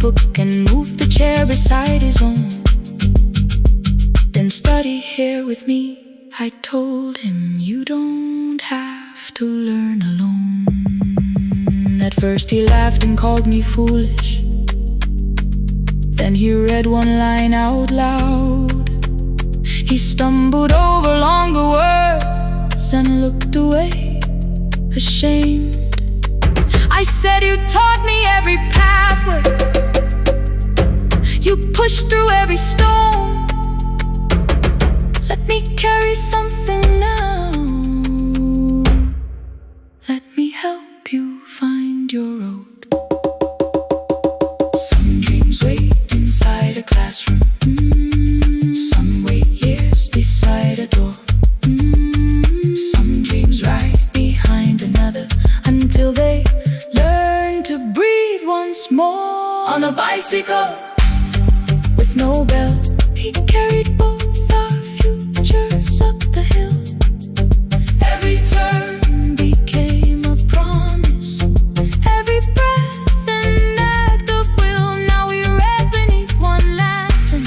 book and move the chair beside his own. Then study here with me, I told him. You don't have to learn alone. At first he laughed and called me foolish. Then he read one line out loud. He stumbled over longer words and looked away, ashamed. I said, you taught me every pathway, you pushed through every stone. Let me carry something now. Let me help you find your road. Some dreams wait inside a classroom. Some wait years beside a door. Some dreams right behind another until they learn to breathe once more. On a bicycle with no bell, he carried both our futures up the hill. Every turn became a promise, every breath an act of will. Now we read beneath one lantern.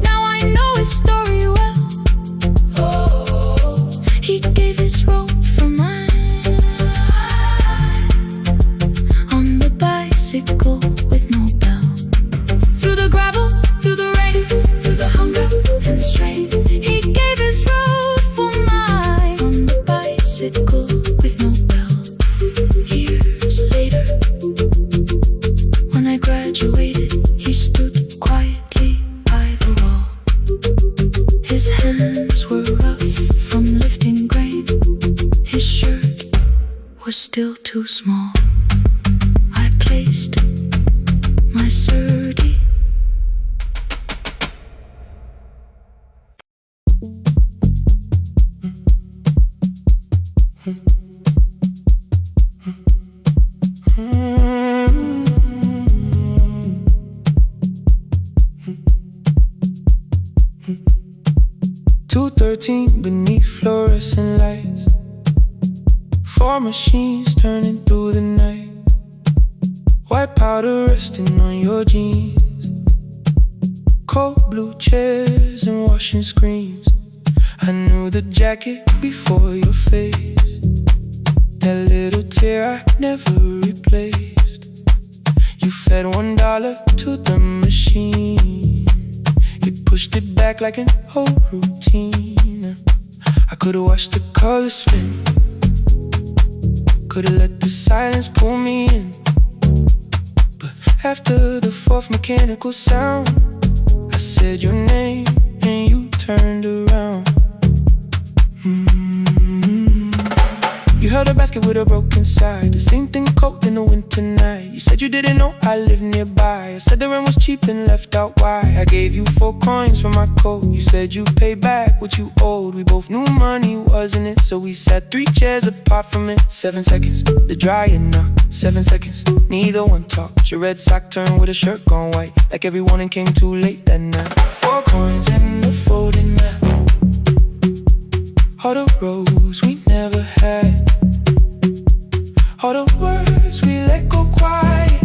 Now I know his story well. He gave his road for mine. On the bicycle with no bell, through the gravel, through the rain, through the hunger and strain, he gave his road for mine. On the bicycle with no bell. Years later, when I graduated, he stood quietly by the wall. His hands were rough from lifting grain. His shirt was still too small. I placed my surdy. "2:13 beneath fluorescent lights, 4 machines turning through the night. White powder resting on your jeans, cold blue chairs and washing screens. I knew the jacket before your face, that little tear I never replaced. You fed $1 to the machine, you pushed it back like an old routine. I could've watched the colors spin, could've let the silence pull me in. But after the 4th mechanical sound, I said your name and you turned around. You held a basket with a broken side, the same thing cold in the winter night. You said you didn't know I lived nearby. I said the rent was cheap and left out why. I gave you 4 coins for my coat. You said you'd pay back what you owed. We both knew money wasn't it, so we sat 3 chairs apart from it. 7 seconds, the dryer knocked. 7 seconds, neither one talked. Your red sock turned with a shirt gone white, like every warning came too late that night. 4 coins and a folding map, all the roads we never had, all the words we let go quiet,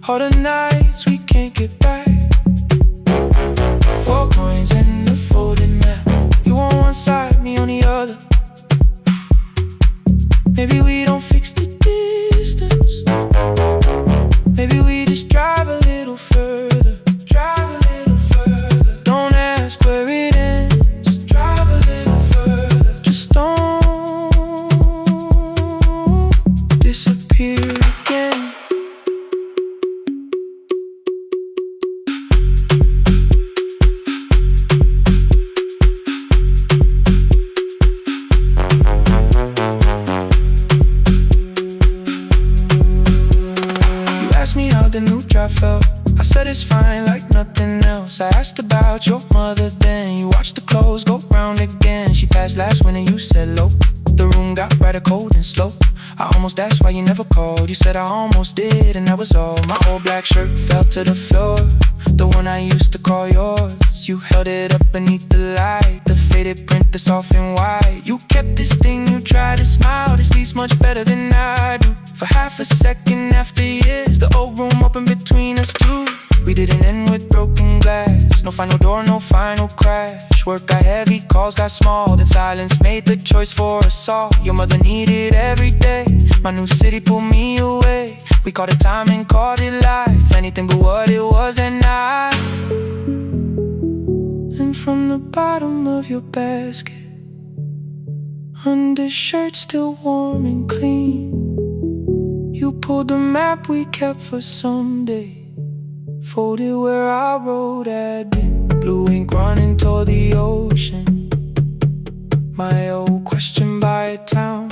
all the nights we can't get back. 4 coins and a folding map, you on one side, me on the other. Maybe we don't fix the distance, maybe we just drive a little further. Drive a little further, don't ask where it ends. Drive a little further, just don't disappear again. The new drive felt, I said it's fine like nothing else. I asked about your mother then, you watched the clothes go round again. She passed last winter, you said low. The room got rather cold and slow. I almost asked why you never called. You said I almost did and that was all. My old black shirt fell to the floor, the one I used to call yours. You held it up beneath the light, the faded print that's off in white. You kept this thing, you tried to smile, this leaves much better than I do. For half a second after years, the didn't end with broken glass. No final door, no final crash. Work got heavy, calls got small, then silence made the choice for us all. Your mother needed every day. My new city pulled me away. We called it time and called it life. Anything but what it was that night. And from the bottom of your basket, undershirt still warm and clean, you pulled the map we kept for someday, folded where our road had been. Blue ink running toward the ocean, my old question by a town.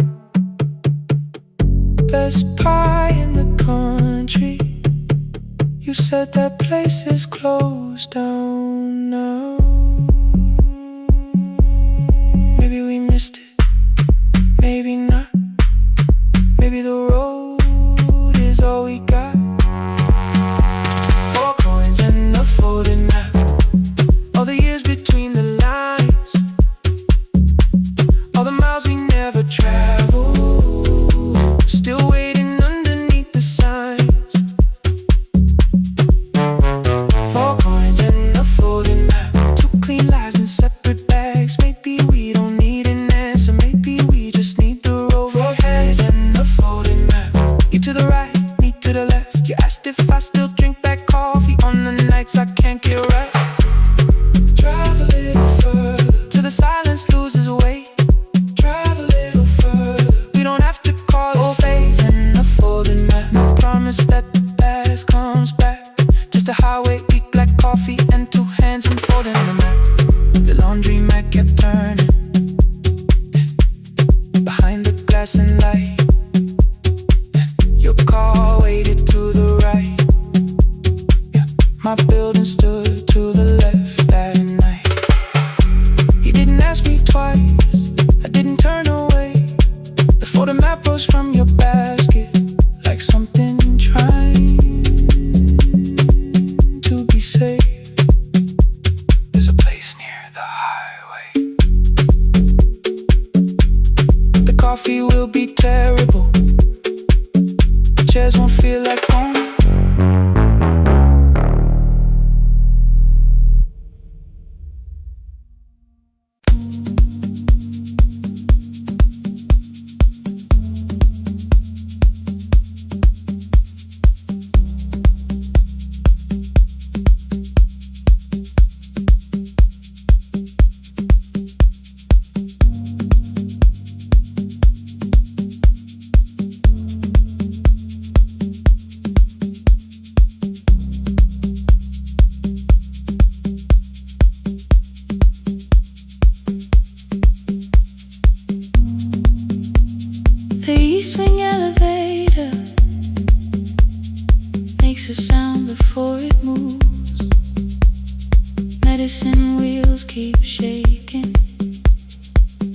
Best pie in the country, you said that place is closed down now. Maybe we missed it, maybe not. Maybe the road is all we got. 4 coins and a folded map, all the years between the lines, all the miles we never traveled, still waiting underneath the signs. 4 coins and a folded map, 2 clean lives in separate bags. Maybe we don't need an answer, maybe we just need the road. 4 hands and a folded map, you to the right, me to the left. You asked if I still drink that coffee on the nights I can't get right. Drive a little further till the silence loses weight. Drive a little further, we don't have to call it phase and a folded map. No promise that the past comes back, just a highway, weak black coffee and 2 hands and folding the map. The laundry mat kept turning behind the glass and light. Your car waited to the right. My building stood to the left that night. You didn't ask me twice, I didn't turn away. The photo map rose from your basket like something trying to be safe. There's a place near the highway. The coffee will be terrible, chairs won't feel like home. The east wing elevator makes a sound before it moves. Medicine wheels keep shaking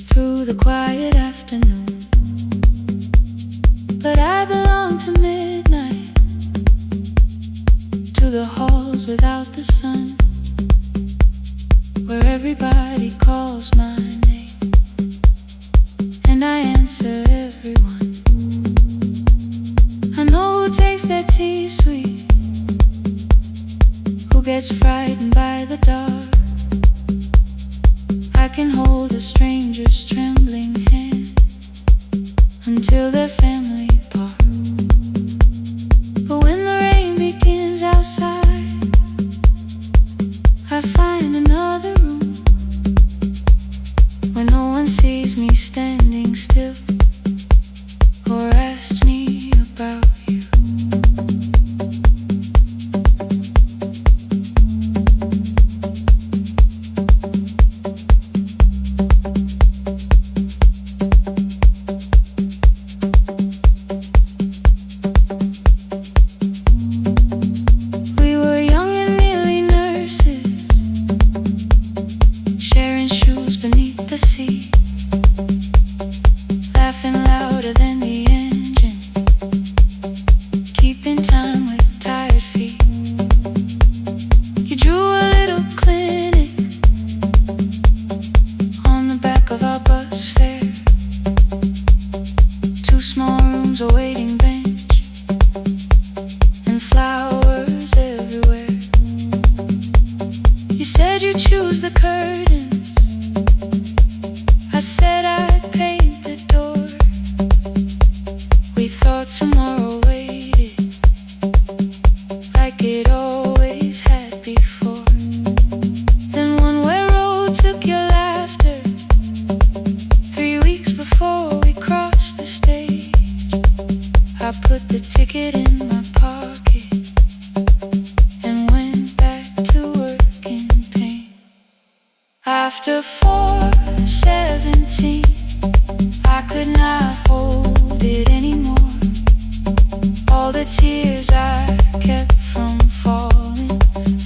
through the quiet afternoon. But I belong to midnight, to the halls without the sun, where everybody calls my name and I answer everyone. I know who takes their tea sweet, who gets frightened by the dark. I can hold a stranger's trembling hand until their family part. But when the rain begins outside, I find another room where no one sees me standing still or asks me about you. We were young and nearly nurses, sharing shoes beneath the sea, laughing louder than the engine, keeping time with tired feet. You drew a little clinic on the back of our bus fare, 2 small rooms, a waiting bench, and flowers everywhere. I put the ticket in my pocket and went back to work in pain. After 4:17, I could not hold it anymore. All the tears I kept from falling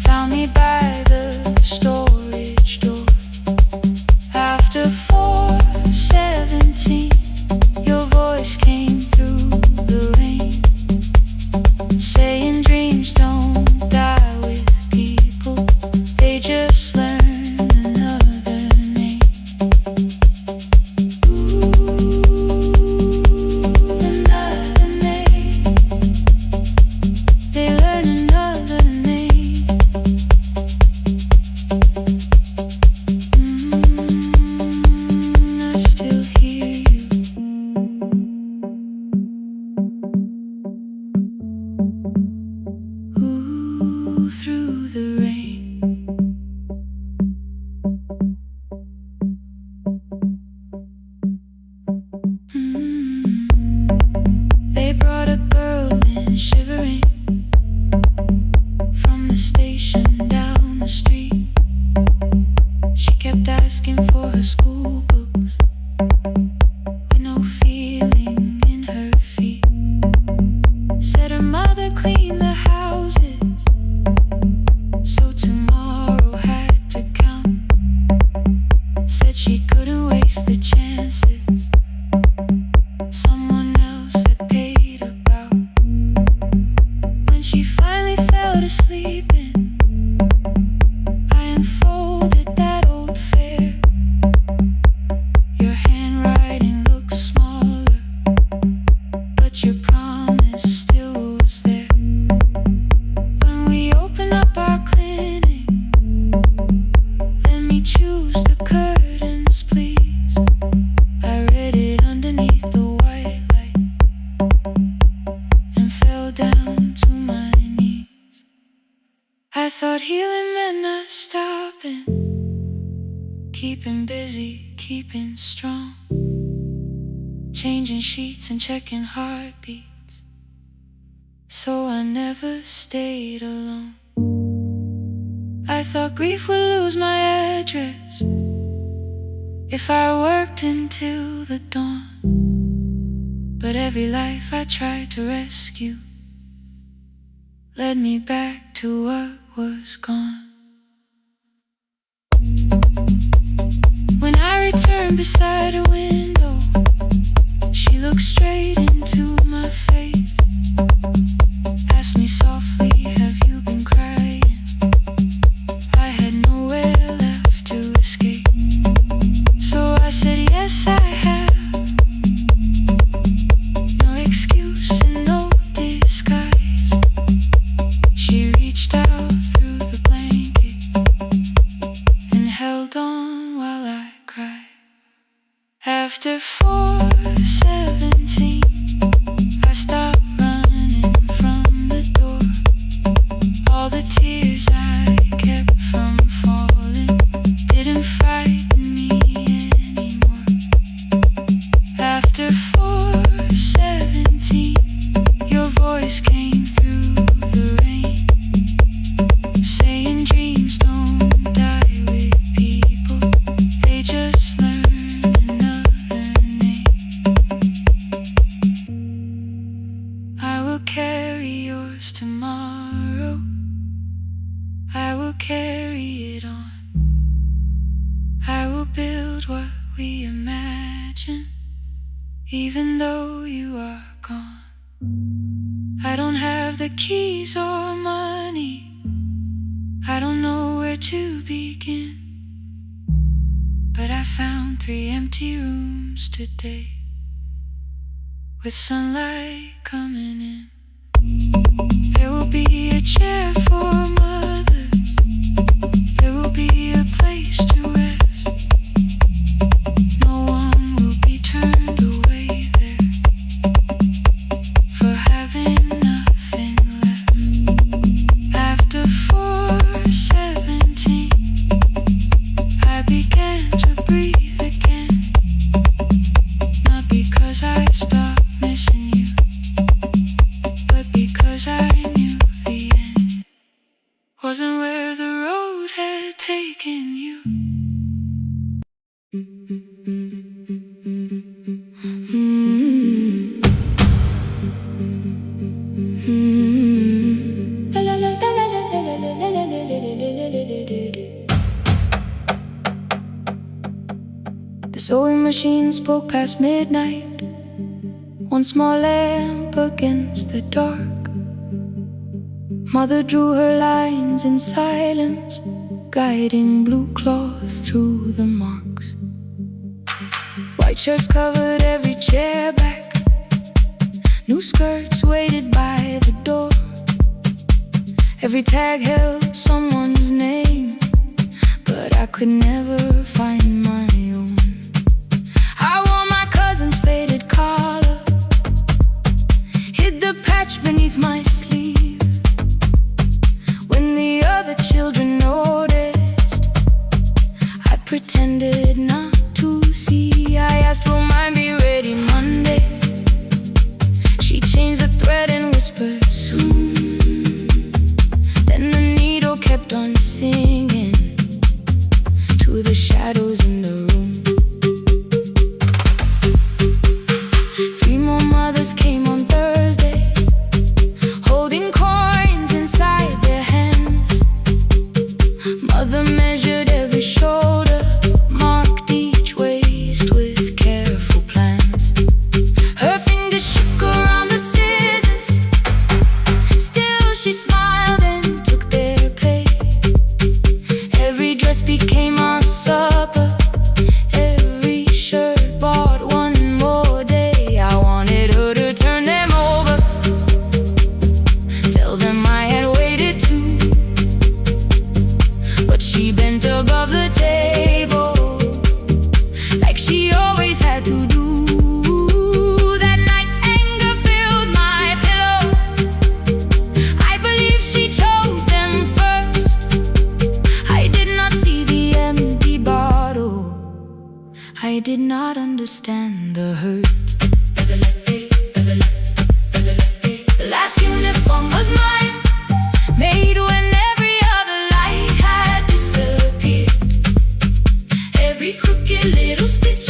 found me by the storage door. After 4:17, your voice came through the rain, saying dreams don't die with people, they just learn another name. Another name. They learn another name. I still hear you. Ooh, through the rain. They brought a girl in shivering from the station down the street. She kept asking for her school books with no feeling in her feet. Said her mother cleaned the houses, so tomorrow had to count. Said she couldn't waste the chances someone else had paid about. When she finally fell to sleeping, I unfolded that old fare. Your handwriting looks smaller, but your promise still was there. When we open up our clinic, let me choose the curtains, please. I read it underneath the white light and fell down to my knees. I thought healing meant not stopping, keeping busy, keeping strong, changing sheets and checking heartbeats, so I never stayed alone. I thought grief would lose my address if I worked until the dawn. But every life I tried to rescue led me back to what was gone. When I returned beside a window, she looked straight into my face, asked me softly, have you been crying? I had nowhere left to escape, so I said yes I have. No excuse and no disguise. She reached out through the blanket and held on while I cried. After 4:17, I stopped running from the door. All the tears I kept from falling didn't frighten me anymore. After 4:17, your voice came through the rain, saying dreams don't die with people, they just learn another name. I will carry yours tomorrow, I will carry it on. I will build what we imagine, even though you are gone. I don't have the keys or money, I don't know where to begin, but I found 3 empty rooms today with sunlight coming in. There will be a chair for mothers, there will be a place to rest. No one will be turned away there for having nothing left. After 4:17, I began to breathe again, not because I stopped missing you, machine spoke past midnight, one small lamp against the dark. Mother drew her lines in silence, guiding blue cloth through the marks. White shirts covered every chair back, new skirts waited by the door. Every tag held someone's name, but I could never find my own. I wore my cousin's faded collar, hid the patch beneath my sleeve. When the other children noticed, I pretended not to see. I asked, will mine be ready Monday? She changed the thread and whispered, soon. Then the needle kept on singing to the shadows in the room. 3 more mothers came on Thursday, holding coins inside their hands. Mother measured every shoulder, marked each waist with careful plans. Her fingers shook around the scissors, still she smiled and took their pay. Every dress became our supper, every shirt bought one more day. I wanted her to turn them over, tell them I had waited too. But she bent above the table, like she always had to do. That night anger filled my pillow, I believe she chose them first. I did not see the empty bottle, I did not understand the hurt. The last uniform was mine, made when every other light had disappeared. Every crooked little stitch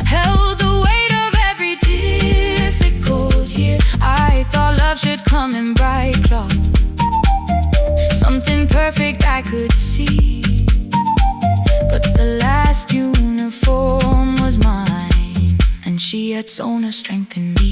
held the weight of every difficult year. I thought love should come in bright cloth, something perfect I could see. But the last uniform was mine, and she had sewn her strength in me.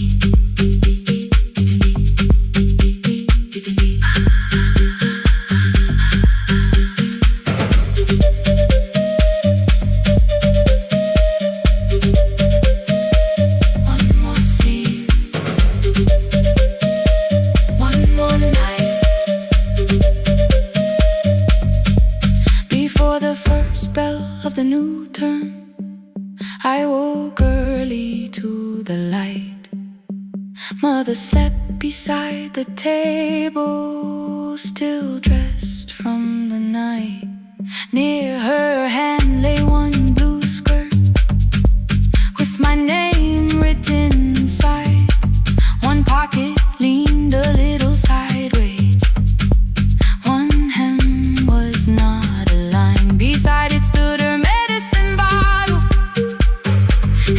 One more scene, one more night. Before the first bell of the new term, I woke early to the light. Mother slept beside the table, still dressed from the night. Near her hand lay one blue skirt with my name written inside. One pocket leaned a little sideways, one hem was not aligned. Beside it stood her medicine bottle,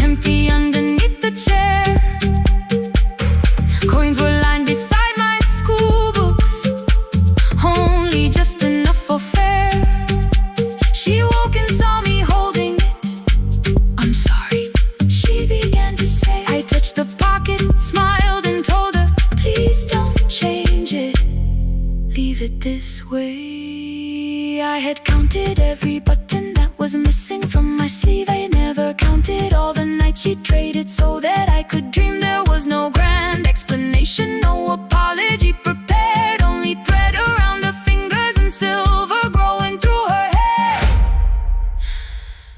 empty underneath the chair. Coins were lined beside my school books, only just enough for fare. She woke and saw me holding it. I'm sorry, she began to say. I touched the pocket, smiled and told her, please don't change it, leave it this way. I had counted every button that was missing from my sleeve. I had never counted all the nights she traded so that I could dream. There was no grand explanation, no apology prepared, only thread around her fingers and silver growing through her hair.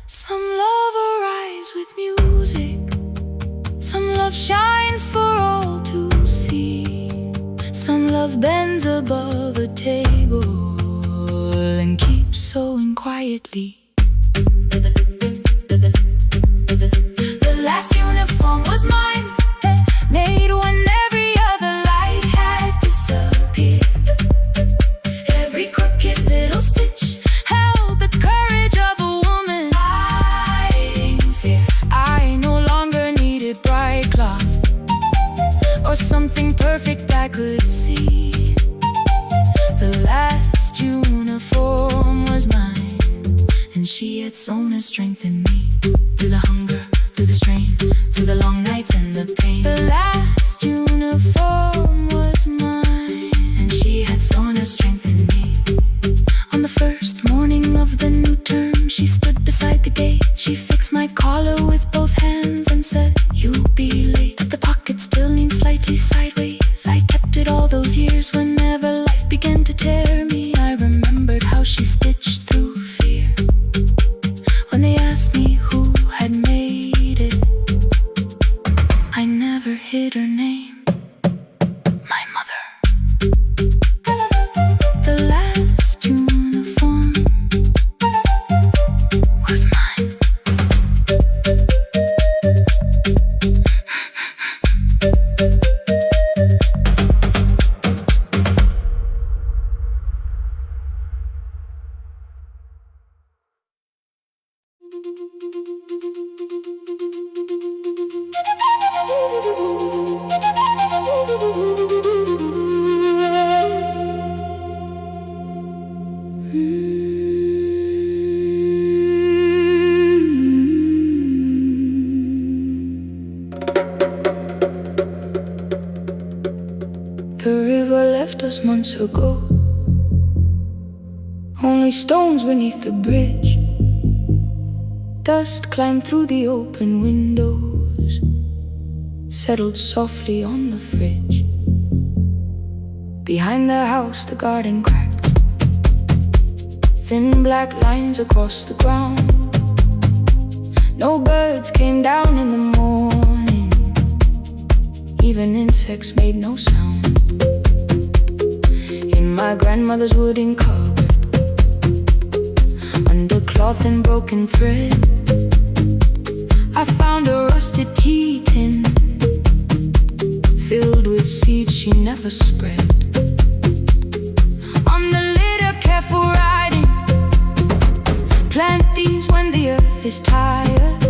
Some love arrives with music, some love shines for all to see. Some love bends above a table and keeps sewing quietly. The last uniform was mine, made when every other light had disappeared. Every crooked little stitch held the courage of a woman fighting fear. I no longer needed bright cloth or something perfect I could see. The last uniform was mine, and she had sewn her strength in me. Through the hunger last uniform was mine, and she had sewn her strength in me. On the first morning of the new term, she stood beside the gate. She fixed my collar with both hands and said, "You'll be late." But the pocket still leaned slightly sideways. I kept it all those years. Whenever life began to tear me, I remembered how she stitched through fear. When they asked me who had made it, I never hid her name. My mother. The last uniform was mine. The river left us months ago. Only stones beneath the bridge. Dust climbed through the open windows, settled softly on the fridge. Behind the house the garden cracked, thin black lines across the ground. No birds came down in the morning, even insects made no sound. In my grandmother's wooden cupboard, under cloth and broken thread, I found a rusted tea tin filled with seeds she never spread. On the lid a careful writing, plant these when the earth is tired.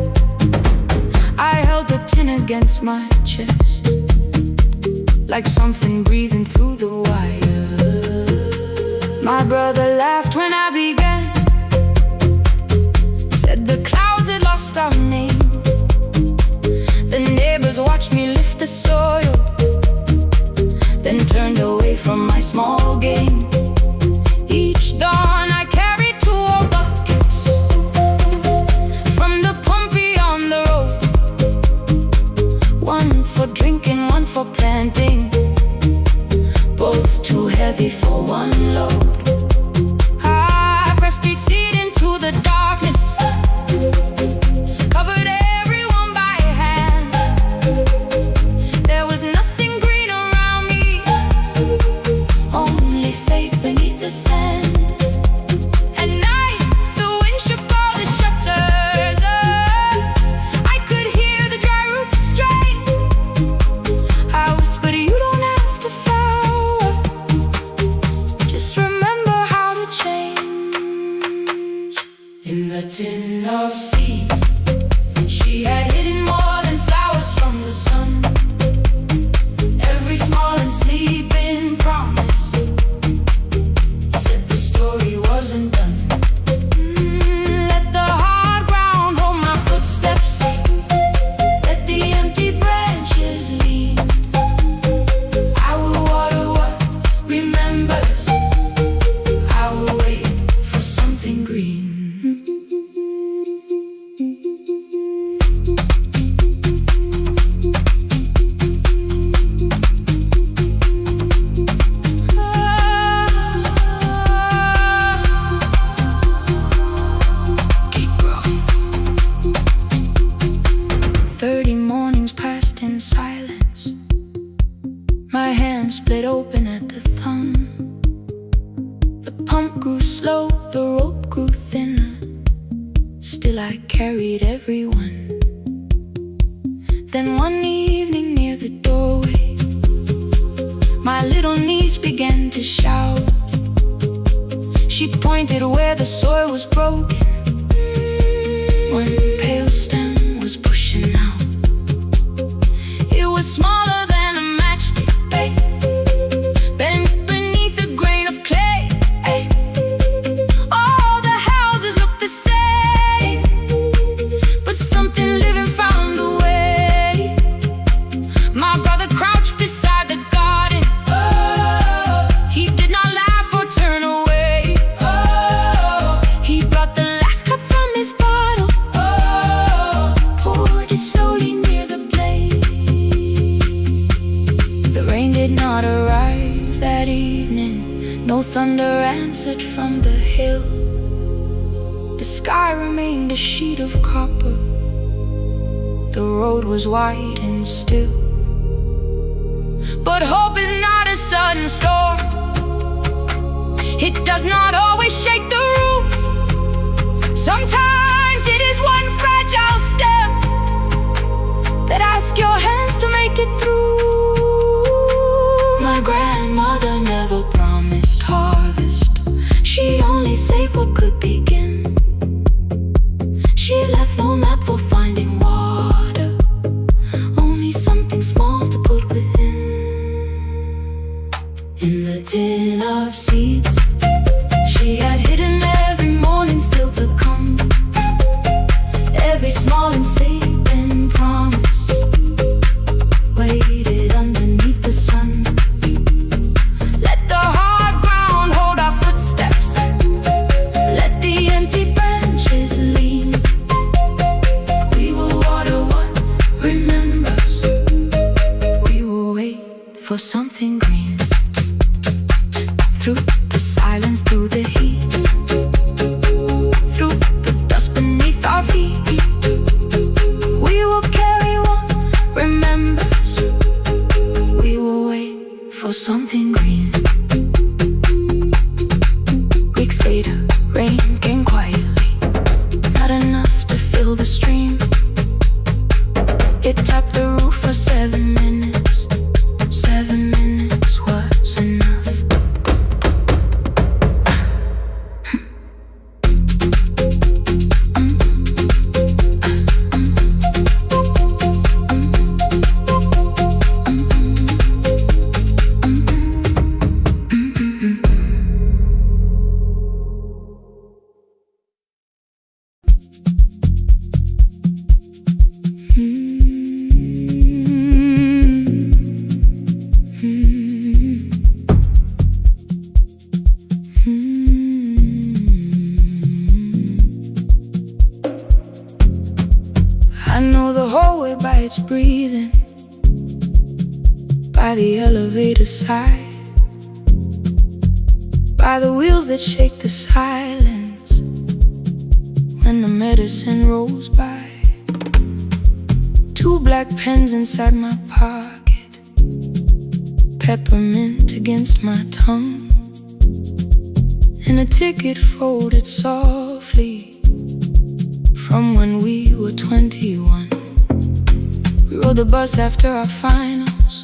I held the tin against my chest, like something breathing through the wire. My brother laughed when I began, said the clouds had lost our name. The neighbors watched me lift the soil, then turned away from my small game. Each dawn I carried 2 old buckets from the pump beyond the road, one for drinking, one for planting, both too heavy for one load. I pressed each seed into the darkness, covered everyone by hand. There was nothing green around me, only faith beneath the sand. At night the wind shook all the shutters up. I could hear the dry roots strain. I whispered, "You don't have to flower, just remember how to change." In the tin of seeds she had hidden more than flowers from the sun. Every small and sleeping promise said the story wasn't done. Let the hard ground hold my footsteps, let the empty branches lean. I will water what remembers, I will wait for something green. Keep growing. 30 mornings passed in silence. My hand split open at the thumb. The pump grew slow, the rope grew thinner. Still I carried everyone. Then one evening near the doorway, my little niece began to shout. She pointed where the soil was broken. One pale stem was pushing out. It was smaller than a matchstick, babe, bent beneath a grain of clay. All the houses looked the same, but something living found a way. My the crouch beside the garden. Oh, he did not laugh or turn away. Oh, he brought the last cup from his bottle. Oh, poured it slowly near the blaze. The rain did not arrive that evening. No thunder answered from the hill. The sky remained a sheet of copper. The road was wide and still. But hope is not a sudden storm. It does not always shake the roof. Sometimes it is one fragile step that asks your hands to make it through. My grandmother never promised harvest. She only saved what could begin. She left no map for finding water, only something small to put within. In the tin of seeds she had hidden every morning still to come, every small enslaving promise waited underneath the sun. Let the hard ground hold our footsteps, let the empty branches lean. We will water what remembers, we will wait for something green. Through the silence, through the heat, through the dust beneath our feet, we will carry what remembers, we will wait for something green. Weeks later, rain came quietly, not enough to fill the stream. It tapped the roof for 7 minutes. 7 minutes was enough. I know the hallway by its breathing, by the elevator side, by the wheels that shake the silence when the medicine rolls by. 2 black pens inside my pocket, peppermint against my tongue, and a ticket folded softly from when we were 21. We rode the bus after our finals,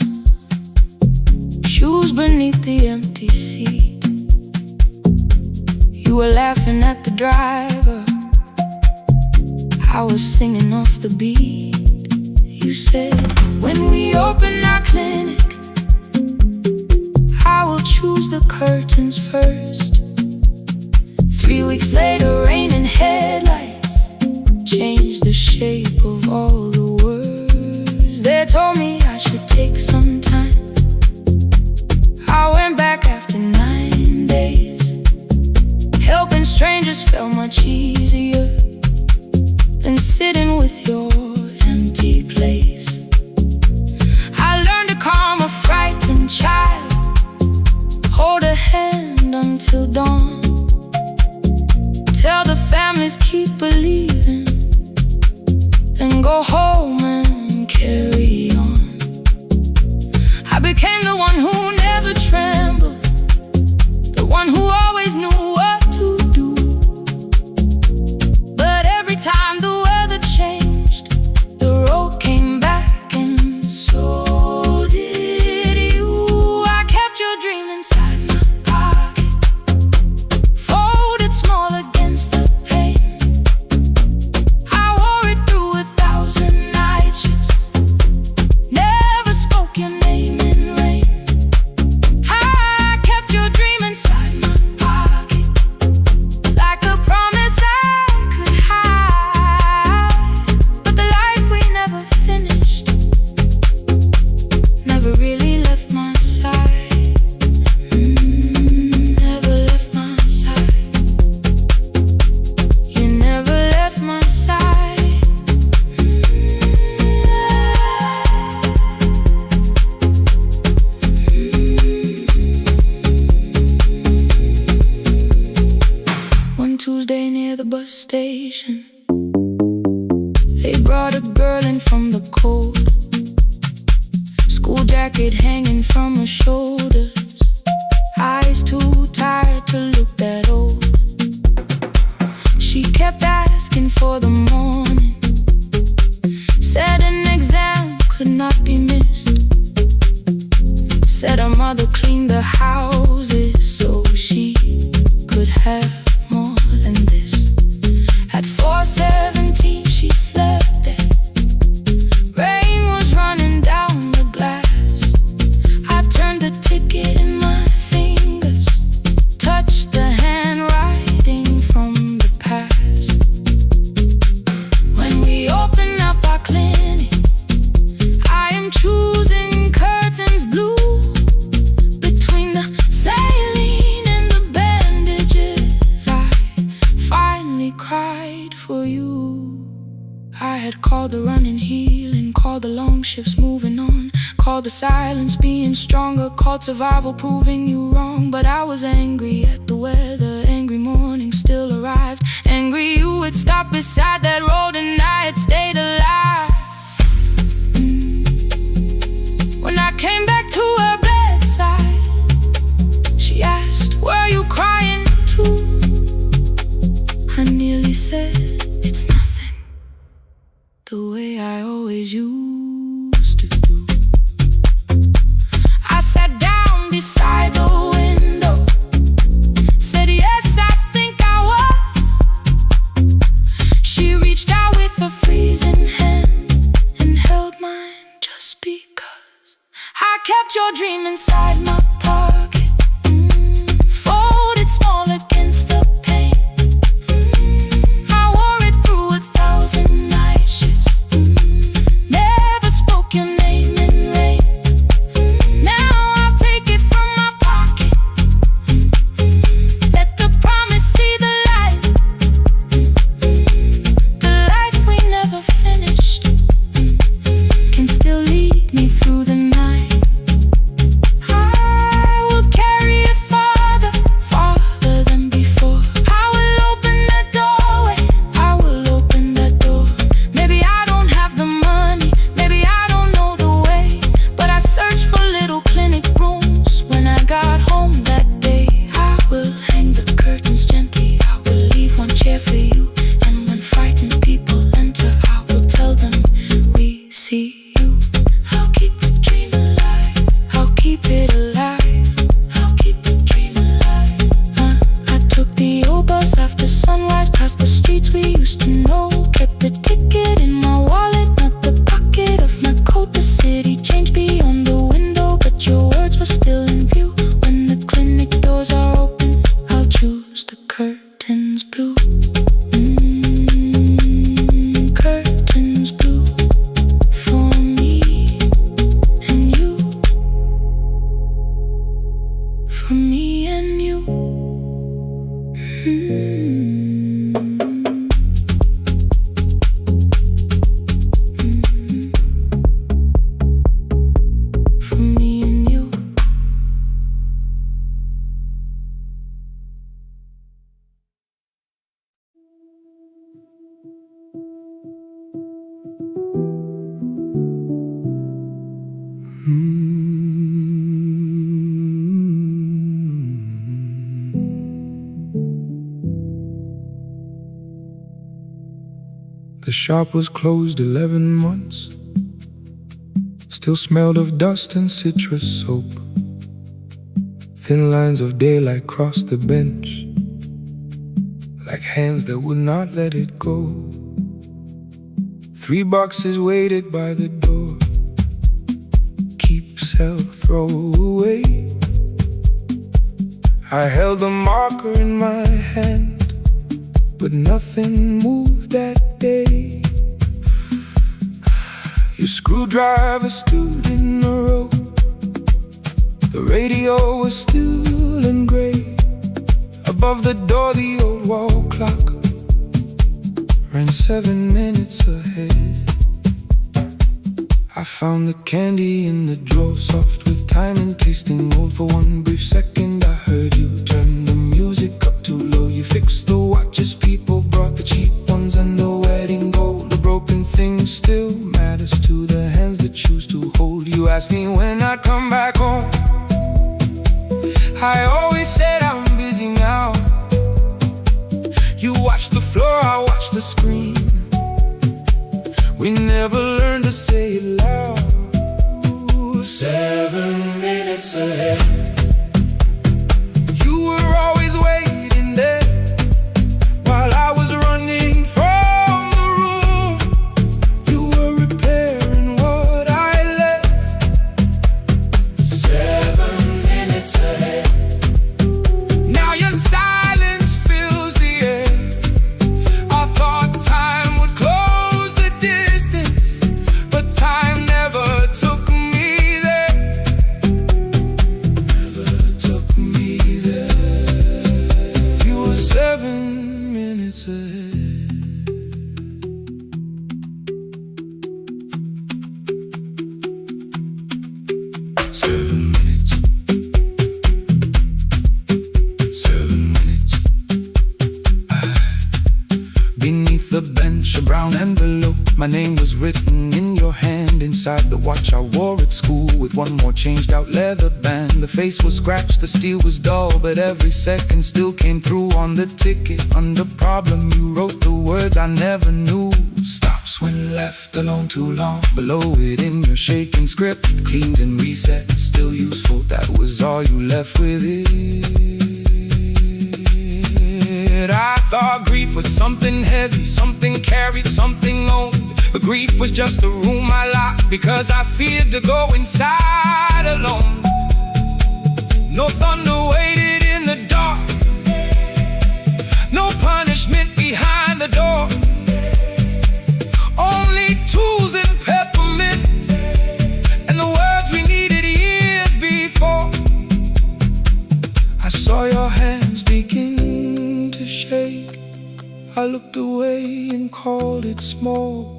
shoes beneath the empty seat. You were laughing at the driver, I was singing off the beat. You said, when we open our clinic, I will choose the curtains first. 3 weeks later, rain and headlights changed the shape of all the words. They told me I should take some time. I went back after 9 days. Helping strangers felt much easier than sitting with your empty place. I learned to calm a frightened child, hold a hand until dawn, tell the families keep believing, then go home and carry on. I became the one who never trembled, the one who always knew what to do. But every time the weather changed, the road came back, and so did you. I kept your dream inside my pocket, folded small against the pain. I wore it through 1,000 night shifts, never spoke your name in rain. jacket hanging from her shoulders, eyes too tired to look that old. She kept asking for the morning, said an exam could not be missed, said her mother cleaned the houses so she could have more than this. At 4:17 she slept there. Rain was running down the glass. I turned the ticket in my fingers, touched the handwriting from the past. When we open up our clinic, I am choosing curtains blue. Between the saline and the bandages, I finally cried for you. I had called the running healing, called the long shifts moving on, called the silence being stronger, called survival proving you wrong. But I was angry at the weather, angry morning still arrived, angry you had stopped beside that road and I had stayed alive. When I came back to her bedside, she asked, were you crying too? I nearly said, it's nothing, the way I always used to do. I sat down beside the window, said yes, I think I was. She reached out with a freezing hand and held mine just because I kept your dream inside my pocket, folded small against the pain. I wore it through 1,000 night shifts, never spoke your name in rain. Now I'll take it from my pocket, let the promise see the light. The life we never finished can still lead me through the night. I will carry it farther, farther than before. I will open that doorway, I will open that door. Maybe I don't have the money, maybe I don't know the way, but I searched for little clinic rooms when I got home that day. I will hang the curtains gently, I will leave one chair for you, and when frightened people enter, I will tell them we see you. I'll keep the dream alive, I'll keep it alive, I'll keep the dream alive. I took the old bus after sunrise, past the streets we used to know, kept the ticket in my wallet, not the pocket of my coat. The city changed beyond the window, but your words were still in view. When the clinic doors are open, I'll choose the curtains blue. Curtains blue for me and you, for me and you. For me and you. The shop was closed 11 months, still smelled of dust and citrus soap. Thin lines of daylight crossed the bench, like hands that would not let it go. 3 boxes waited by the door, keep, sell, throw away. I held the marker in my hand, but nothing moved that day. Your screwdriver stood in a row, the radio was still and gray. Above the door the old wall clock ran 7 minutes ahead. I found the candy in the drawer, soft with time and tasting old. For one brief second I heard you turn the music up too low. You fixed the watches, people brought the cheap ones and the wedding gold. The broken thing still matters to the hands that choose to hold. You asked me when I'd come floor, I watched the screen. We never learned to say it loud. 7 minutes ahead. You were always waiting there while I was running from the room. You were repairing what I left. 7 minutes ahead. Now your silence fills the air. I thought time would close the distance, but time never took me there. Never took me there. You were 7 minutes ahead. 7 minutes. 7 minutes. Beneath the bench, a brown envelope. My name was written in your hand. Inside the watch I wore at school, with one more changed out leather band. The face was scratched, the steel was dull, but every second still came through on the ticket. Under problem you wrote the words I never knew. Stops when left alone too long. Below it in your shaking script, cleaned and reset, still useful. That was all you left with it. I thought grief was something heavy, something carried, something owned. But grief was just a room I locked because I feared to go inside alone. No thunder waited in the dark, no punishment behind the door. Only tools and peppermint, and the words we needed years before. I saw your hands begin to shake. I looked away and called it small.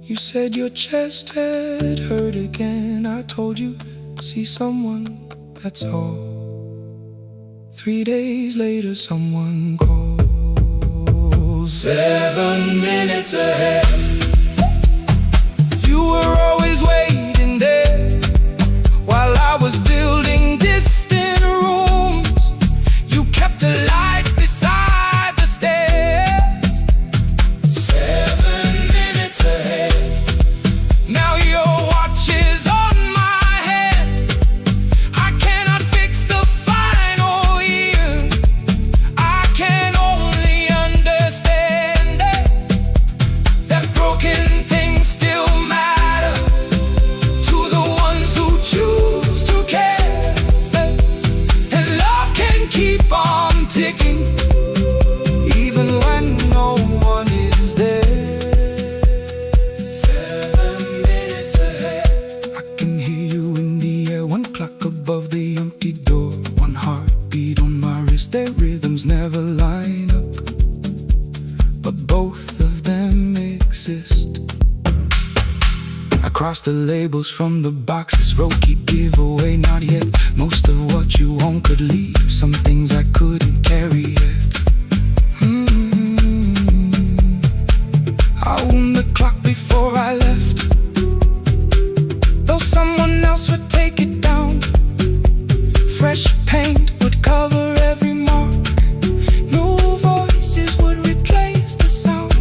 You said your chest had hurt again. I told you, see someone, that's all. 3 days later someone called. 7 minutes ahead. You were always waiting there while I was building distant rooms. You kept a light beside the stairs. 7 minutes ahead. Now your watch is on my head. I cannot fix the final year. I can only understand that broken things still matter to the ones who choose to care. And love can keep on ticking even when no one is there. 7 minutes ahead. I can hear you in the air, one clock above the empty door, one heartbeat on my wrist. Their rhythms never line up, but both of them exist. I cross the labels from the boxes, wrote keep, give away, not yet. Most of what you own could leave, some things I couldn't carry yet. I wound the clock before I left, though someone else would take it down. Fresh paint would cover every mark, new voices would replace the sound.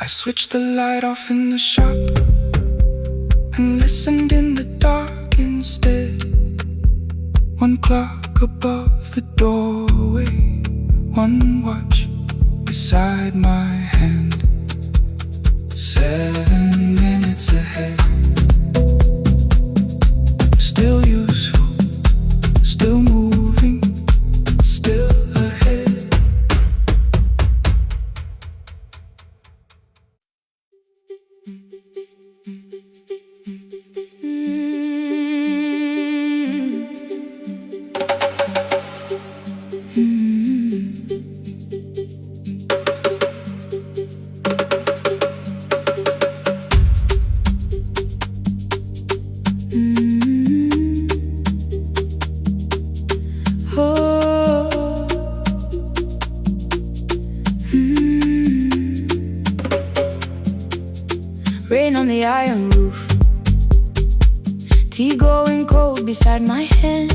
I switched the light off in the shop and listened in the dark instead. One clock above the doorway, one watch beside my hand. 7 minutes ahead. Still useful, still moving, still ahead. Rain on the iron roof, tea going cold beside my hand.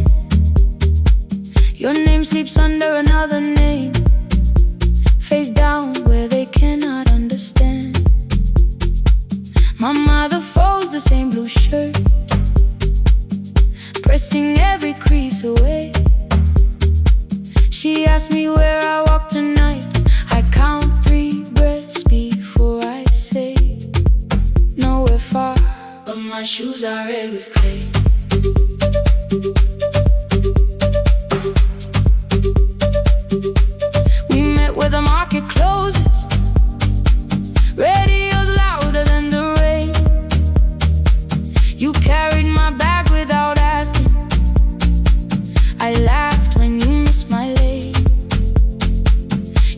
Your name sleeps under another name, face down where they cannot understand. My mother folds the same blue shirt, pressing every crease away. She asks me where I walk tonight. I count 3 breaths before I say nowhere far, but my shoes are red with clay. We met where the market closes, radio's louder than the rain. You carried my bag without asking. I laughed when you missed my lane.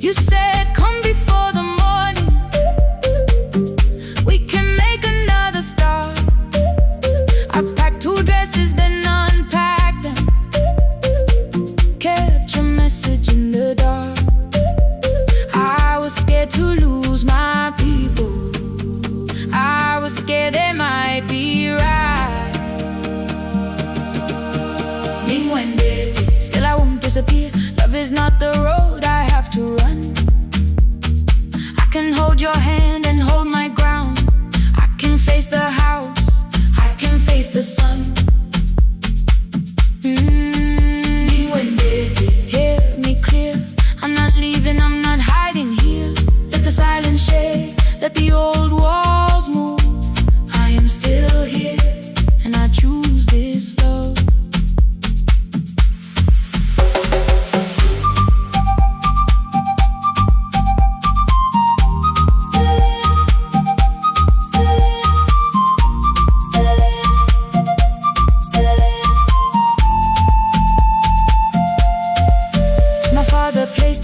You said come before the morning, we can make another start. I packed 2 dresses then unpacked them, kept your message in the dark. I was scared to lose my people, I was scared they might be right. Still I won't disappear. Love is not the road I have to run. I can hold your hand and hold my ground. I can face the house, I can face the sun. Hear me clear, I'm not leaving, I'm not hiding here. Let the silence shake, let the old walls move. I am still here, and I choose this love.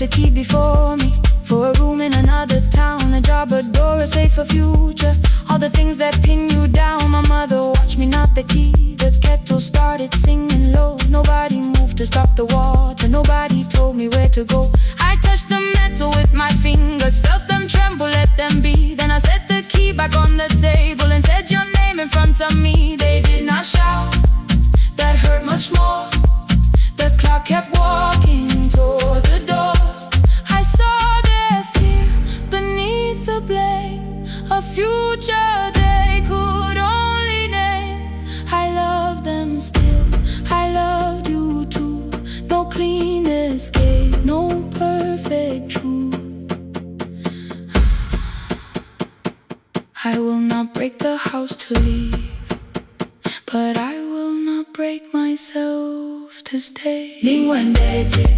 A key before me for a room in another town, a job, a door, a safer future. All the things that pin you down. My mother watched me knock the key. The kettle started singing low. Nobody moved to stop the water. Nobody told me where to go. I touched the metal with my fingers, felt them tremble, let them be. Then I set the key back on the table and said your name in front of me. They did not shout, that hurt much more. The clock kept walking toward the door. I saw their fear beneath the blame, a future they could only name. I love them still, I loved you too. No clean escape, no perfect truth. I will not break the house to leave, but I will not break myself to stay.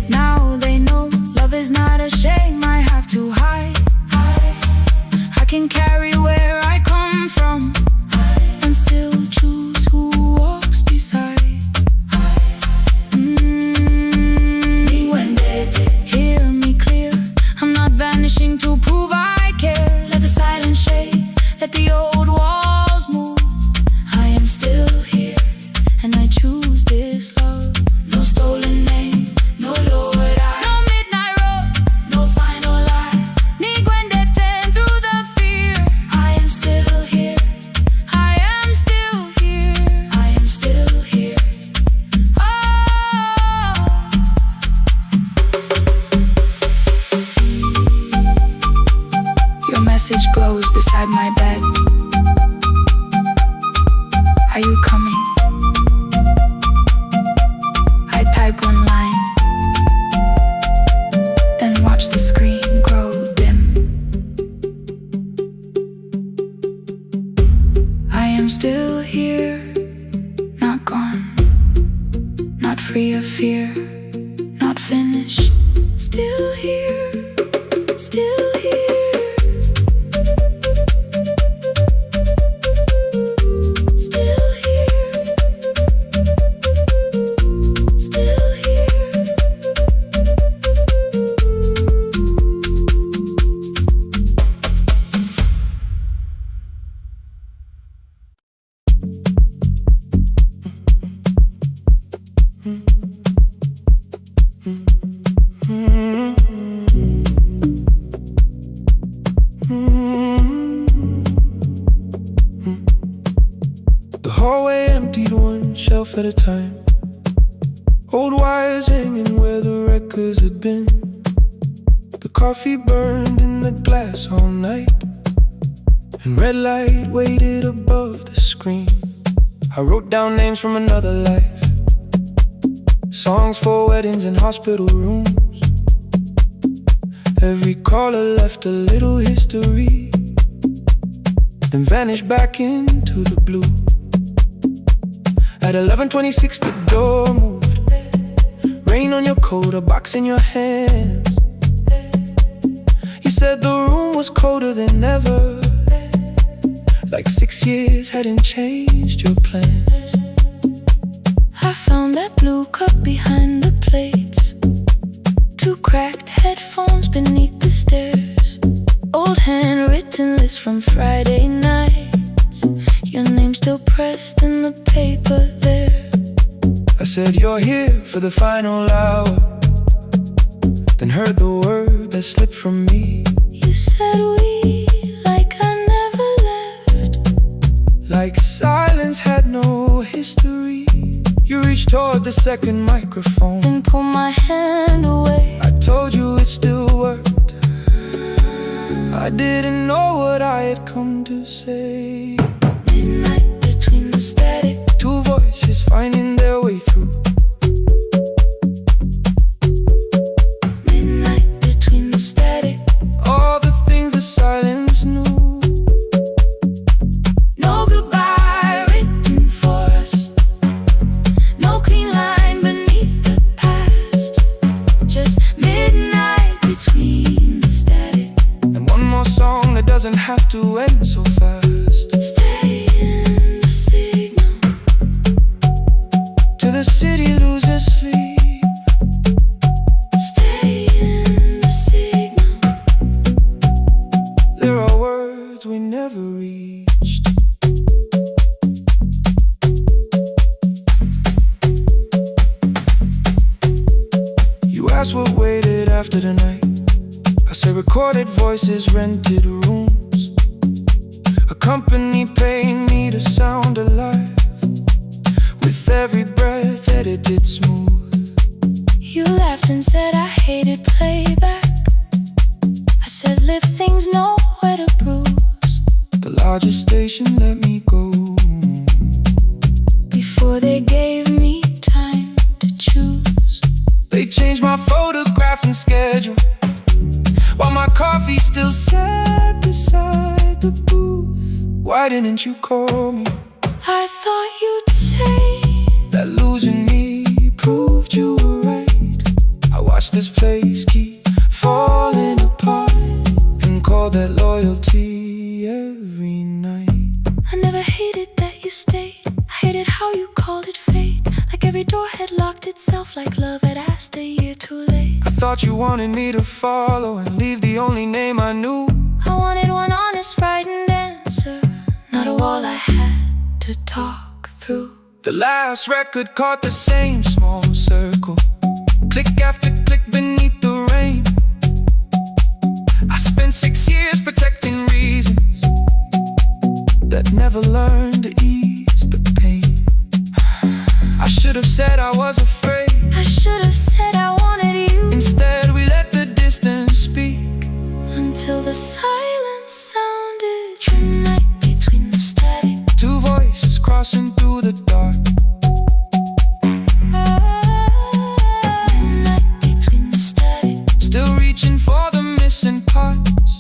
Now they know love is not a shame I have to hide. I can carry where I come from and still choose who walks beside. Hear me clear, I'm not vanishing to prove I care. Let the silence shake, let the old walls move. I am still here, and I choose this love. No stolen name, no lowered eye, no midnight road, no final lie. Ni ten through the fear. I am still here, I am still here, I am still here. Oh. Your message glows beside my bed. Are you coming? I type one line, then watch the screen grow dim. I am still here, not gone, not free of fear, not finished. Still here, still here. shelf at a time. Old wires hanging where the records had been. The coffee burned in the glass all night, and red light waited above the screen. I wrote down names from another life, songs for weddings and hospital rooms. Every caller left a little history, then vanished back into the blue. At 11:26 the door moved, rain on your coat, a box in your hands. You said the room was colder than ever, like 6 years hadn't changed your plans. I found that blue cup behind the plates, 2 cracked headphones beneath the stairs, old handwritten list from Friday nights, your name still pressed in the paper there. I said you're here for the final hour, then heard the word that slipped from me. You said we, like I never left, like silence had no history. You reached toward the second microphone and pulled my hand away. I told you it still worked. I didn't know what I had come to say. Midnight between the static, 2 voices finding their way through. midnight between the static. All the things the silence knew. No goodbye written for us, no clean line beneath the past, just midnight between the static. And one more song that doesn't have to end so fast. Stay in the signal Till the city loses sleep. Stay in the signal. There are words we never reached. You asked what waited after the night. I said recorded voices, rented rooms, a company paying me to sound alive, with every breath edited smooth. You laughed and said I hated playback. I said live things nowhere to bruise, The largest station let me go. before they gave me time to choose. They changed my photograph and schedule, while my coffee still sat beside the booth. Why didn't you call me? I thought you'd say That losing me proved you were right. I watched this place keep falling apart, and called that loyalty every night. I never hated that you stayed, I hated how you called it fate, like every door had locked itself, like love had asked a year too late. I thought you wanted me to follow and leave the only name I knew. I wanted one honest, frightened answer, not a wall I had to talk through. The last record caught the same small circle, click after click beneath the rain. I spent 6 years protecting reasons that never learned to ease the pain. I should have said I was afraid. I should have said I wanted you. Instead we let the distance speak, Until the silence sounded midnight between the static. 2 voices crossing through the dark. Midnight between the static. Still reaching for the missing parts.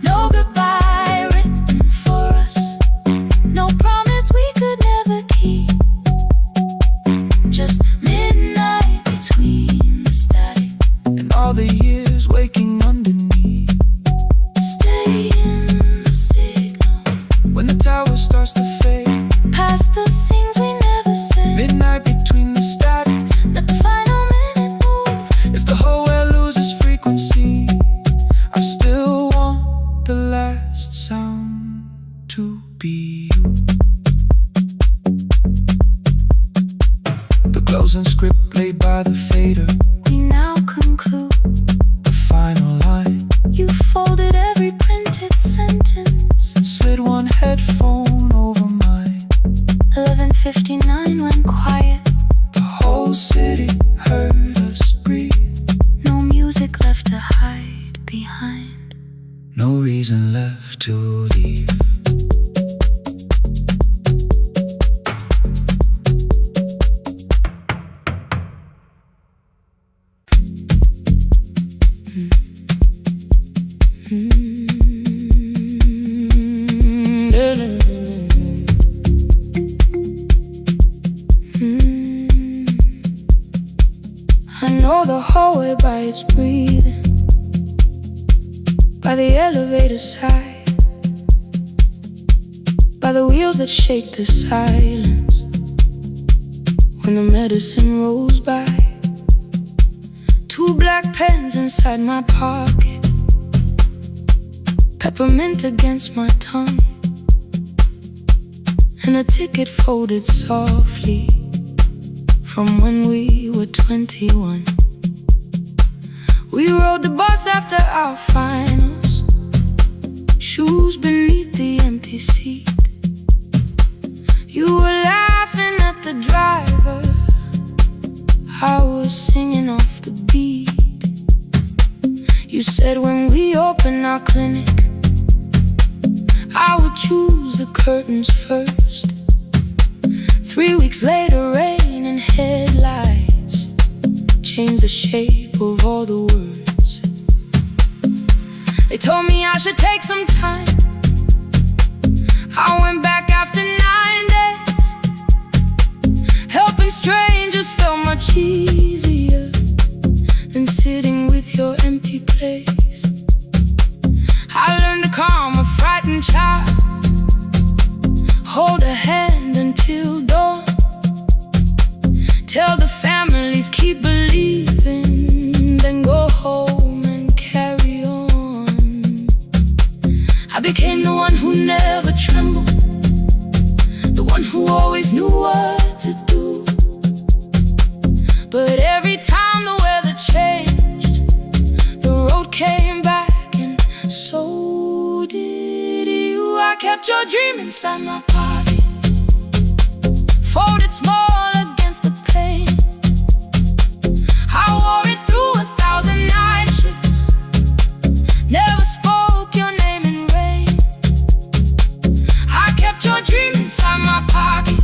No goodbye written for us, no promise we could never keep, just midnight between the static. And all the years waking underneath. Stay in the signal, When the tower starts to fade, past the things we never said. midnight between the static. Let the final minute move. If the whole world loses frequency, I still want the last sound to be you. The closing script played by the fader, We now conclude. the final line. You folded every printed sentence. Slid one headphone over mine. 11:59 went quiet. The whole city heard us breathe. No music know the hallway by its breathing, by the elevator side, by the wheels that shake the silence when the medicine rolls by. 2 black pens inside my pocket, peppermint against my tongue, and a ticket folded softly from when we were 21. We rode the bus after our finals, shoes beneath the empty seat. You were laughing at the driver, I was singing off the beat. You said when we open our clinic, I would choose the curtains first. 3 weeks later, rain and headlights changed the shape of all the words. They told me I should take some time. I went back after 9 days. Helping strangers felt much easier than sitting with your empty place. I learned to calm a frightened child, hold a hand until dawn, tell the families keep believing, then go home and carry on. I became the one who never trembled, the one who always knew what to do. But every time the weather changed, the road came back, and so did you. I kept your dream inside my pocket, folded small against the pain. I wore it through 1,000 night shifts, never spoke your name in rain. I kept your dream inside my pocket,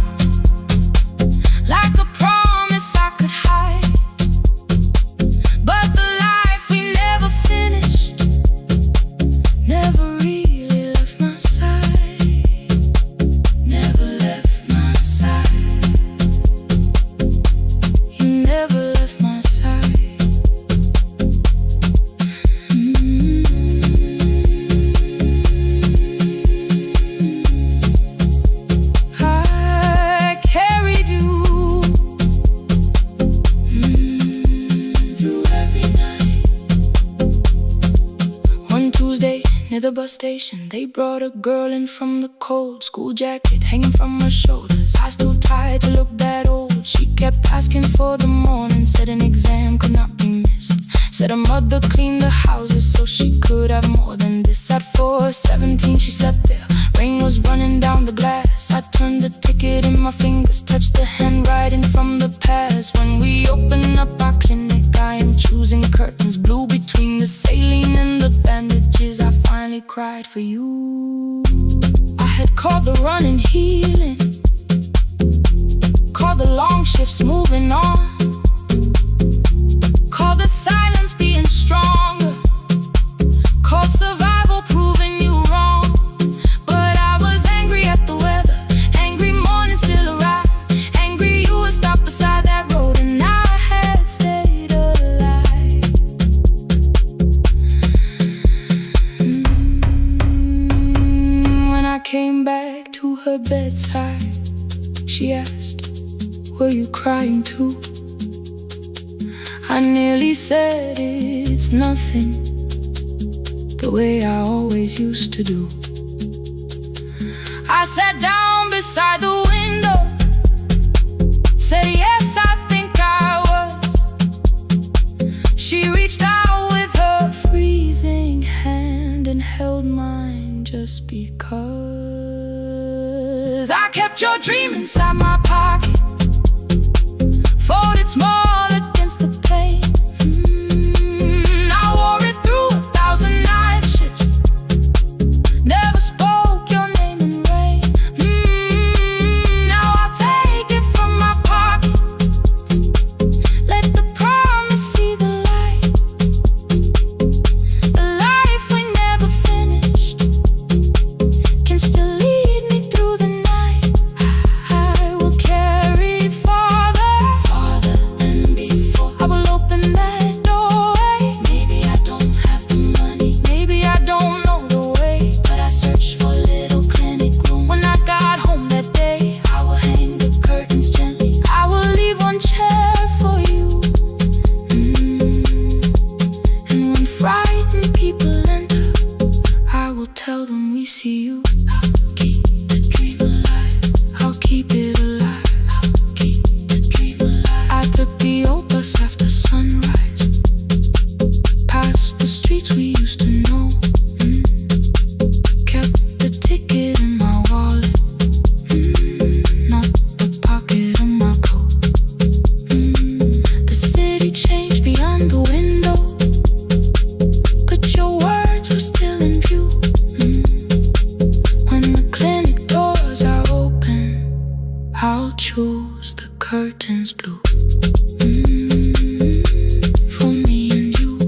like a promise I could hide. But the life we never finished never really left my side, never left my side. You never left my side. I carried you through every night. One Tuesday near the bus station, they brought a girl in from the cold, school jacket hanging from her shoulders, eyes too tired to look that old. She kept asking for the morning, said an exam could not be missed, said her mother cleaned the houses so she could have more than this. At 4:17 she slept there, rain was running down the glass. I turned the ticket in my fingers, touched the handwriting from the past. When we open up our clinic, I am choosing curtains blue between the saline and the bandages. I finally cried for you. I had called the running healing, called the long shifts moving on, called the silence being stronger, called survival proving you wrong. But I was angry at the weather, angry morning still arrived, angry you would stop beside that road and I had stayed alive. When I came back to her bedside, she asked, were you crying too? I nearly said it's nothing, the way I always used to do. I sat down beside the window, said yes, I think I was. She reached out with her freezing hand and held mine just because. I kept your dream inside my pocket, folded small against the pain. I wore it through 1,000 night shifts, never spoke your name in rain. Now I'll take it from my pocket, let the promise see the light, the life we never finished can still lead me through the night. I will carry farther, farther than I'll choose the curtains blue. For me and you.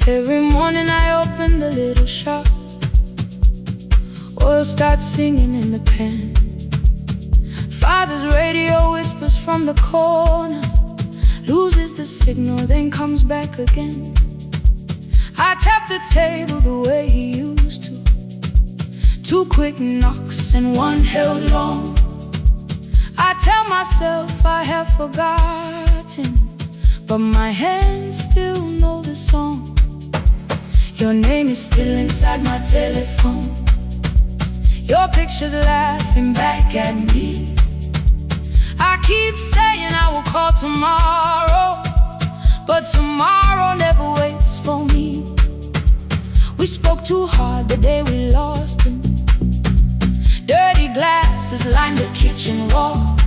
Every morning I open the little shop. Oil starts singing in the pan. Father's radio whispers from the corner, loses the signal, then comes back again. I tap the table the way he used to. 2 quick knocks and 1 held long. I tell myself I have forgotten, but my hands still know the song. Your name is still inside my telephone. Your picture's laughing back at me. I keep saying I will call tomorrow, but tomorrow never waits for me. We spoke too hard the day we lost him. Dirty glasses lined the kitchen wall.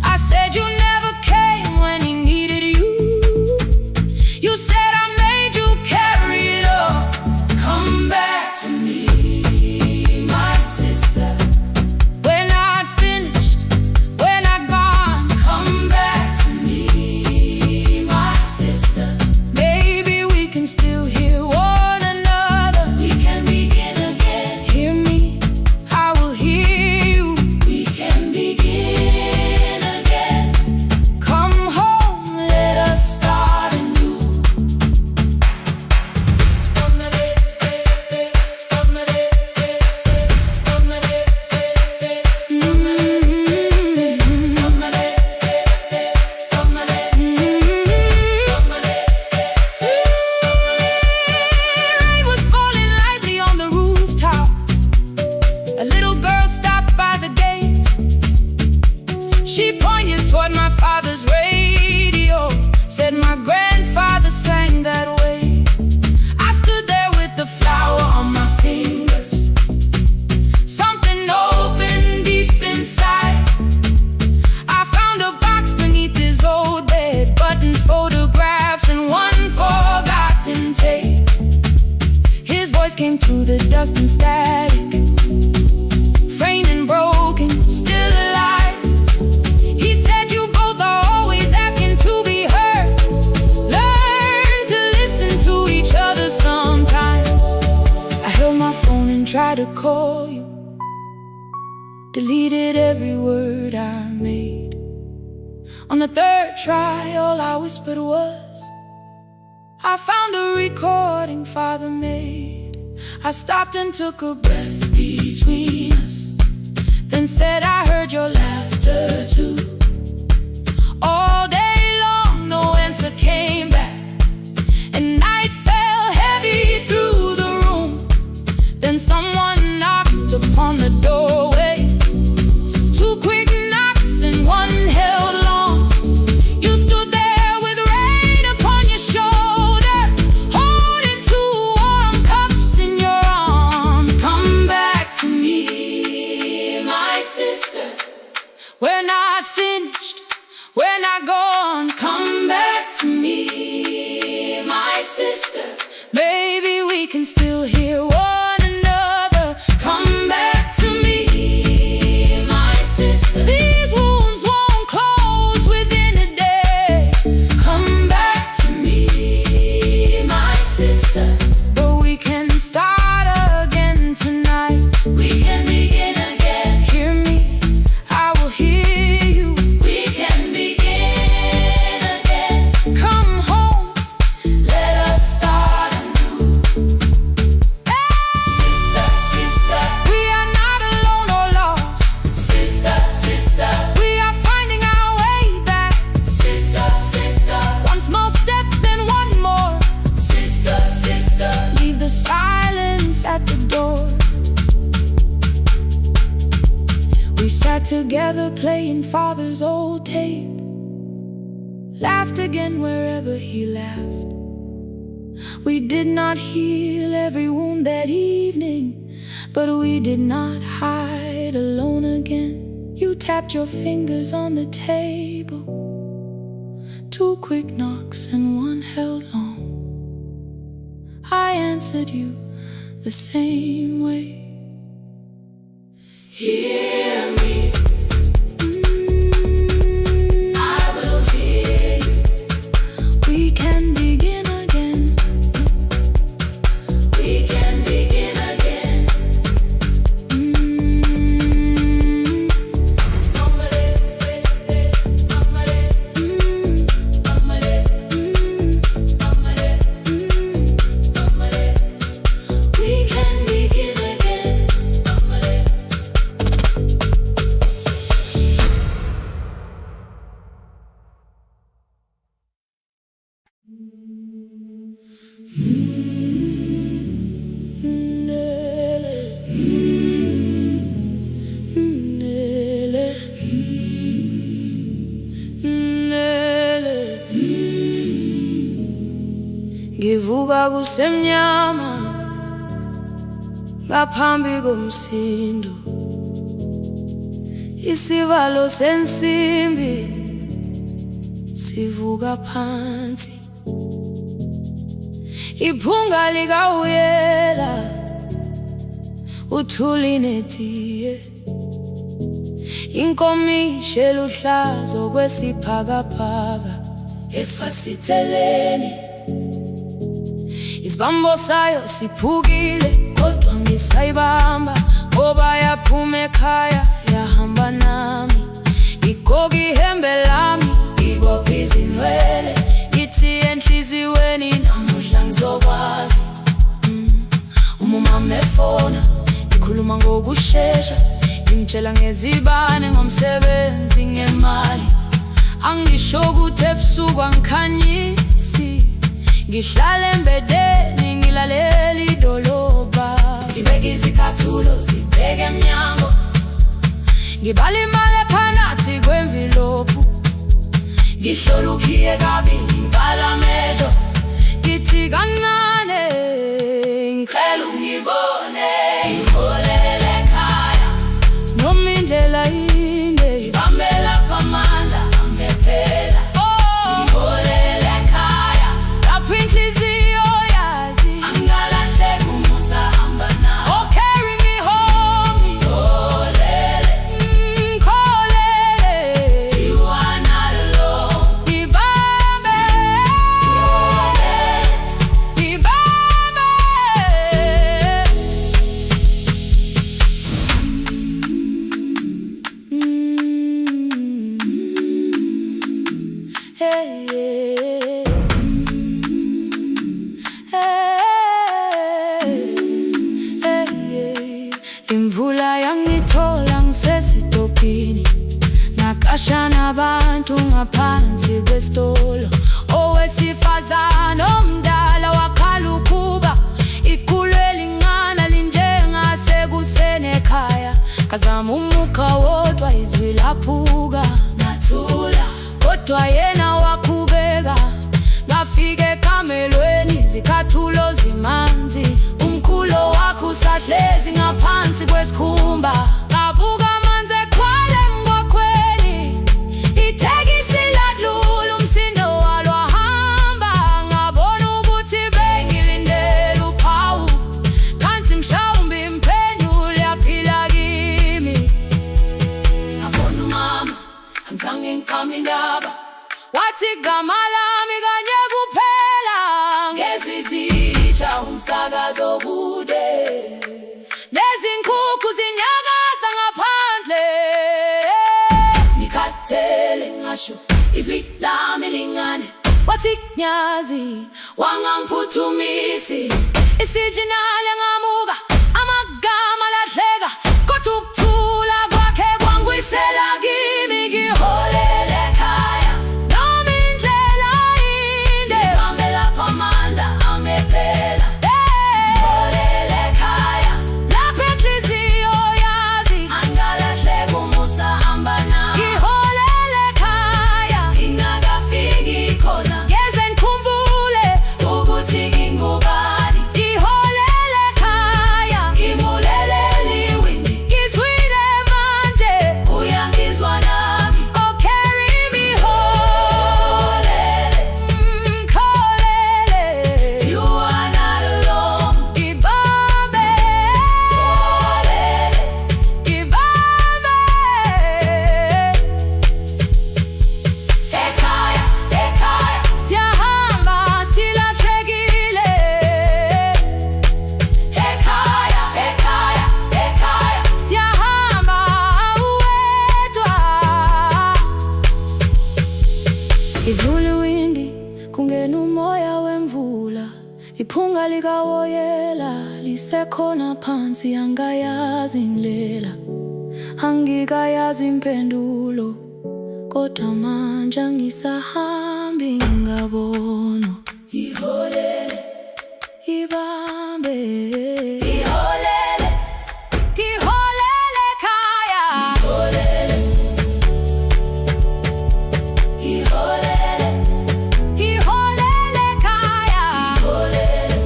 I said you never came when he needed you. You said I made you carry it all. Come back to me, my sister. We're not finished, we're not gone. Come back to me, my sister. Maybe we can still hear one another. We can begin again. Hear me, I will hear you. We can begin again. Come home, let us start anew. Rain was falling lightly on the rooftop. A little girl stopped by the gate. She pointed toward my father's radio, said my grandfather sang that way. I stood there with the flower on my fingers. Something opened deep inside. I found a box beneath his old bed, buttons, photographs, and 1 forgotten tape. His voice came through the dust and static, framed and broken, still alive. He said you both are always asking to be heard. Learn to listen to each other sometimes. I held my phone and tried to call you, deleted every word I made. On the 3rd try, all I whispered was, I found a recording Father made. I stopped and took a breath between us, then said I heard your laughter too. All day long, no answer came back, and night fell heavy through the room. Then someone knocked upon the doorway. 2 quick knocks and 1 held long. You stood there with rain upon your shoulder, holding 2 warm cups in your arms. Come back to me, my sister. We're not finished, we're not gone. Come back to me, my sister. Maybe we can still hear one another. Come back to me, my sister. These wounds won't close within a day. Come back to me, my sister. But we can start again tonight. We can begin again. Hear me, I will hear you. We can begin again. Come home, let us start anew. Sister, sister, we are not alone or lost. Sister, sister, we are finding our way back. Sister, sister, 1 small step, then 1 more. Sister, sister, leave the silence at the door. We sat together playing Father's old tape, laughed again wherever he laughed. We did not heal every wound that evening, but we did not hide alone again. You tapped your fingers on the table, 2 quick knocks and 1 held long. I answered you the same way. Hear me, I will hear you. We can begin again. We can begin again. We can begin again. Ngivuka kusemnyama ngaphambi komsindo, isivalo sensimbi sivuka phansi, iphunga likawuyela uthuli netiye, inkomishi eluhlaza okwesiphakapaka efasiteleni. Isibambo sayo siphukile kodwa ngisayibamba, ngoba yaphuma ekhaya yahamba nami. Igoga ihembe lami, ibopha izinwele, ngithi enhliziyweni namuhla ngizokwazi. Umama efona, ngikhuluma ngokushesha, ngimtshela ngezibane, ngomsebenzi, ngemali. Angisho ukuthi ebusuku angikhanyisi, ngihlala embedeni ngilalela idolobha. Ngibeka izicathulo zibheke emnyango, ngibala imali ephakathi kwemvilophu, ngihlola ukhiye kabili, ngivala amehlo, ngithi kancane ngicela ungibone. Ngiholele ekhaya noma indlela inde, ngibambela phamandla angephela. Ngiholele ekhaya lapho inhliziyo yazi angalahleki umusa hamba nawe. Oh, carry me home. Ngiholele, ngikholele, you are not alone. Ngibambe, ngibambe. Hey, yeah. Hey, hey. Imvula yangithola ngisesitopini, nakasha nabantu ngaphansi kwesitolo. Owesifazane omdala wakhala ukuba ikhulu elingana linjengasekuseni ekhaya. Kazama umuka wodwa izwi laphuka, ngathula kodwa yena wakhubeka. Ngafika ekamelweni izicathulo zimanzi, umkhulo wakho usahlezi ngaphansi kwesikhumba. Ngabuka amanzi ekhwale mgwaqweni, itekisi ladlula umsindo walo wahamba. Ngabona ukuthi bengilindele uphawu, kanti mhlawumbe impendulo yaphila kimi. Ngabona umama angizange ngiqame indaba, wathi gama lami kanye kuphela. Ngezwi zitsha umsakazo kude, nezinkukhu zinyakaza ngaphandle. Ngikhathele ngasho izwi lami lingane, wathi nyazi wangangiphuthumisi. Isijinali ngamuka, amagama lahleka, kodwa ukuthula kwakhe kwangwisela kimi. Ngiholele ekhaya noma indlela inde, ngibambela phamandla angephela. Ngiholele ekhaya lapho inhliziyo yazi angalahleki umusa hamba nawe. Ngiholele ekhaya ingakafiki khona, ngeze ngikhumbule ukuthi nginguba iphunga likawoyela lisekhona phansi, angayazi indlela, angikayazi impendulo, kodwa manje angisahambi ngabona. Iholele, ibambe, iholele, iholele khaya, iholele, iholele, iholele khaya, iholele,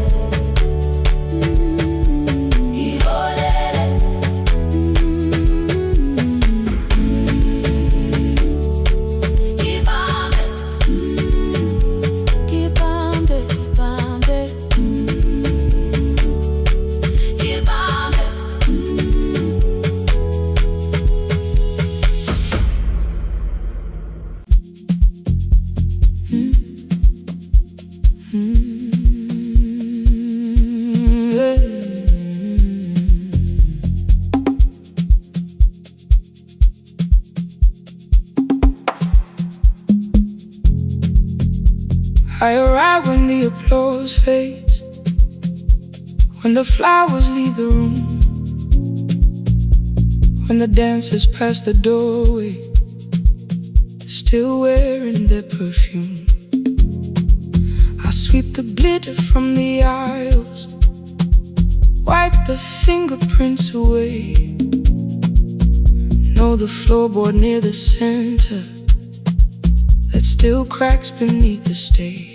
iholele, ibambe, ibambe, ibambe, ibambe. I arrive when the applause fades, when the flowers leave the room, when the dancers pass the doorway, still wearing their perfume. I sweep the glitter from the aisles, wipe the fingerprints away. Know the floorboard near the center that still cracks beneath the stage.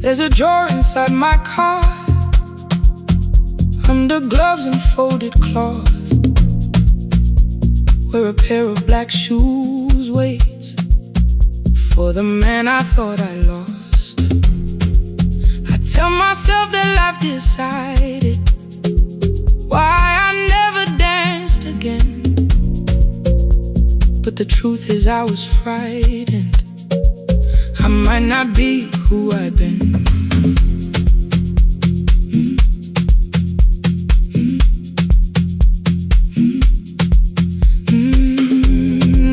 There's a drawer inside my car, under gloves and folded cloth, where a pair of black shoes waits for the man I thought I lost. I tell myself that life decided why I never danced again, but the truth is I was frightened. I might not be who I've been.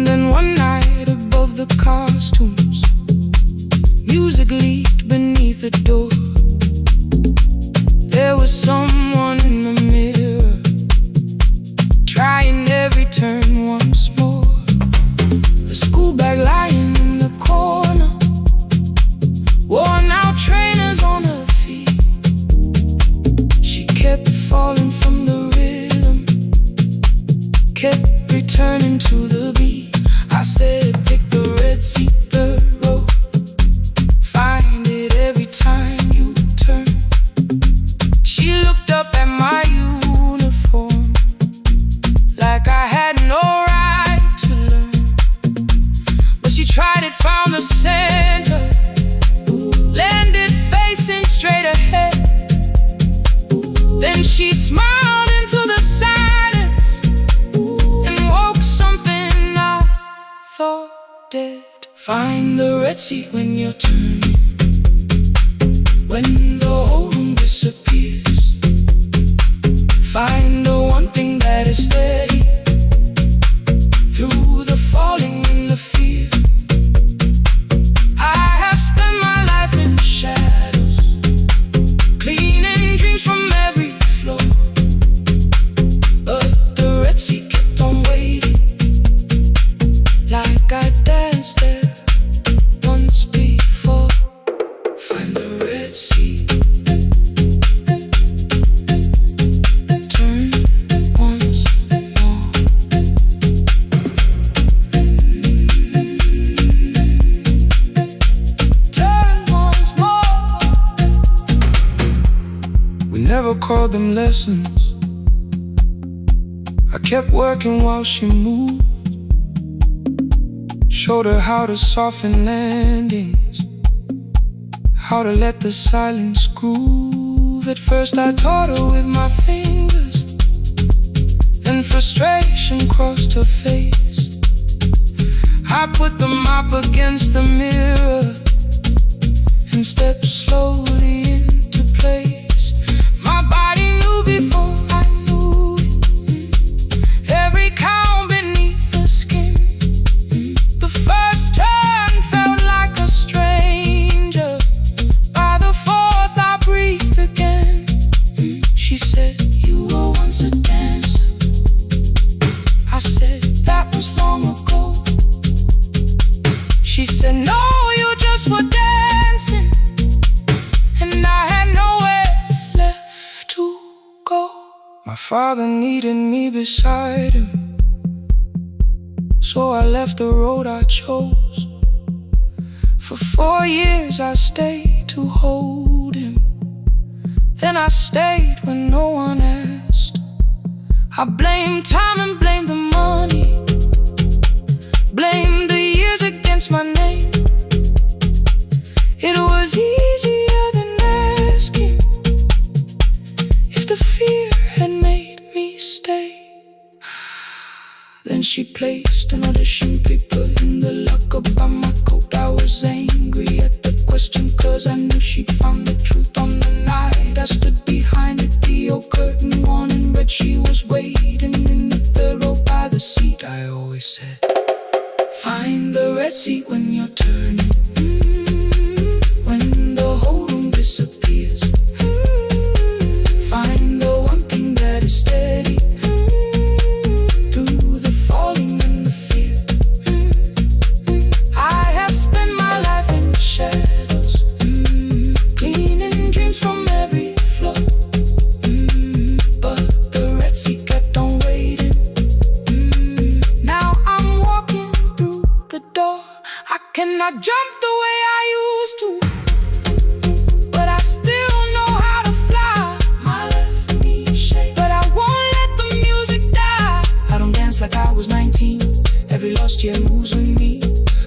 Then one night above the costumes, music leaked beneath the door. There was someone in the mirror, trying every turn once more. A school bag lying in the corner, worn out trainers on her feet. She kept falling from the rhythm, kept returning to the beat. I said, pick the red seat, third row, find it every time you turn. She looked up at my uniform like I had no right to learn, but she tried it, found the center, landed facing straight ahead. Then she smiled into the silence and woke something I thought dead. Find the red seat when you're turning, when the whole room disappears. Find the one thing that is steady through the falling and the fear. I have spent my life in shadows, cleaning dreams from every floor, but the red seat kept on waiting, like I danced there once before. Find the red seat, turn once more. Turn once more. We never called them lessons. I kept working while she moved, showed her how to soften landings, how to let the silence groove. At first I taught her with my fingers, then frustration crossed her face. I put the mop against the mirror and stepped slowly into place. My body knew before I knew it, every count beneath the skin. The first turn felt like a stranger by the fall. Father needed me beside him, so I left the road I chose. For 4 years I stayed to hold him. Then I stayed when no one asked. I blamed time and blamed the money, blamed the years against my name. It was easier than asking if the fear had made me stay. Then she placed an audition paper in the locker by my coat. I was angry at the question, cause I knew she'd found the truth on the night I stood behind it. The old curtain worn in red, she was waiting in the third row by the seat. I always said, find the red seat when you're turning, when the whole room disappears. Find the one thing that is steady through the falling and the fear. I have spent my life in shadows, cleaning dreams from every floor. But the red sea kept on waiting. Now I'm walking through the door. I cannot jump the way I used to, but I still know how to fly. My left knee shakes, but I won't let the music die. I don't dance like I was 19. Every lost year moves with me.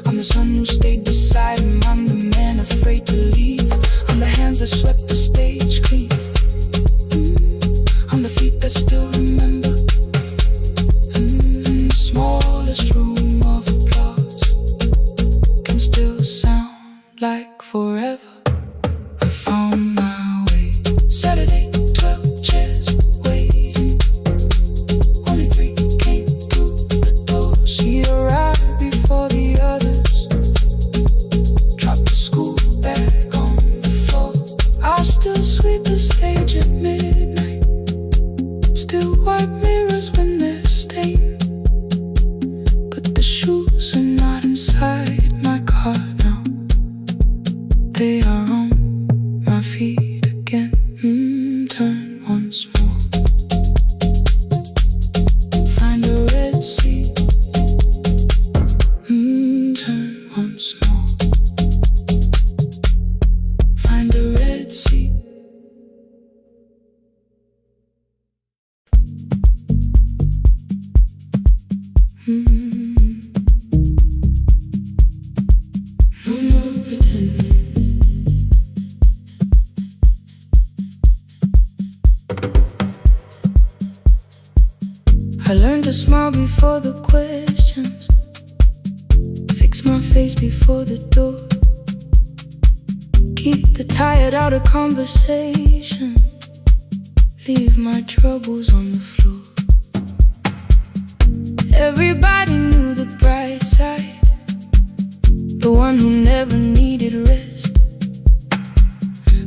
I'm the son who stayed beside him. I'm the man afraid to leave. I'm the hands that swept the stage clean. I'm the feet that still remember. In the smallest room of applause can still sound like forever. I found my way. Saturday, 12 chairs waiting. Only 3 came through the door. She arrived before the others, dropped the school bag on the floor. I'll still sweep the stage at midnight, still wipe mirrors when they're stained. But the shoes are not inside my car now. They are on my feet again. Turn once more. Find a red sea. Turn once more. Find a red sea. No more pretending. I learned to smile before the questions, fix my face before the door, keep the tired out of conversation, leave my troubles on the floor. Everybody knew the bright side, the one who never needed rest.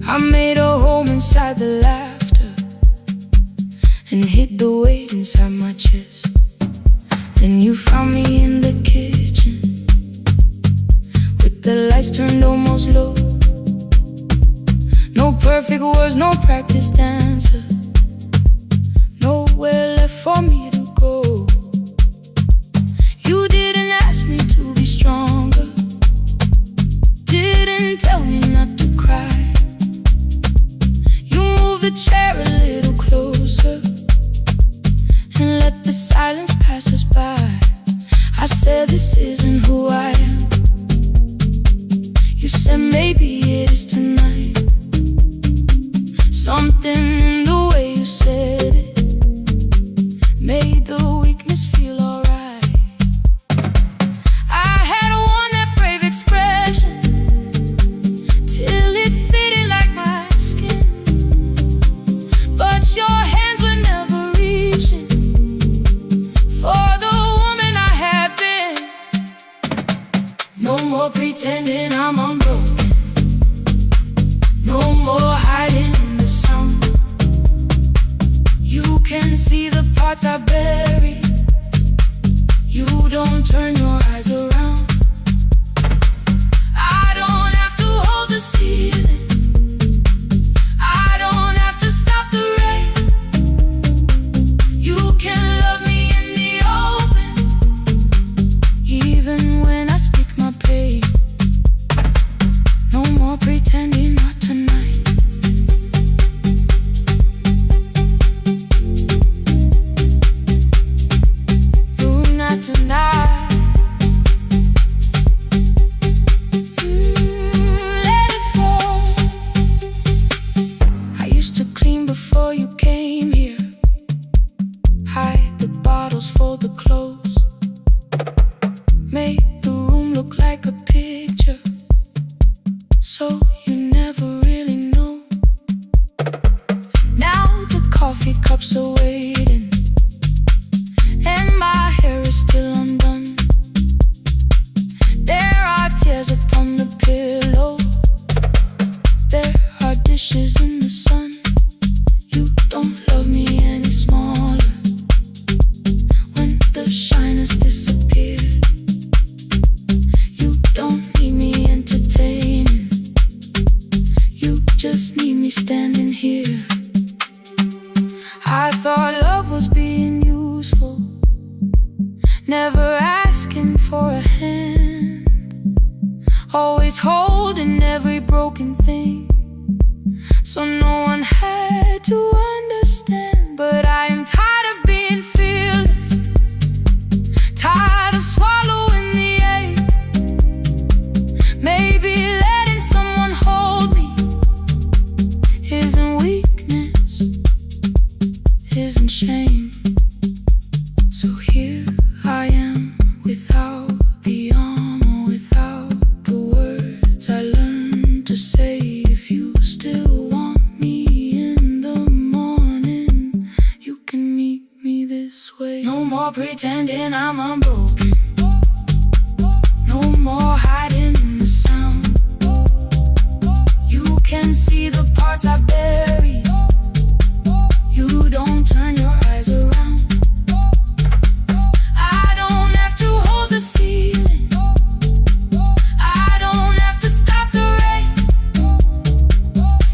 I made a home inside the laughter and hid the weight inside my chest. Then you found me in the kitchen with the lights turned almost low. No perfect words, no practiced answer, nowhere left for me to go. You didn't ask me to be stronger, didn't tell me not to cry. You moved the chair a little closer and let the silence pass us by. I said, this isn't who I am. You said, maybe it is tonight. Something in the way you said it made the weakness feel alright. I had worn that brave expression till it fitted like my skin, but your hands were never reaching for the woman I had been. No more pretending I'm unbroken, no more hiding in the sound. You can see the parts I bury, you don't turn your eyes around. I don't have to hold the ceiling, I don't have to stop the rain. cups are waiting, and my hair is still undone. There are tears upon the pillow, there are dishes in the sun. You don't love me any smaller when the shine has disappeared. You don't need me entertaining, you just need me standing here. I thought love was being useful, never asking for a hand, always holding every broken thing, so no one had to understand. But I am tired of being fearless, tired of swallowing the ache. Maybe letting someone hold me isn't weakness, isn't shame. So here I am, without the armor, without the words I learned to say. If you still want me in the morning, you can meet me this way. No more pretending I'm unbroken, no more hiding in the sound. You can see the parts I bury, you don't turn your eyes around. I don't have to hold the ceiling, I don't have to stop the rain.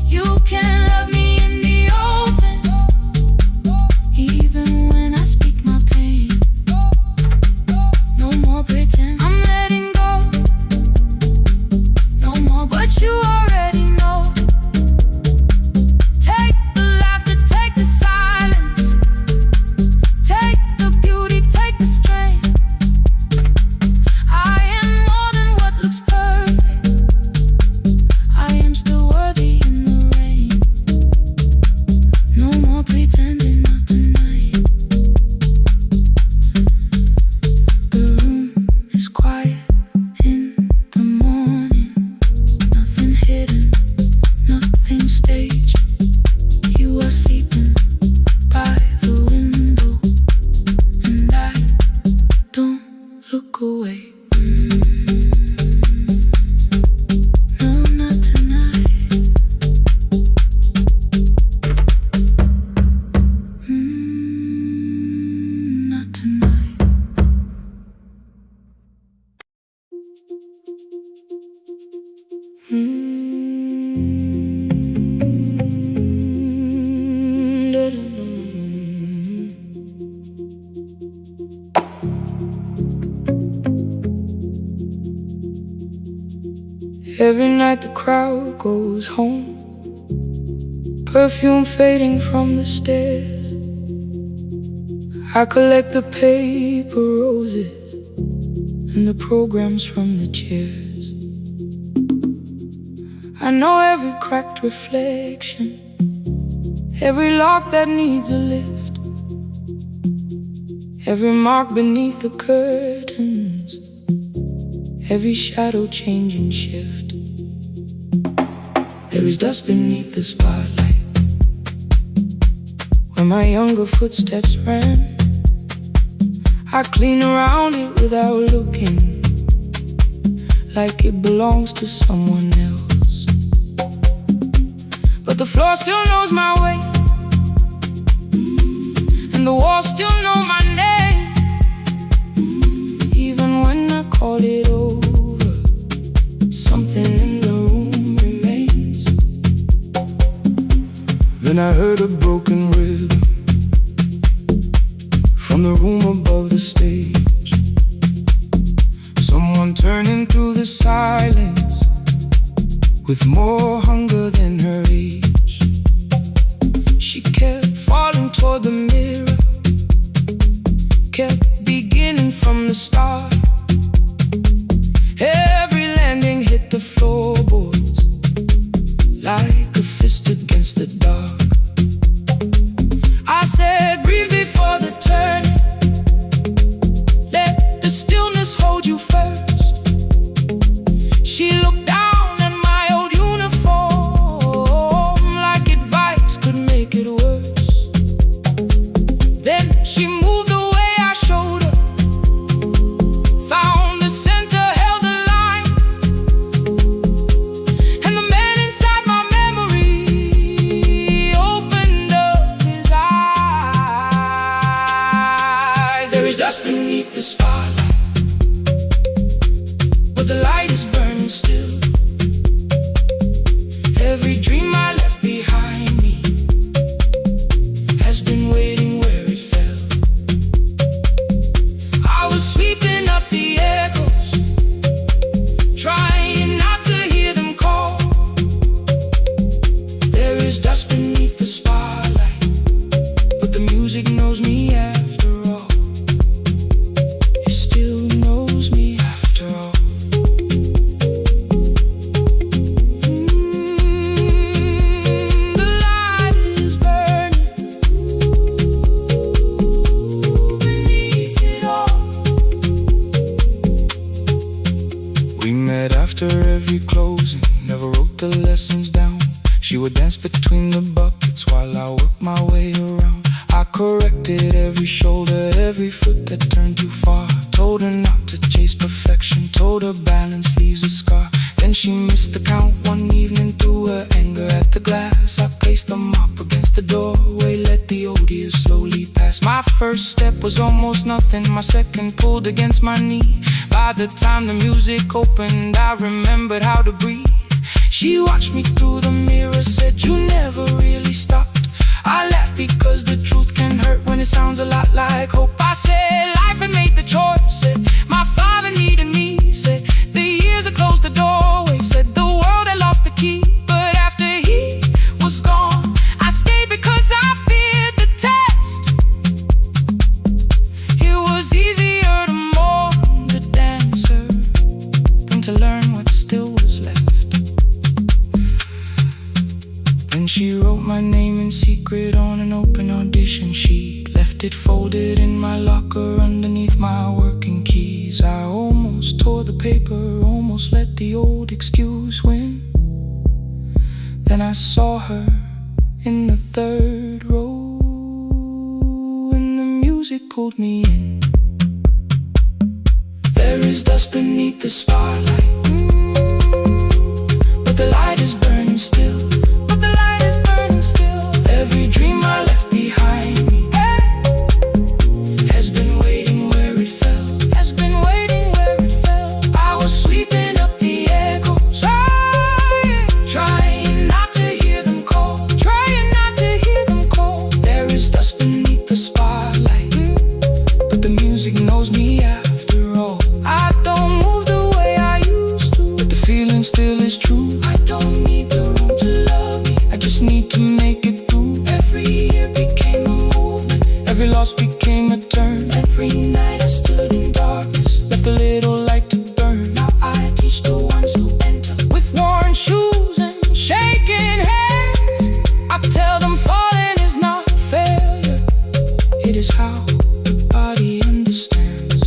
You can love me in the open, even when I speak my pain. No more pretend, I'm letting go. No more, but you already know. Take the laughter, take the silence, take the beauty, take the strength. I am more than what looks perfect, I am still worthy in the rain. No more pretending, not tonight. The room is quiet in the morning, nothing hidden, nothing staged. You are sleeping by the window, and I don't look away. No, not tonight. Not tonight. Every night the crowd goes home, perfume fading from the stairs. I collect the paper roses and the programs from the chairs. I know every cracked reflection, every lock that needs a lift, every mark beneath the curtains, every shadow change and shift. There is dust beneath the spotlight where my younger footsteps ran. I clean around it without looking, like it belongs to someone else. But the floor still knows my way, and the walls still know my name. Even when I call it over, something in the room remains. Then I heard a broken rhythm from the room above the stage. Someone turning through the silence with more hunger than her age. She kept falling toward the mirror, kept beginning from the start. Every landing hit the floorboards like a fist against the dark. I said, breathe before the turning, let the stillness hold you first. She looked down at my old uniform in the buckets while I worked my way around. I corrected every shoulder, every foot that turned too far. Told her not to chase perfection, told her balance leaves a scar. Then she missed the count one evening through her anger at the glass. I placed the mop against the doorway, let the odor slowly pass. My first step was almost nothing, my second pulled against my knee. By the time the music opened, I remembered how to breathe. She watched me through the mirror, said, "You never really stopped." I laughed because the truth can hurt when it sounds a lot like hope. I said, life had made the choice, said, my father needed me, said, the years had closed the doorway, said, the world had lost the key. But after he was gone, I stayed because I feared the test. It was easier to mourn the dancer than to learn what still was left. Then she wrote my name in secret on an open audition sheet, left it folded in my locker underneath my working keys. I almost tore the paper, almost let the old excuse win. Then I saw her in the third row, and the music pulled me in. There is dust beneath the spotlight, but the light is burning still. Every dream I left behind me has been waiting where it fell, has been waiting where it fell. I was sweeping up the echoes, trying not to hear them call, trying not to hear them call. There is dust beneath the spotlight, but the music knows me after all. I don't move the way I used to, but the feeling still is true. I don't need the room to love me, I just need to make it. Every year became a movement, every loss became a turn. Every night I stood in darkness, left a little light to burn. Now I teach the ones who enter with worn shoes and shaking hands. I tell them falling is not failure, it is how the body understands.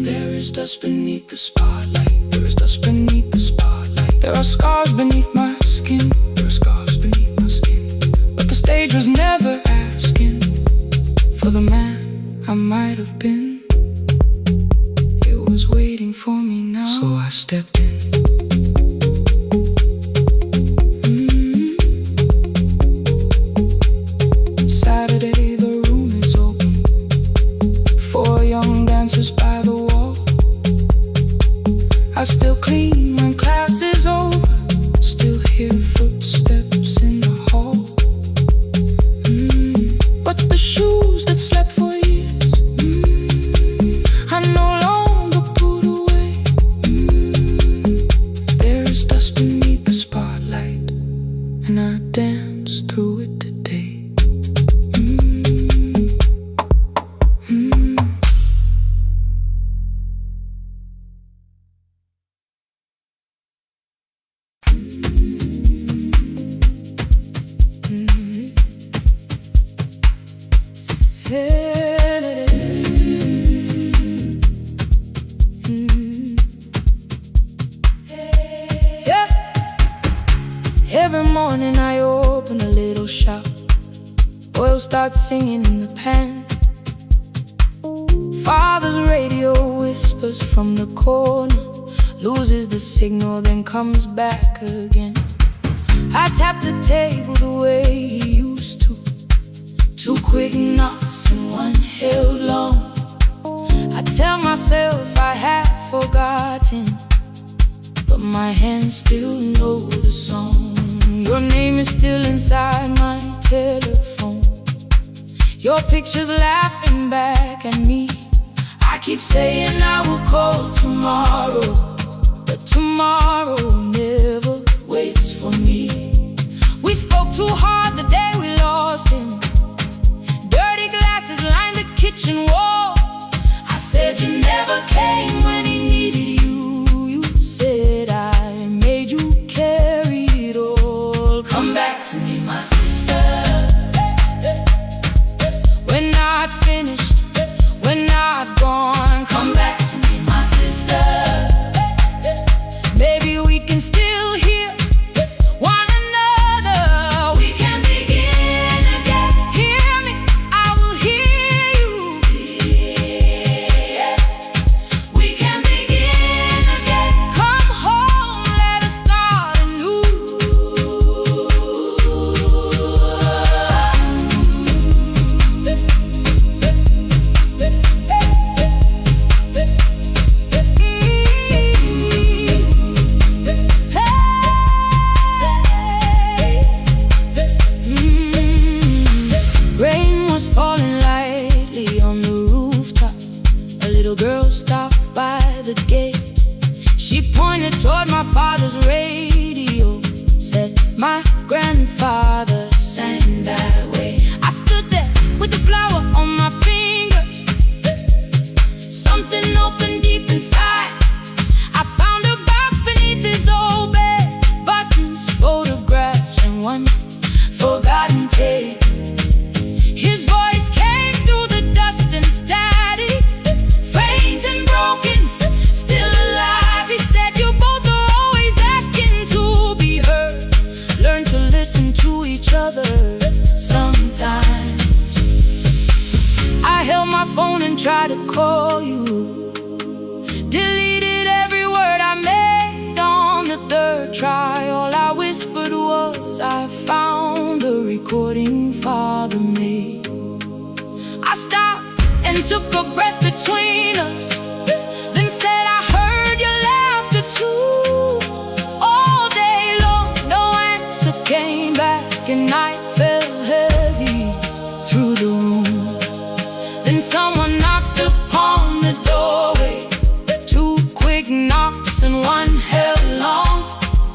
There is dust beneath the spotlight, there is dust beneath the spotlight. There are scars beneath my skin, there are scars beneath my skin. But the stage was never asking for the man I might have been. It was waiting for me now, so I stepped in. Saturday, the room is open, 4 young dancers by the wall. I still clean when class is over, still hear footsteps in the hall. But the shoes that slept for years, I no longer put away. There is dust beneath the spotlight, and I dance through it today. Every morning I open a little shop, oil starts singing in the pan. Father's radio whispers from the corner, loses the signal then comes back again. I tap the table the way he used to, 2 quick knocks and 1 held long. I tell myself I have forgotten, but my hands still know the song. Your name is still inside my telephone, your picture's laughing back at me. I keep saying I will call tomorrow, but tomorrow never waits for me. We spoke too hard the day we lost him, dirty glasses lined the kitchen wall. I said you never came when he needed you, you said I made you carry it all. Come back to me, my sister, we're not finished, we're not gone. Come back to me, my sister, maybe we can still hear one another. grandfather sang that way. I stood there with the flower on my fingers. Something opened deep inside. I found a box beneath his old bed. Buttons, photographs, and one forgotten tape. His voice came through the dust and static. Faint and broken, still alive. He said, you both are always asking to be heard. Learn to listen to each other sometimes. I held my phone and tried to call you. Deleted every word I made on the third try. All I whispered was, I found the recording Father made. I stopped and took a breath between us, then said, I heard your laughter too. All day long, no answer came back, and night fell heavy through the room. Then someone knocked upon the doorway. Two quick knocks and one held long.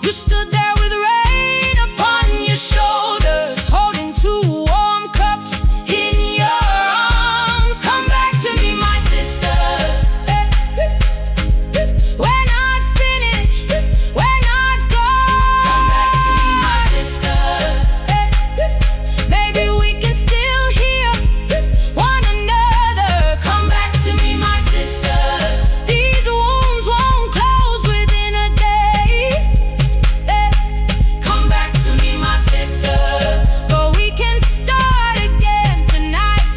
You stood there with rain upon your shoulders, holding two warm cups in your arms. Come back to me, my sister. We're not finished, we're not gone. Come back to me, my sister. Baby, we can still hear one another. Come back to me, my sister. These wounds won't close within a day. Come back to me, my sister. But we can start again tonight.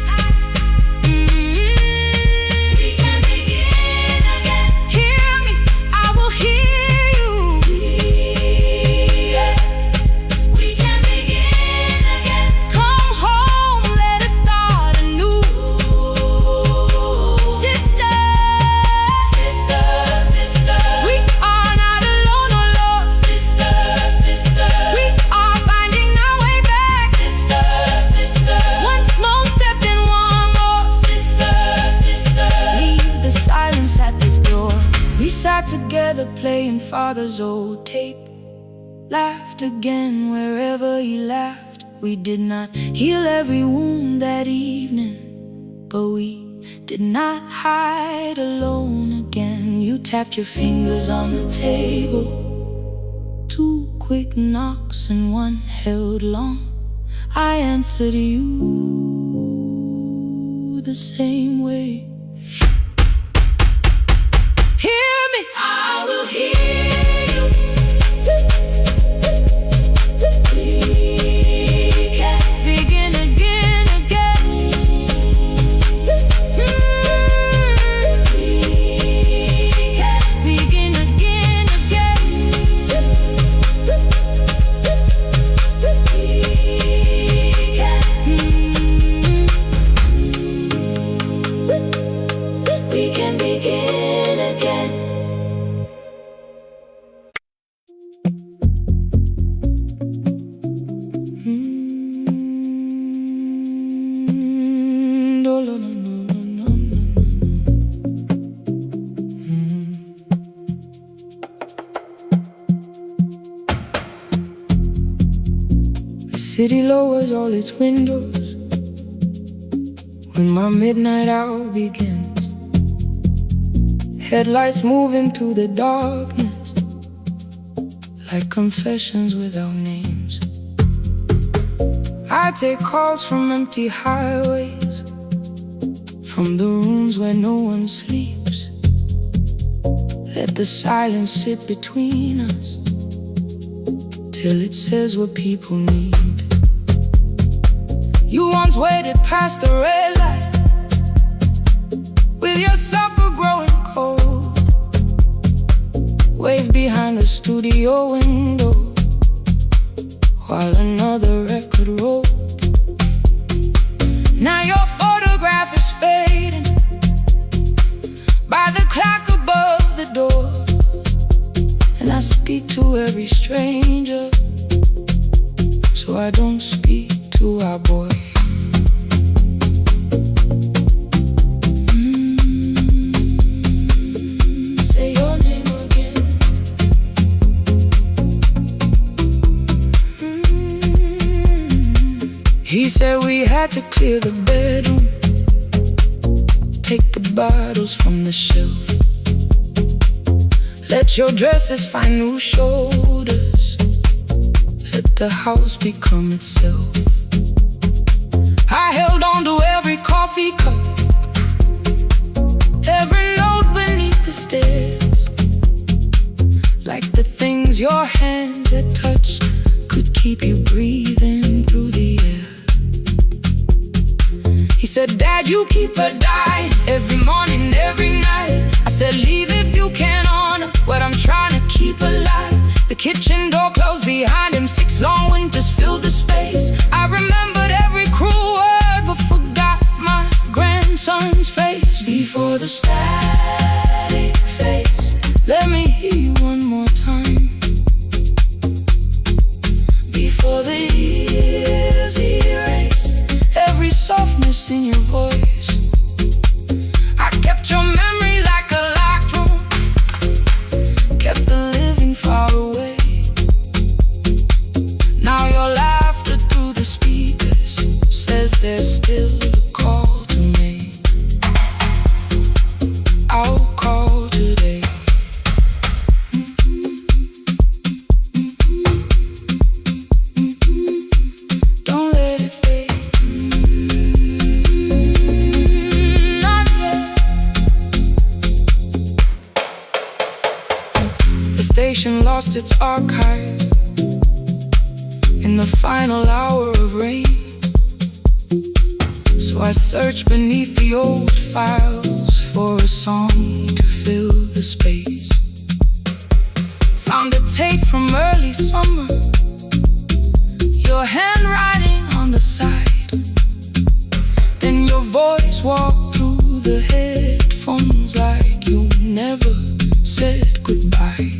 We can begin again. Hear me, I will hear you. We can begin again. Come home, let us start anew. Sister, sister, sister, we are not alone, oh Lord. Sister, sister, we are finding our way back. Sister, sister, one small step and one more. Sister, sister, leave the silence at the door. We sat together playing Father's old tape. Laughed again wherever he laughed. We did not heal every wound that evening, but we did not hide alone again. You tapped your fingers on the table. Two quick knocks and one held long. I answered you the same way. Hear me, I will hear you. We can begin again, again. We can begin again, again. We can begin again. No, no, no, no, no, no, no. The city lowers all its windows when my midnight hour begins. Headlights move into the darkness like confessions without names. I take calls from empty highways, from the rooms where no one sleeps. Let the silence sit between us till it says what people need. You once waited past the red light with your supper growing cold. Waved behind the studio window while another record rolled. Now your photograph is fading by the clock above the door. And I speak to every stranger, so I don't speak to our boy. Say your name again. He said we had to clear the bedroom, take the bottles from the shelf, let your dresses find new shoulders, let the house become itself. I held on to every coffee cup, every note beneath the stairs, like the things your hands had touched could keep you breathing through the air. He said, Dad, you keep her dying every morning, every night. I said, leave if you can honor what I'm trying to keep alive. The kitchen door closed behind him, 6 long winters filled the space. I remembered every cruel word but forgot my grandson's face. Before the static fades, let me hear you one more time. Before the years erase every softness in your voice, I kept your memory like a locked room, kept the living far away. Now your laughter through the speakers says there's still a call to me. I'll call today. Don't let it fade. Not yet. The station lost its archive in the final hour of rain, so I searched beneath the old files for a song to fill the space. Found a tape from early summer, your handwriting on the side, then your voice walked through the headphones like you never said goodbye.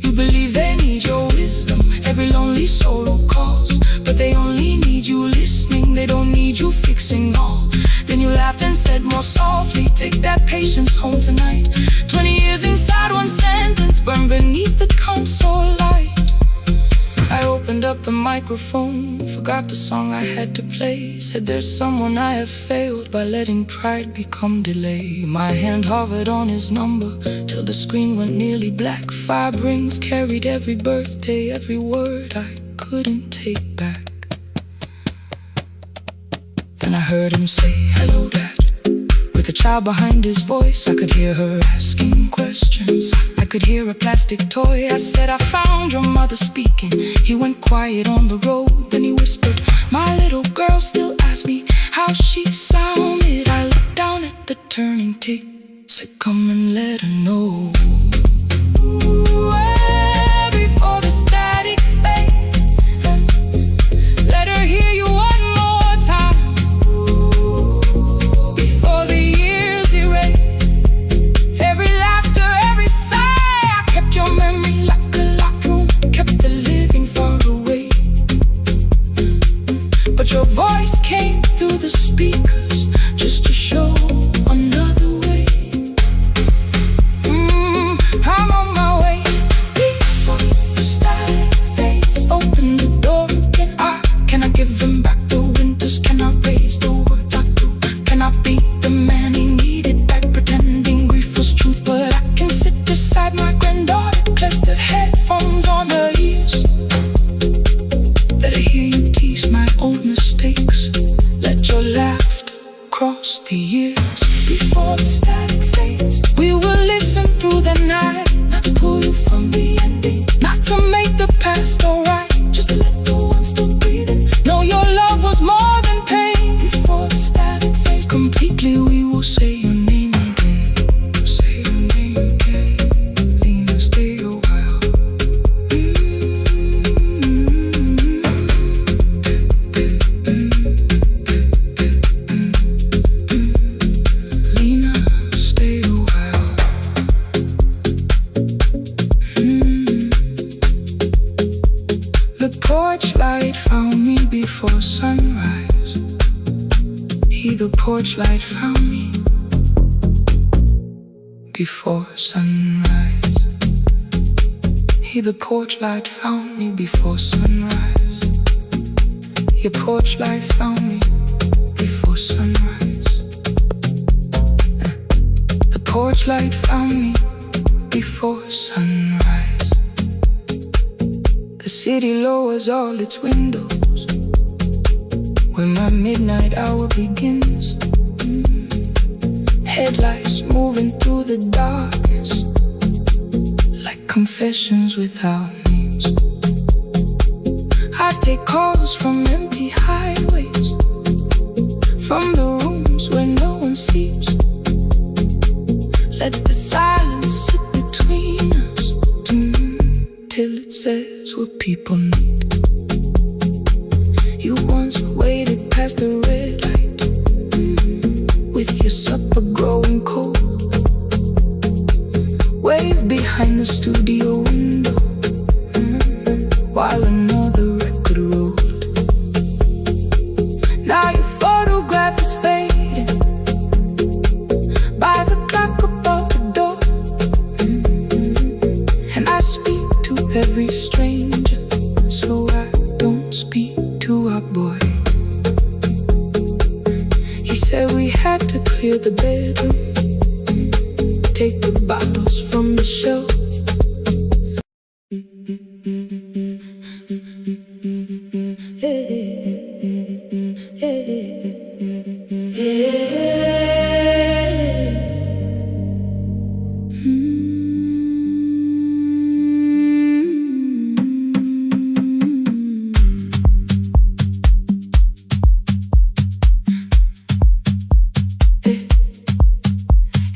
You believe they need your wisdom, every lonely soul who calls, but they only need you listening, they don't need you fixing all. Then you laughed and said more softly, take that patience home tonight. 20 years inside one sentence, burned beneath the console light. I opened up the microphone, forgot the song I had to play. Said there's someone I have failed by letting pride become delay. My hand hovered on his number till the screen went nearly black. 5 rings carried every birthday, every word I couldn't take back. Then I heard him say, hello, Dad. With a child behind his voice, I could hear her asking questions. I could hear a plastic toy. I said, I found your mother speaking. He went quiet on the road, then he whispered, my little girl still asks me how she sounded. I looked down at the turning tape, said, come and let her know. Before the static fades, let her hear you one more time. Before the years erase every laughter, every sigh, I kept your memory like a locked room, kept the living far away. But your voice came through the speakers just to show another way. I'm on my way. Before the static fades, open the door again. Can I give him back the winters? Can I raise the words I do? Can I be the man he needed back, pretending grief was truth? But I can sit beside my granddaughter, place the headphones on her ears. Let her hear you tease my old mistakes, let your laughter cross the years. Before the static fades, we will listen through the night, not to pull you from the ending, not to make the past alright, just to let the one still breathing know your love was more than pain. Before the static fades completely, we will say your name again. Say your name again. Lena, stay a while. Lena, stay a while. The porch light found me before sunrise. The porch light found me before sunrise. The porch light found me before sunrise. Your porch light found me before sunrise. The porch light found me before sunrise. The city lowers all its windows when my midnight hour begins. Headlights moving through the darkness like confessions without names. I take calls from empty highways, from the rooms where no one sleeps. Let the silence sit between us till it says what people need. You once waited past the red light with your supper growing cold. Wave behind the studio window while another record rolled. Now your photograph is fading by the clock above the door. And I speak to every stranger, so I don't speak to our boy. He said we had to clear the bedroom, take the bottles from the shelf.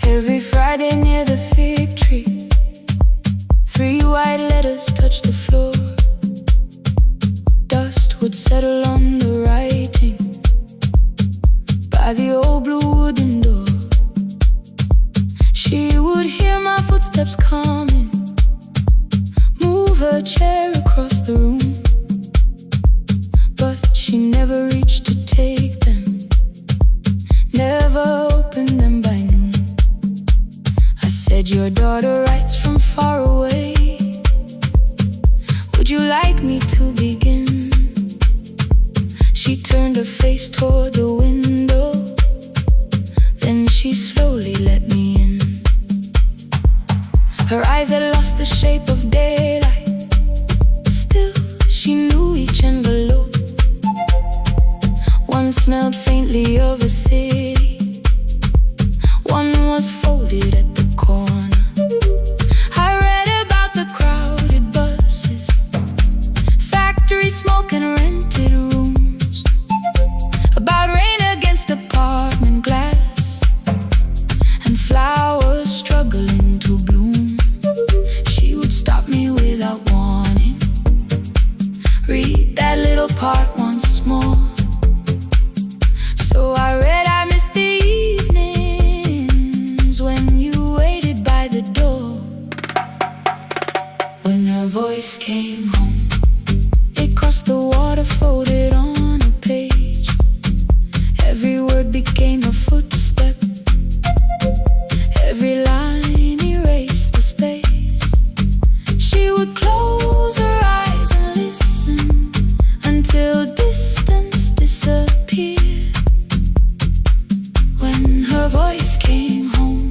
Every Friday near the fig tree, 3 white letters touched the floor. Dust would settle on the writing by the old blue wooden door. She would hear my footsteps coming, move her chair across the room, but she never reached to take them, never opened them by noon. I said, your daughter writes from far away. Would you like me to begin? She turned her face toward the window, then she slowly let me in. Her eyes had lost the shape of daylight, still she knew each envelope. One smelled faintly of a city, one was folded at the corner. I read about the crowded buses, factory smoke and rented rooms, about rain against apartment glass and flowers struggling to bloom. She would stop me without warning, read that little part once more. So I read, I missed the evenings when you waited by the door. When her voice came home, it crossed the water, folded on a page. Every word became a footstep, every line erased the space. She would close her eyes and listen until distance disappeared. When her voice came home,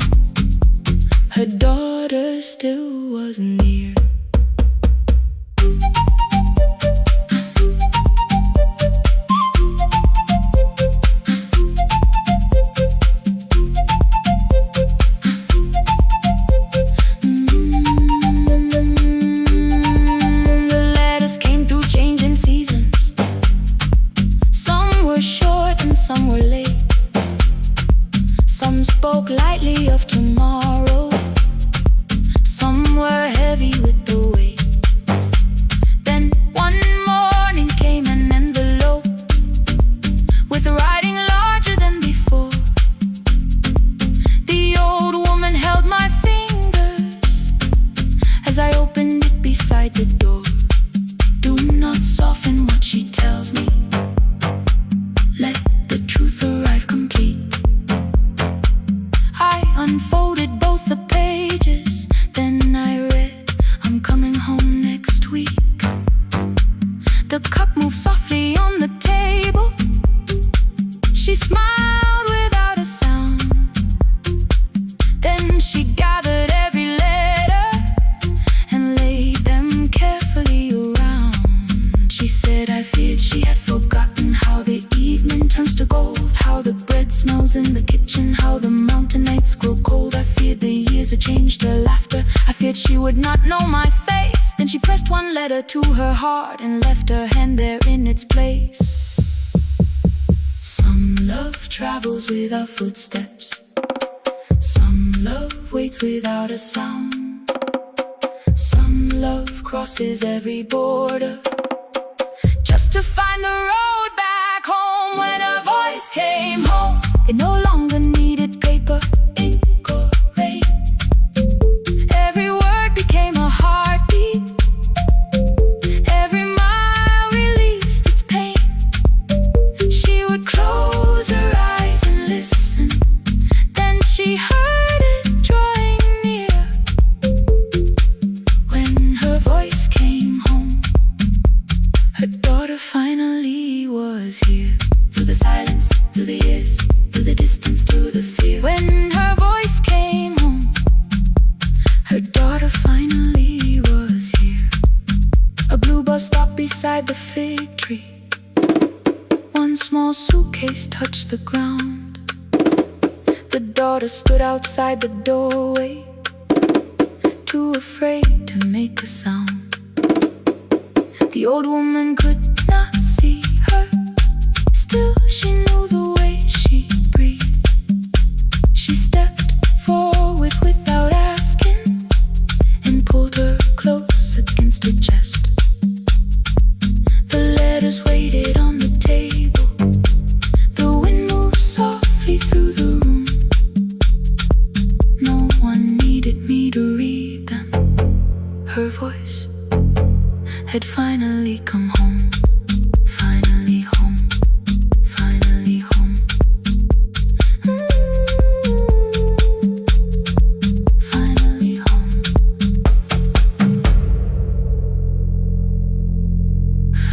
her daughter still wasn't near. The letters came through changing seasons. Some were short and some were late. Some spoke lightly of tomorrow, some were heavy with the weight. Then one morning came an envelope with writing larger than before. The old woman held my fingers as I opened it beside the door. Do not soften what she tells me, let the truth forgotten how the evening turns to gold, how the bread smells in the kitchen, how the mountain nights grow cold. I feared the years had changed her laughter, I feared she would not know my face. Then she pressed one letter to her heart and left her hand there in its place. Some love travels without footsteps, some love waits without a sound, some love crosses every border just to find the road back home. When her voice came home, it no longer needed paper, ink or rain. Every word became a heartbeat, every mile released its pain. She would close her eyes and listen, then she heard it drawing near. When her voice came home, her daughter finally was here. Through the silence, through the years, through the distance, through the fear. When her voice came home, her daughter finally was here. A blue bus stopped beside the fig tree. One small suitcase touched the ground. The daughter stood outside the doorway, too afraid to make a sound. The old woman could not see her, still she knew the way she breathed. She stepped forward without asking and pulled her close against her chest. The letters waited on the table, the wind moved softly through the room. No one needed me to read them. Her voice had finally come home, finally home, finally home. Finally home,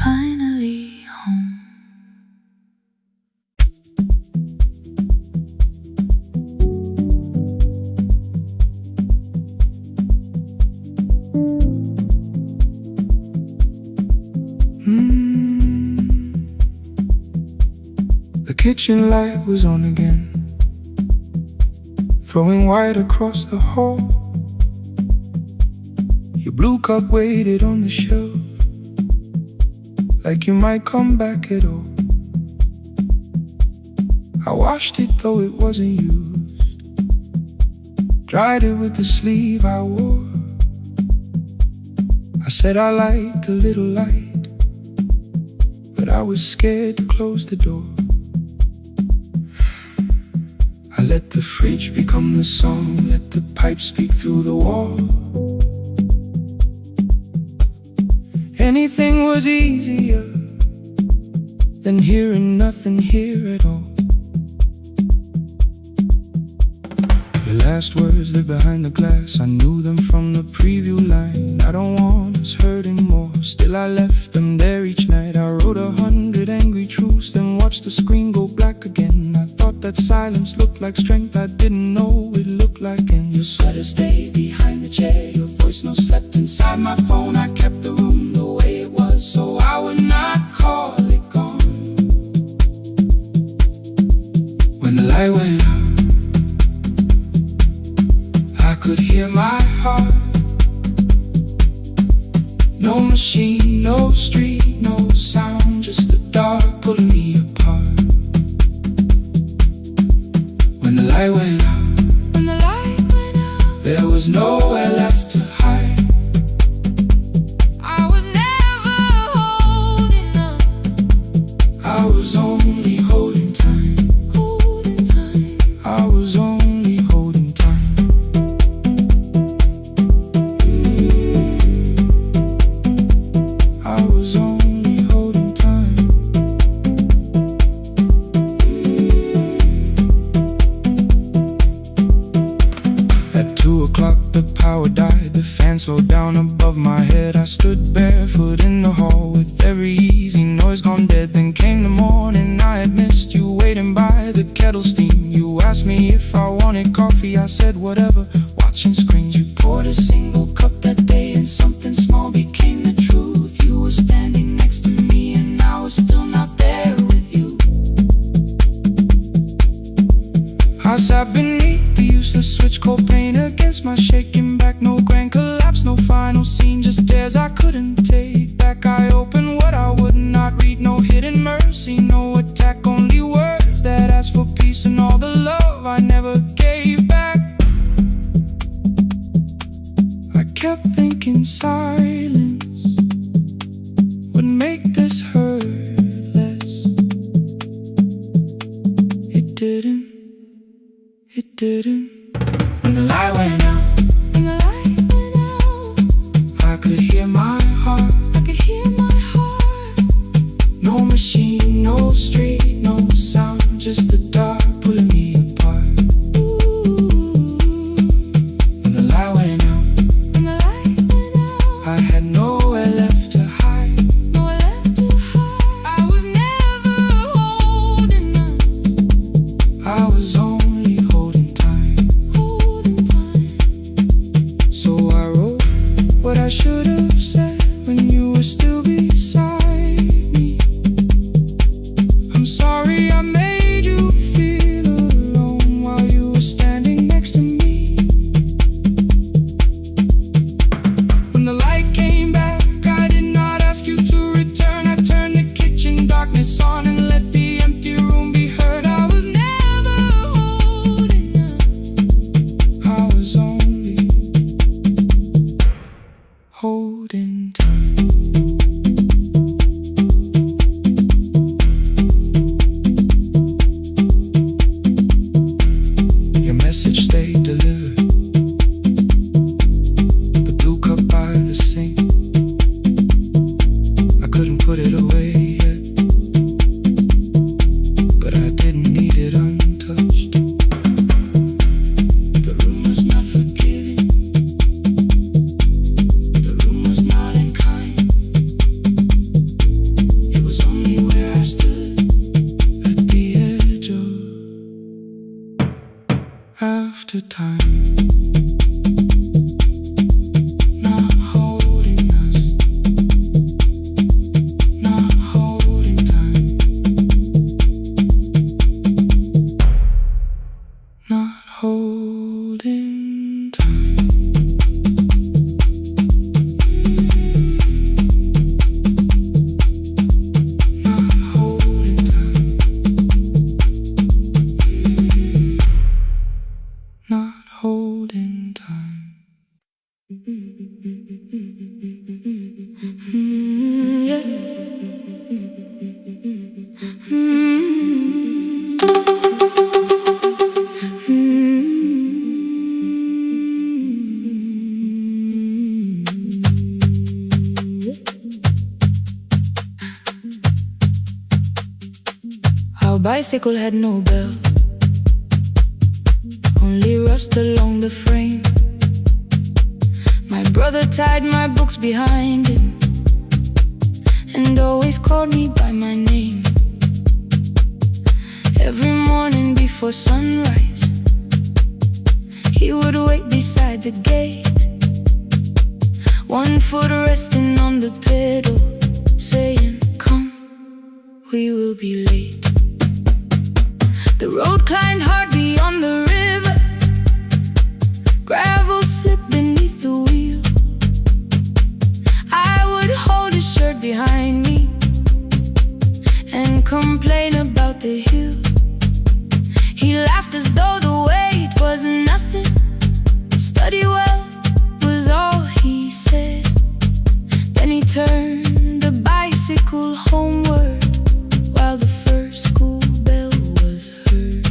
finally home. The kitchen light was on again, throwing white across the hall. Your blue cup waited on the shelf, like you might come back at all. I washed it though it wasn't used, dried it with the sleeve I wore. I said I liked a little light, but I was scared to close the door. I let the fridge become the song, let the pipe speak through the wall. Anything was easier than hearing nothing here at all. Your last words live behind the glass, I knew them from the preview line. I don't want us hurting more, still I left them there each night. I wrote 100 angry truths, then watched the screen go black again. I thought that silence looked like strength, I didn't know it looked like. And your sweater stayed behind the chair, your voice no slept inside my phone. I kept the room the way it was, so I would not call it gone. When the light went out, I could hear my heart. No machine, no street, no sound, just the dark pulling me apart. When the light went out, there was nowhere left to hide. I was never holding up, I was only holding time. holding time. I was only holding time. I was only holding time. At 2 o'clock the power died, the fan slowed down above my head. I stood barefoot in the hall with every easy noise gone dead. Then came the morning, I had missed you waiting by the kettle steam. You asked me if I wanted coffee, I said whatever, watching screens. You poured a single cup that day and something small became the truth. You were standing next to me and I was still not there. mercy, no attack, only words that ask for peace and all the love I never gave back. I kept thinking silence would make this hurt less. It didn't. When the light went out, I could hear my heart. No machine, no street, no sound, just the dark pulling me apart. When the light went out, I had nowhere left to hide. I was never holding us, I was only holding tight. So I wrote what I should have said when you were still beside. I'm sorry I made you feel alone while you were standing next to me. When the light came back, I did not ask you to return. I turned the kitchen darkness on and let the empty room be heard. I was never holding us, I was only holding tight. Message stayed delivered. The blue cup by the sink, I couldn't put it away yet, but I didn't need it untouched. The room was not forgiving, the room was not unkind. It was only where I stood at the edge of after time, not holding us, not holding time, not holding time. Not holding time. Not holding time. Yeah. Our bicycle had no bell, only rust along the frame. My brother tied my books behind him and always called me by my name. Every morning before sunrise, he would wait beside the gate, one foot resting on the pedal, saying, "Come, we will be late." The road climbed hard beyond the river, gravel slipped beneath the wheel. I would hold his shirt behind me and complain about the hill. He laughed as though the weight was nothing. Study well was all he said. Then he turned the bicycle homeward while the first school bell was heard.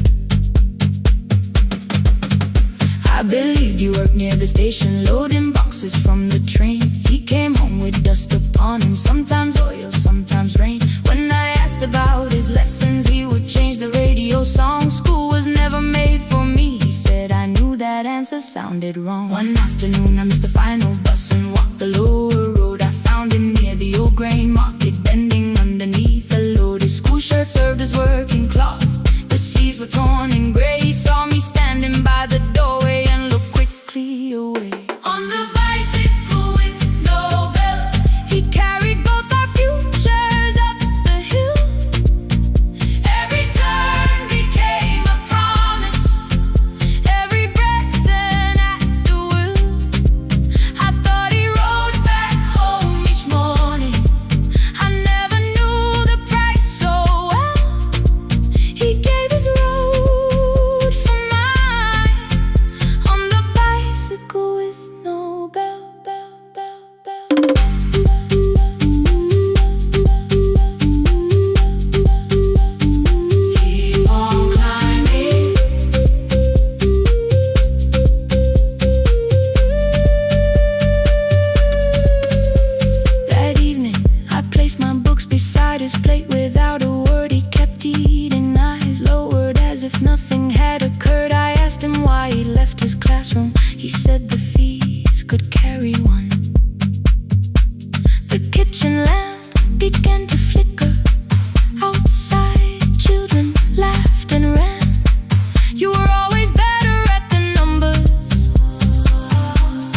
I believed you worked near the station, loading boxes from the train. He came home with dust upon him, sometimes oil, sometimes rain. When I asked about his lessons, he would change the radio song. School was never made for me, he said. I knew that answer sounded wrong. One afternoon I missed the final bus and walked the lower road. I found him near the old grain market, bending underneath a load. His school shirt served as working cloth, the sleeves were torn and gray. He saw me standing by the doorway and looked quickly away. On the bicycle with no bell, he carried both our futures up the hill. Every turn became a promise, every breath an act of will. I thought he rode back home each morning. I never knew the price so nothing had occurred. I asked him why he left his classroom. He said the fees could carry one. The kitchen lamp began to flicker. Outside, children laughed and ran. You were always better at the numbers.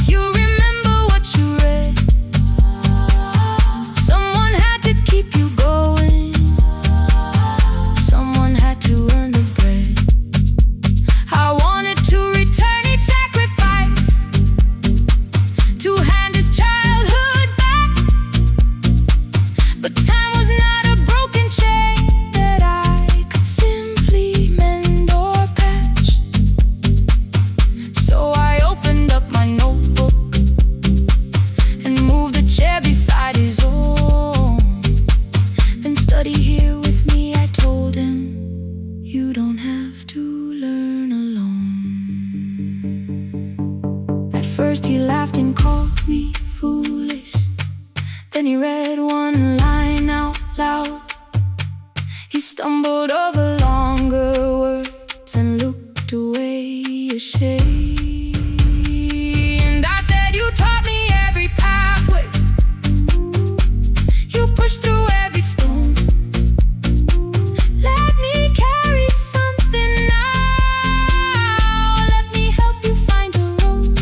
You remember what you read. Someone had to keep you going. Someone had to earn the bread. I wanted to return each sacrifice, to hand his childhood back. But time was not a broken chain that I could simply mend or patch. So I opened up my notebook and moved the chair beside his own. Then study here with me, I told him. You don't have to learn alone. At first he laughed and called me foolish. Then he read one line out loud. He stumbled over longer words and looked away ashamed. And I said, you taught me every pathway. You pushed through every stone. Let me carry something now. Let me help you find a road.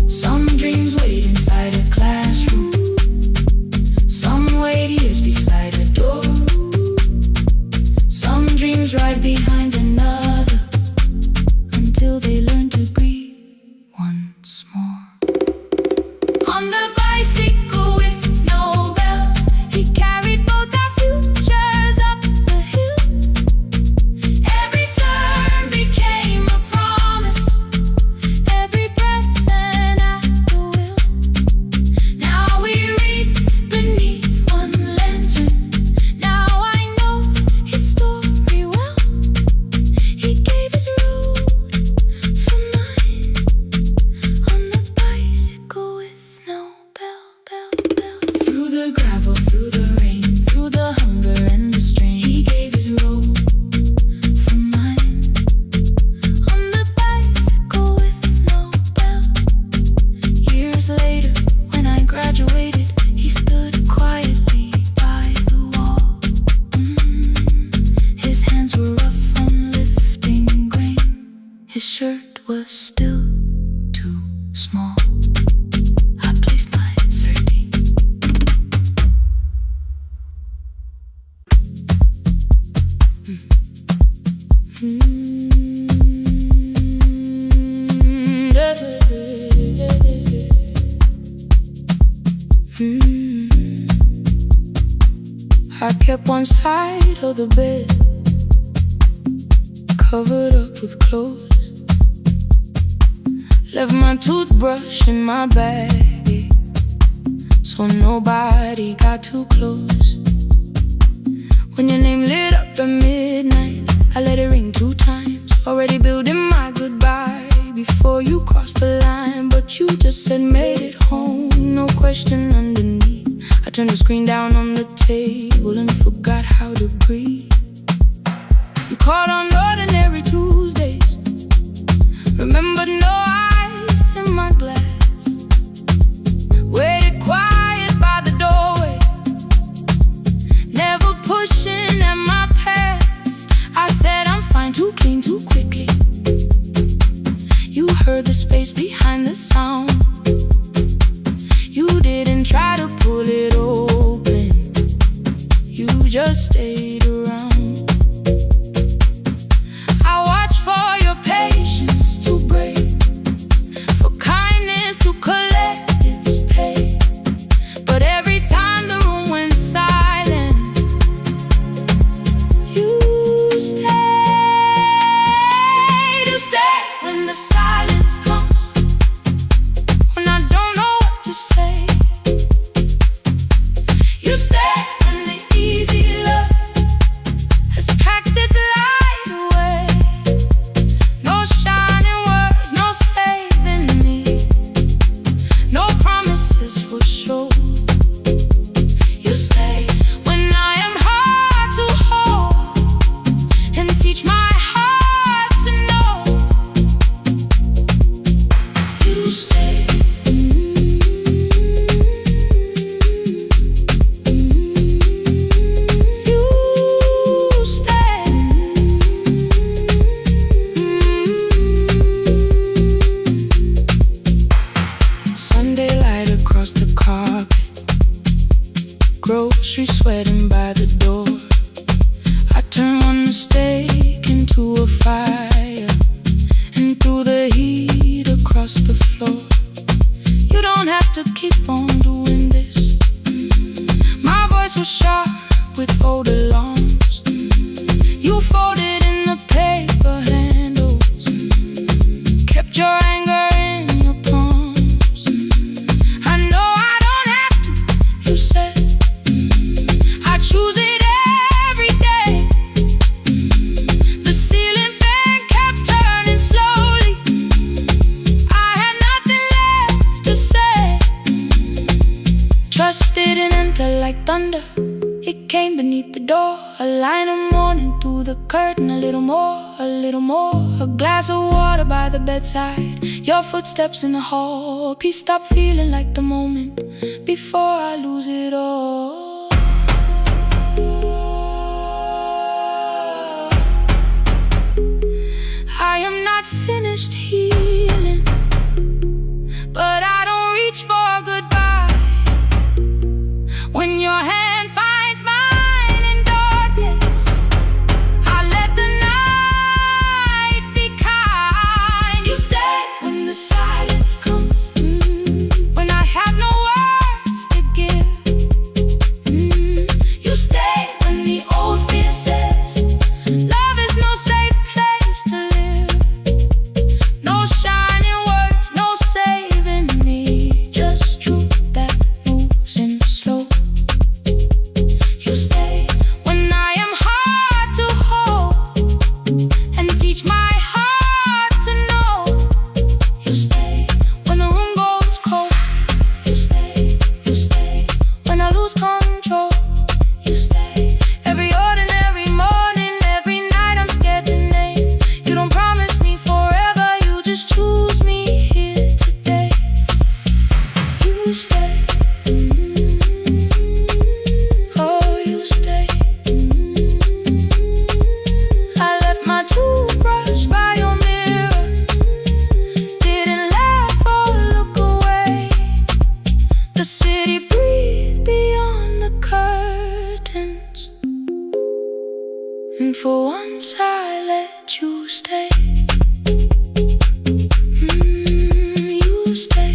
Some dreams wait inside a classroom. Some wait years beside a door. Some dreams right behind another, until they learn to breathe once more. On the bicycle with no bell, he carried both our futures up the hill. Every turn became a promise, every breath an act of will. Now we read beneath one lantern. Now I know his story well. He gave his road for mine. On the bicycle with no bell. Through the gravel, through the rain, through the hunger and the strain, he gave his road for mine. On the bicycle with no bell. Years later, when I graduated, he stood quietly by the wall. His hands were rough from lifting grain. His shirt was still too small. I placed my sardine. I kept one side of the bed covered up with clothes. Left my toothbrush in my bag, so nobody got too close. When your name lit up at midnight, I let it ring 2 times. Already building my goodbye before you crossed the line. But you just said made it home, no question underneath. I turned the screen down on the table and forgot how to breathe. You called on ordinary Tuesdays. Remember no ice in my glass. Waited quiet by the doorway, never pushing at my past. I said I'm fine, too clean, too quickly. You heard the space behind the sound. You didn't try to pull it open, you just stayed around. I watched for your patience to break, for kindness to collect its pay. But every time the room went silent, you stayed. You stay when the silence comes, when I don't know what to say. You stay when the easy love by the door. I turn one mistake into a fire, and through the heat across the floor. You don't have to keep on doing this. My voice was sharp with old alarms. You folded in the paper handles, kept your anger in your palms. I know I don't have to, you said. I choose it every day. The ceiling fan kept turning slowly. I had nothing left to say. Trust didn't enter like thunder. It came beneath the door, a line of mourning through the curtain. A little more, a little more. A glass of water by the bedside, your footsteps in the hall. Peace stopped feeling like the moment before I lose it all. I am not finished healing, but I don't reach for goodbye. When your hand finds mine in darkness, I let the night be kind. You stay when the silence comes, when I have no words to give. You stay when the old fear says love is no safe place to live. No shining words, no saving me, just truth that moves in slow. You stay when I am hard to hold, and teach my heart to know. You stay when the room goes cold. You stay when I lose control. You stay every ordinary morning, every night I'm scared to name. You don't promise me forever, you just choose me here today. You stay. Oh, you stay. I left my toothbrush by your mirror, didn't laugh or look away. The city breathed beyond the curtains, and for once I let you stay. You stay.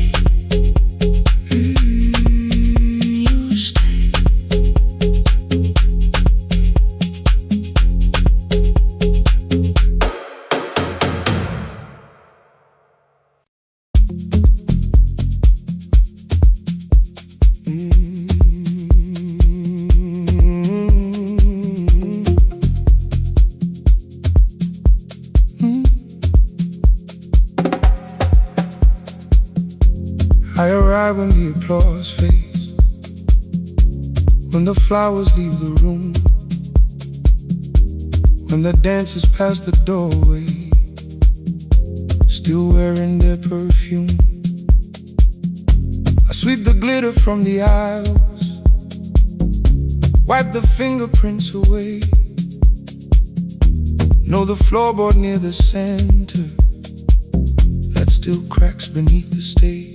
You stay. I arrive when the applause fades, when the flowers leave the room, when the dancers pass the doorway, still wearing their perfume. I sweep the glitter from the aisles, wipe the fingerprints away. Know the floorboard near the center that still cracks beneath the stage.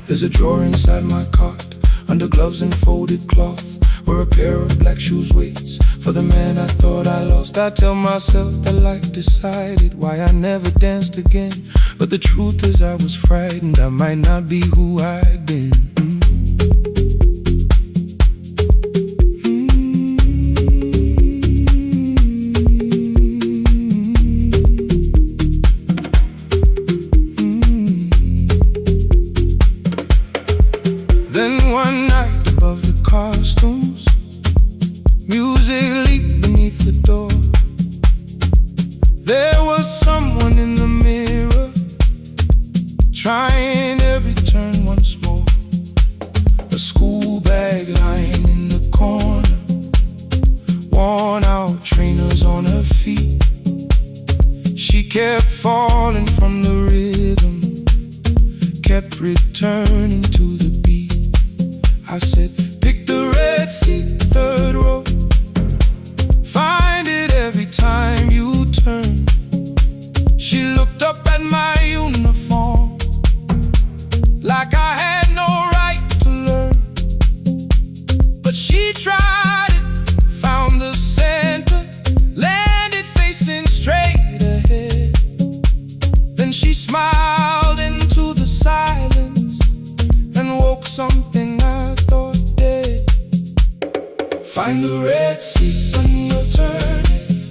There's a drawer inside my cart, under gloves and folded cloth, where a pair of black shoes waits for the man I thought I lost. I tell myself that life decided why I never danced again, but the truth is I was frightened I might not be who I'd been. Then one night above the costumes, music leaked beneath the door. There was someone in the mirror, trying every turn once more. A school bag lying in the corner, worn out trainers on her feet. She kept falling from the rhythm, kept returning to the beat. I said, pick the red seat, third row. Find it every time you turn. She looked up at my uniform, the Red Sea when you're turning,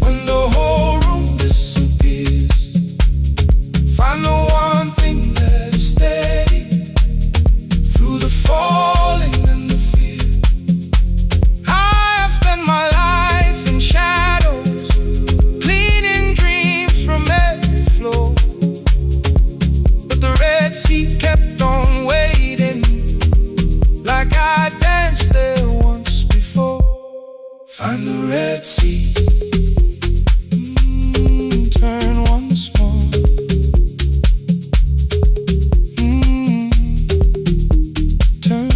when the whole room disappears. Find the one thing that is steady through the falling and the fear. I have spent my life in shadows, cleaning dreams from every floor. But the Red Sea kept on waiting, like I danced there once before. Find the Red Sea, turn once more. Turn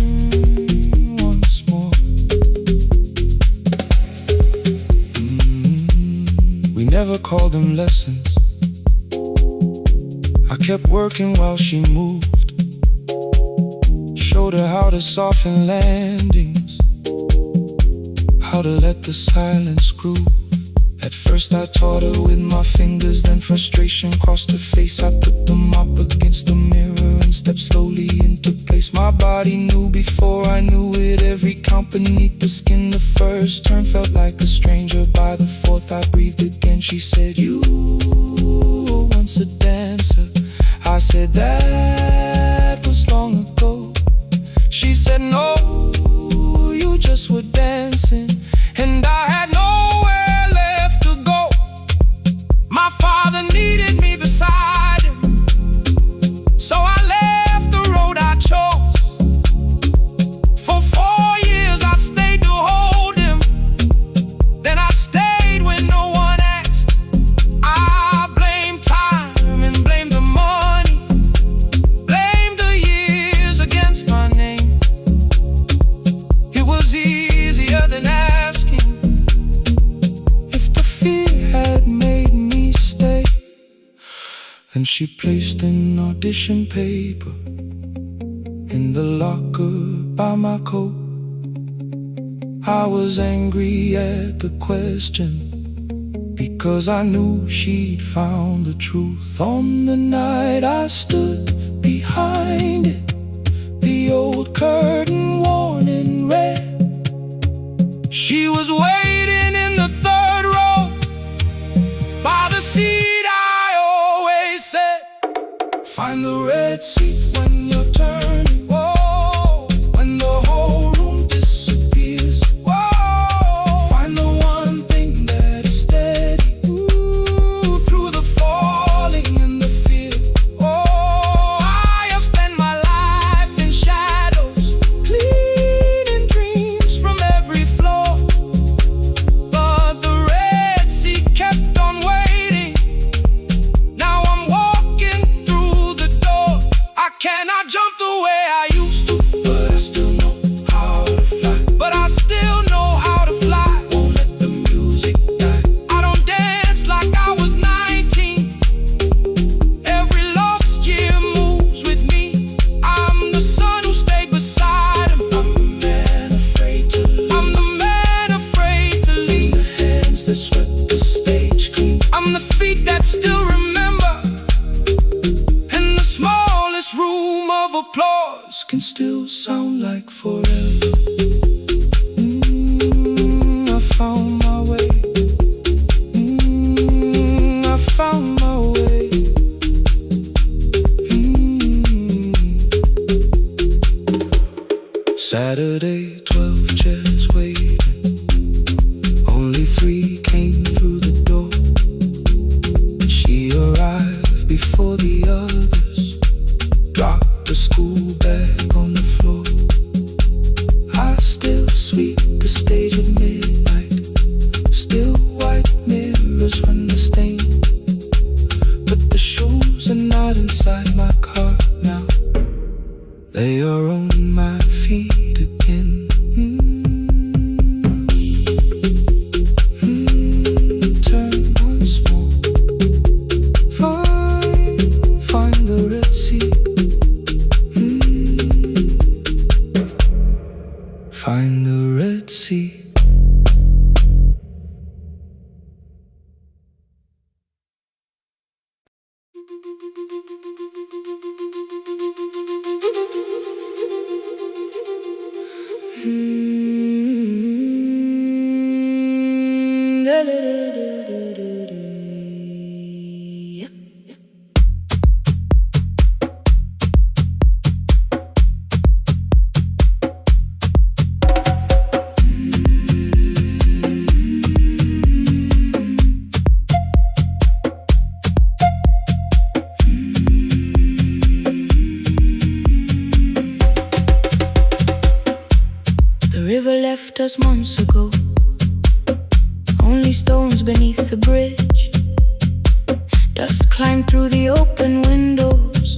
once more. We never called them lessons. I kept working while she moved. Showed her how to soften landings, how to let the silence groove. At first I taught her with my fingers, then frustration crossed her face. I put them up against the mirror and stepped slowly into place. My body knew before I knew it, every count beneath the skin. The first turn felt like a stranger. By the fourth I breathed again. She said, "You were once a dancer." I said, "That was long ago." She said, "No, you just were dancing." And I had nowhere left to go. My father needed me beside him, so I left the road I chose. For 4 years I stayed to hold him, then I stayed when no one asked. I blamed time and blamed the money, blamed the years against my name. It was easier than asking if the fear had made me stay. Then she placed an audition paper in the locker by my coat. I was angry at the question, because I knew she'd found the truth. On the night I stood behind it, the old curtain worn in red. She was waiting in the third row, by the seat I always said, "Find the Red Sea when you're turning, whoa, when the whole room disappears. Whoa, find the one thing that is steady, ooh, through the falling and the fear. Oh, I have spent my life in shadows, cleaning dreams from every floor. But the Red Sea kept on waiting. Now I'm walking through the door. I cannot jump the way I used to, but I still know how to fly. But I still know how to fly. Won't let the music die. I don't dance like I was 19. Every lost year moves with me. I'm the son who stayed beside him. I'm the man afraid to leave. I'm the man afraid to leave. The hands that swept the stage clean. I'm the feet that still remember. And the smallest room of applause can still sound like forever. I found my way. I found my way. Saturday, 12 chairs waiting. Only 3 came through the door. She arrived before the others, dropped the school bag on the floor. I still sweep the stage at midnight, still white mirrors when the stain. But the shoes are not inside my car now, they are on my feet again. Turn once more. Find the Red Sea. Find the Red Sea. left us months ago. Only stones beneath the bridge. Dust climbed through the open windows,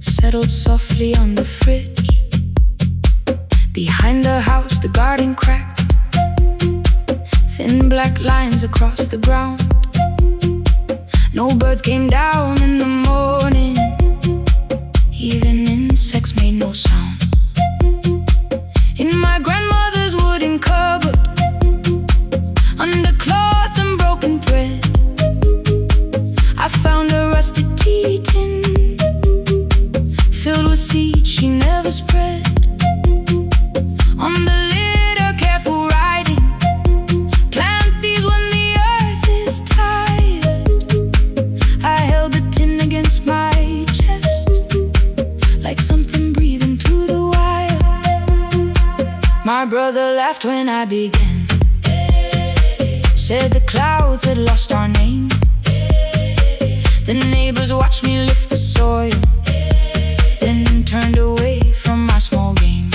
settled softly on the fridge. Behind the house, the garden cracked, thin black lines across the ground. No birds came down in the morning, even insects made no sound. In my grandmother's wooden cupboard, under cloth and broken thread, I found a rusted tea tin filled with seeds she never spread. On the lid, a careful writing: plant these when the earth is tired. I held the tin against my chest, like something breathing through the wire. My brother laughed when I began, said the clouds had lost our name. The neighbors watched me lift the soil, then turned away from my small game.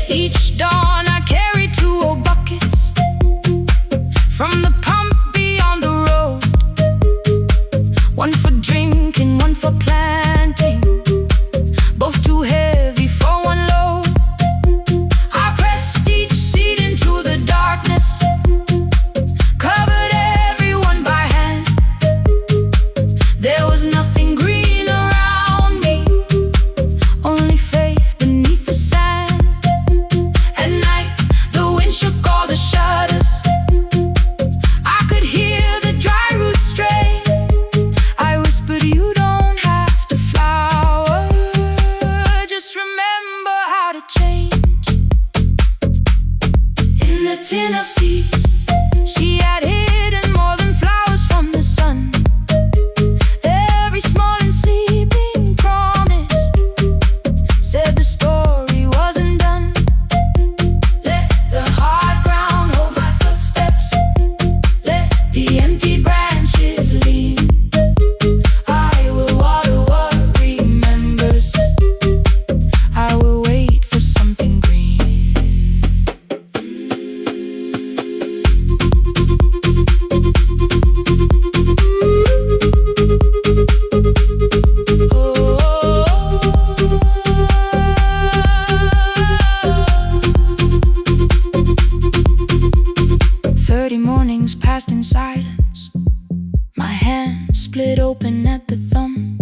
Each dawn I carried 2 old buckets from the pump beyond the road, one for drinking, one for planting, both too heavy for one load. I pressed each seed into the darkness, covered everyone by hand. There was nothing green around me, only faith beneath the sand. At night, the wind shook all the shutters. I could hear the dry roots stray. I whispered, you don't have to flower, just remember how to change. In the tin of seeds, she had hidden more than flowers from the sun. Every small and sleeping promise said the story wasn't done. Let the hard ground hold my footsteps, let the empty branches lean. I will water what remembers, I will wait for something green. 30 mornings passed in silence. My hand split open at the thumb.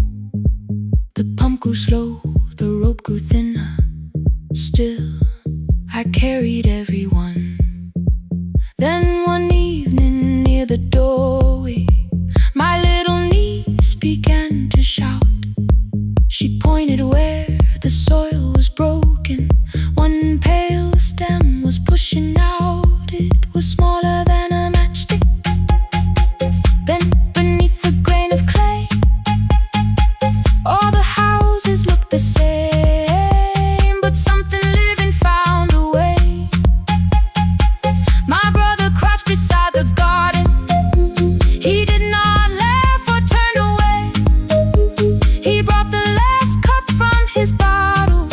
The pump grew slow, the rope grew thinner. Still, I carried everyone. Then one evening near the doorway, my little niece began to shout. She pointed where the soil was broken. One pale stem was pushing out. It was smaller than a matchstick, bent beneath a grain of clay. All the houses looked the same, but something living found a way. My brother crouched beside the garden. He did not laugh or turn away. He brought the last cup from his bottle,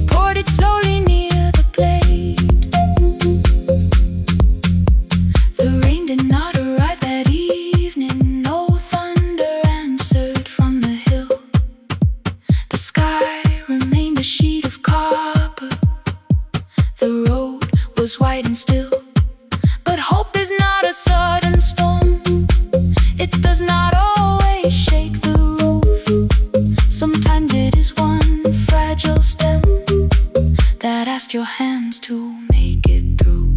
poured it slowly near the blade. The rain did not arrive that evening. No thunder answered from the hill. The sky remained a sheet of copper. The road was white and still. But hope is not a sudden storm. It does not always shake the roof. Sometimes it is one fragile stem that asks your hands to make it through.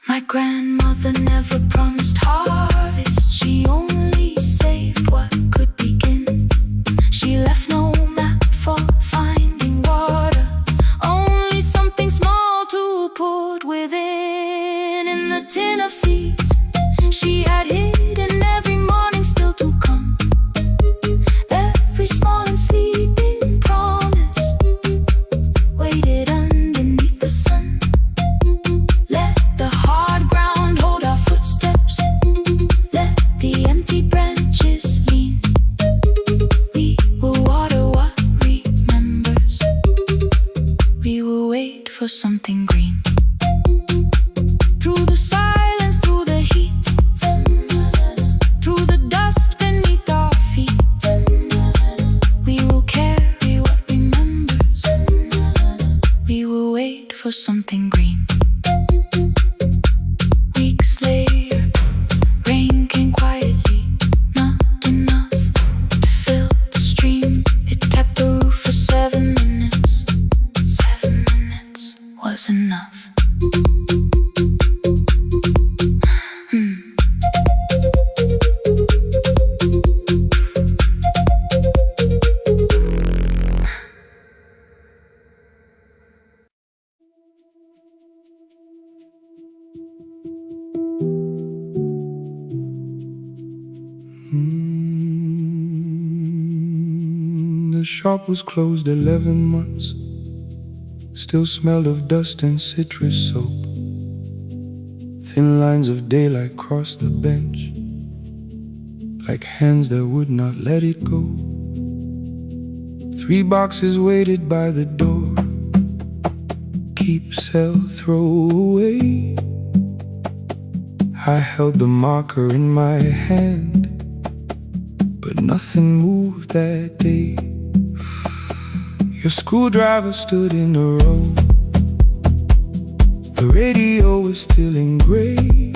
My grandmother never promised harvest. She only saved what could begin. She left no map for finding water, only something small to put within. In the tin of seeds she had hidden every morning still to come. Every small and sleeping promise waited underneath the sun. Let the hard ground hold our footsteps, let the empty branches lean. We will water what remembers, we will will wait for something green. Through the silence, through the heat, through the dust beneath our feet, we will carry what remembers. We will wait for something green. Weeks later, rain came quietly, not enough to fill the stream. It tapped the roof for 7 minutes. 7 minutes was enough. The shop was closed 11 months. Still smelled of dust and citrus soap. Thin lines of daylight crossed the bench, like hands that would not let it go. 3 boxes waited by the door. Keep, sell, throw away. I held the marker in my hand, but nothing moved that day. Your screwdriver stood in a row. The radio was still in gray.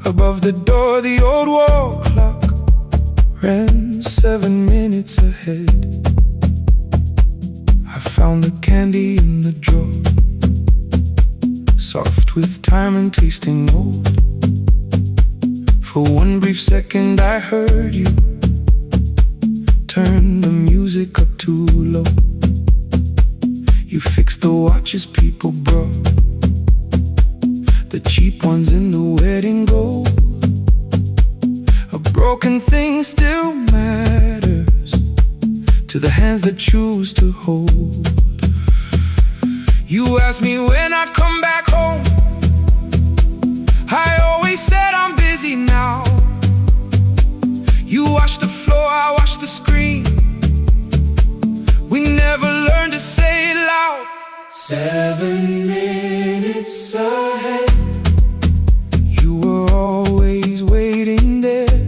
Above the door, the old wall clock ran 7 minutes ahead. I found the candy in the drawer, soft with time and tasting old. For one brief second I heard you turn the music up too low. You fixed the watches people brought, the cheap ones in the wedding gold. A broken thing still matters to the hands that choose to hold. You asked me when I'd come back home. I always said I'm busy now. You washed the floor, I washed the screen. We never learned to say it loud. 7 minutes ahead. You were always waiting there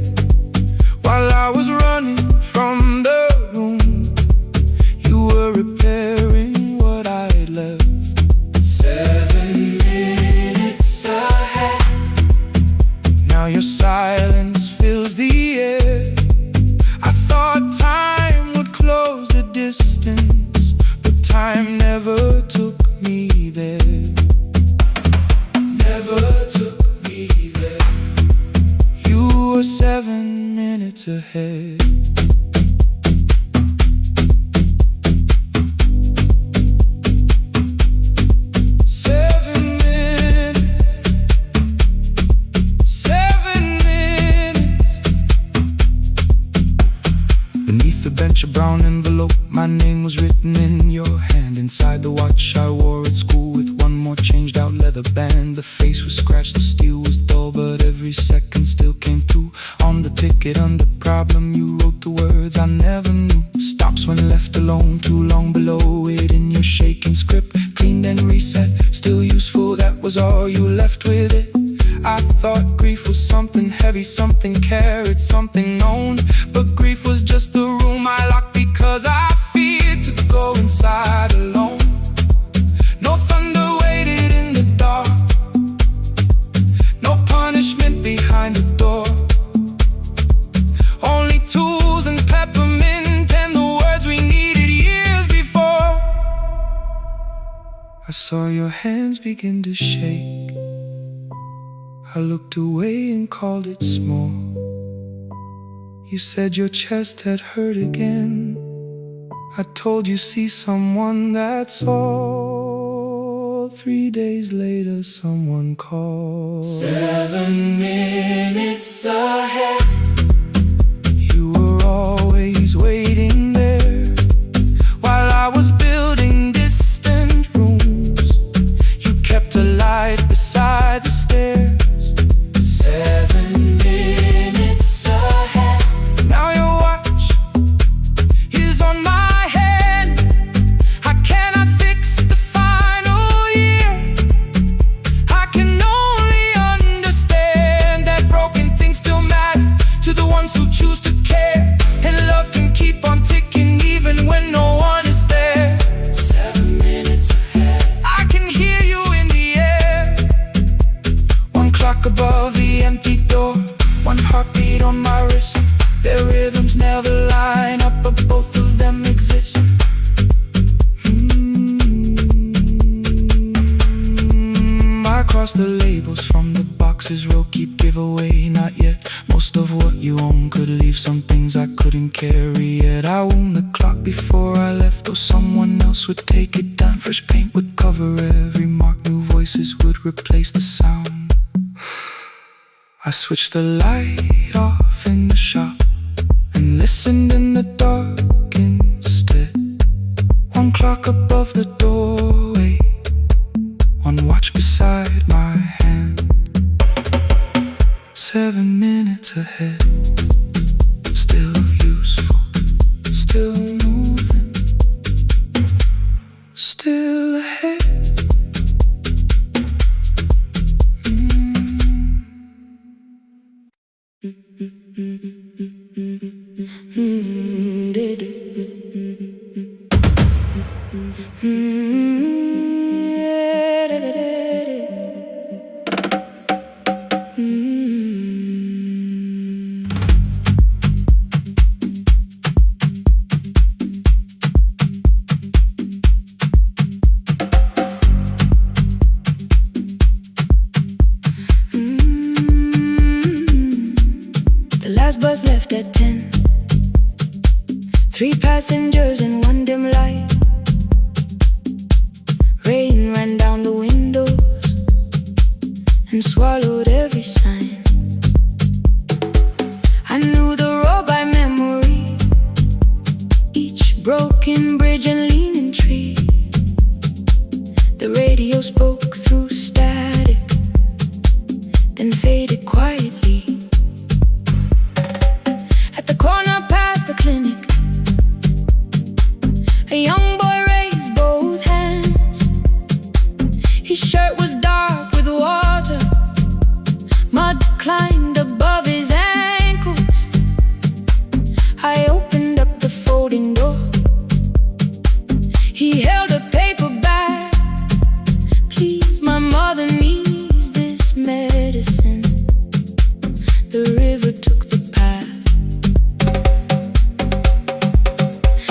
while I was running from the room. You were repairing what I had left. 7 minutes ahead. Now your silence fills the air. I thought time would close the distance, but time never took me there. Never took me there. You were 7 minutes ahead. A brown envelope, my name was written in your hand. Inside the watch I wore at school with one more changed out leather band. The face was scratched, the steel was dull, but every second still came through. On the ticket under problem you wrote the words I never knew. Stops when left alone, too long below it in your shaking script. Cleaned and reset, still useful, that was all you left with it. I thought grief was something heavy, something carried, something known. But grief was just the room I locked because I feared to go inside alone. No thunder waited in the dark, no punishment behind the door. Only tools and peppermint and the words we needed years before. I saw your hands begin to shake. I looked away and called it small. You said your chest had hurt again. I told you see someone, that's all. 3 days later someone called. 7 minutes ahead. You were always waiting there while I was building distant rooms. You kept a light beside the stairs. 7 minutes ahead. Now your watch is on my head. I cannot fix across the labels from the boxes. Row keep giveaway, not yet. Most of what you own could leave some things I couldn't carry yet. I wound the clock before I left, or someone else would take it down. Fresh paint would cover every mark, new voices would replace the sound. I switched the light off in the shop and listened in the dark instead. One clock above the doorway, one watch beside my hand. 7 minutes ahead, still useful, still moving, still ahead. The last bus left at 10. 3 passengers and 1 dim light. Rain ran down the windows and swallowed every sign. I knew the road by memory, each broken bridge and leaning tree. The radio spoke through static, then faded quietly. At the corner past the clinic, a young boy raised both hands. His shirt was dark with water, mud climbed above his ankles. I opened up the folding door. He held a paper bag. Please, my mother needs this medicine. The river took the path.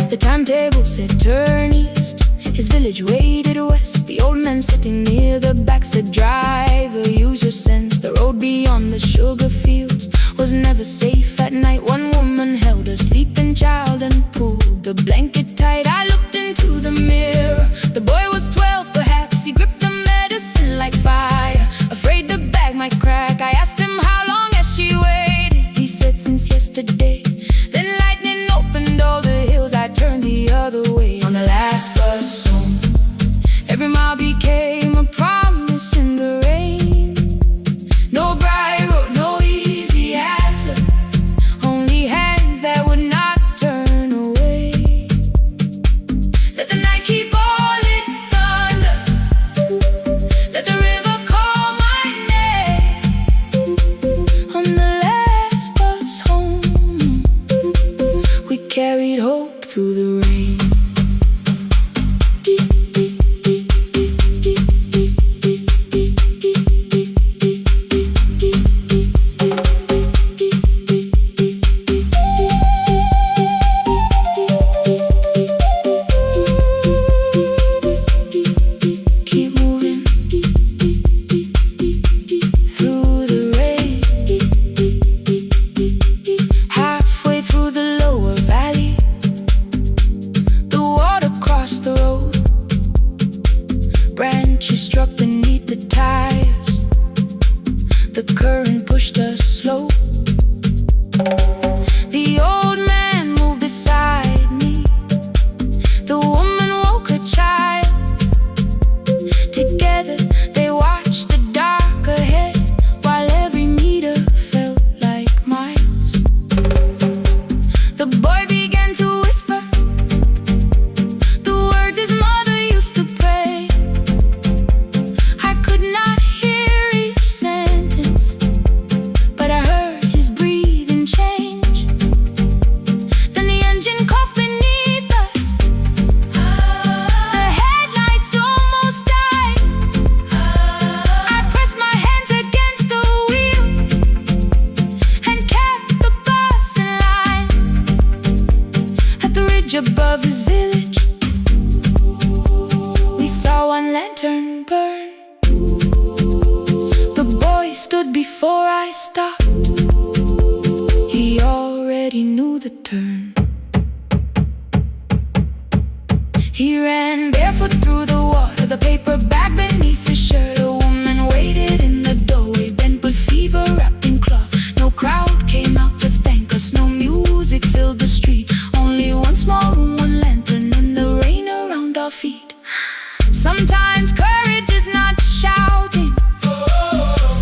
The timetable said turn east. His village waded west. The old man sitting near the back said, driver, use your sense. The road beyond the sugar fields was never safe at night. One woman held a sleeping child and pulled the blanket tight. I looked into the mirror. The boy was 12 perhaps. He gripped the medicine like fire, afraid the bag might crack. I asked him how long has she waited. He said since yesterday. Then lightning opened all the hills. I turned the other way on the last bus home. Every mile became a promise in the rain. No bright road, no easy answer, only hands that would not turn away. Let the night keep all its thunder, let the river call my name. On the last bus home, we carried hope through the rain. Keep moving through the rain. Halfway through the lower valley, the water crossed the road. Branches struck beneath the tires. The current pushed us slow. The old man moved beside me. The woman woke her child. Together they watched the dark ahead, while every meter felt like miles. The boy began to whisper the words his mother used to pray. I could not hear each sentence, but I heard his breathing change. Then the engine coughed beneath us. The headlights almost died. before I stopped. He already knew the turn. He ran barefoot through the water, the paper bag beneath his shirt. A woman waited in the doorway, bent with fever, wrapped in cloth. No crowd came out to thank us, no music filled the street. Only one small room, one lantern, and the rain around our feet. Sometimes courage is not shouting.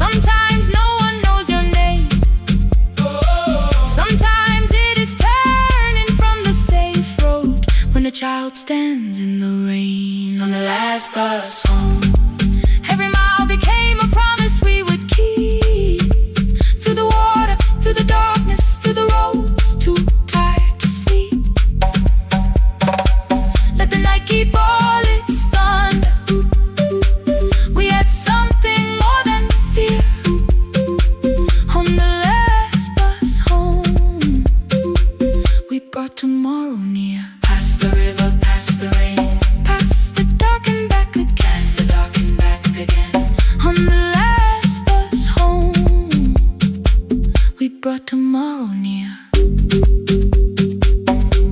Sometimes no one knows your name. Sometimes it is turning from the safe road when a child stands in the rain on the last bus home. Every mile became a promise we would keep. Through the water, through the darkness, through the roads, too tired to sleep. Let the night keep all its thunder. We had something more than fear. On the last bus home, we brought tomorrow near. Past the river, past the rain, past the dark and back again. Past the dark and back again. On the last bus home, we brought tomorrow near.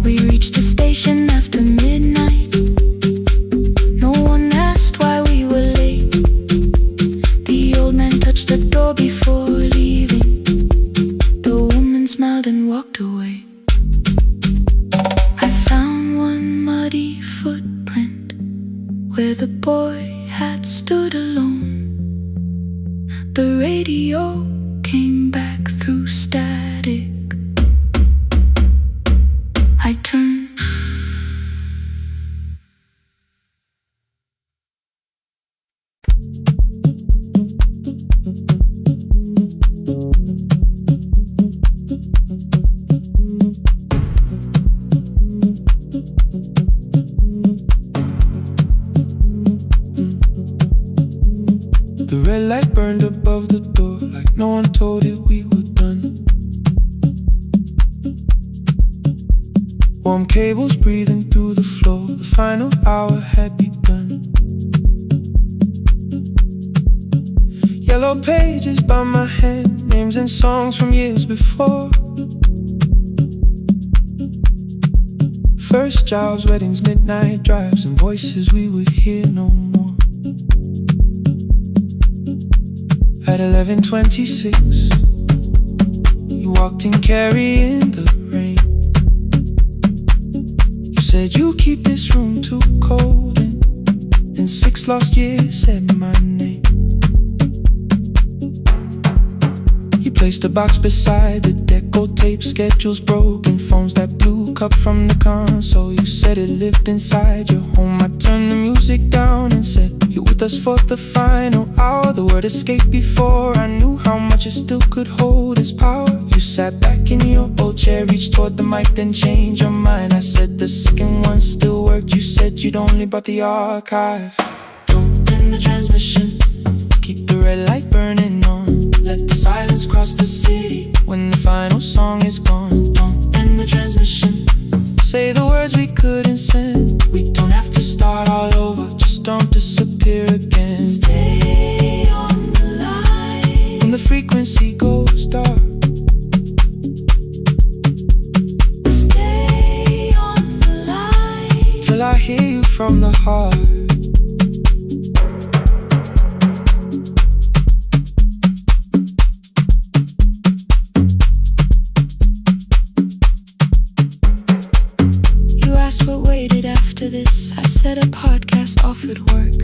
We reached the station after midnight. No one asked why we were late. The old man touched the door before leaving. The woman smiled and walked away. I found one muddy footprint where the boy had stood alone. The radio came back through static. I turned. The red light burned above the door like no one told it we were done. Warm cables breathing through the floor. The final hour had begun. Yellow pages by my hand, names and songs from years before. First jobs, weddings, midnight drives, and voices we would hear no more. At 11:26, you walked in carrying the rain. You said you keep this room too cold, and in 6 lost years said my name. You placed a box beside the deck, old tape, schedules broken, phones that blew, cup from the console. You said it lived inside your home. I turned the music down and said, you're with us for the final hour. The word escaped before I knew how much it still could hold its power. You sat back in your old chair, reached toward the mic, then changed your mind. I said the second one still worked. You said you'd only brought the archive. Don't end the transmission, keep the red light burning on. Let the silence cross the city when the final song is gone. Don't end the transmission, say the words we couldn't send. We don't have to start all over, just don't disappear again. Stay on the line when the frequency goes dark. Stay on the line till I hear you from the heart. What waited after this? I said a podcast offered work.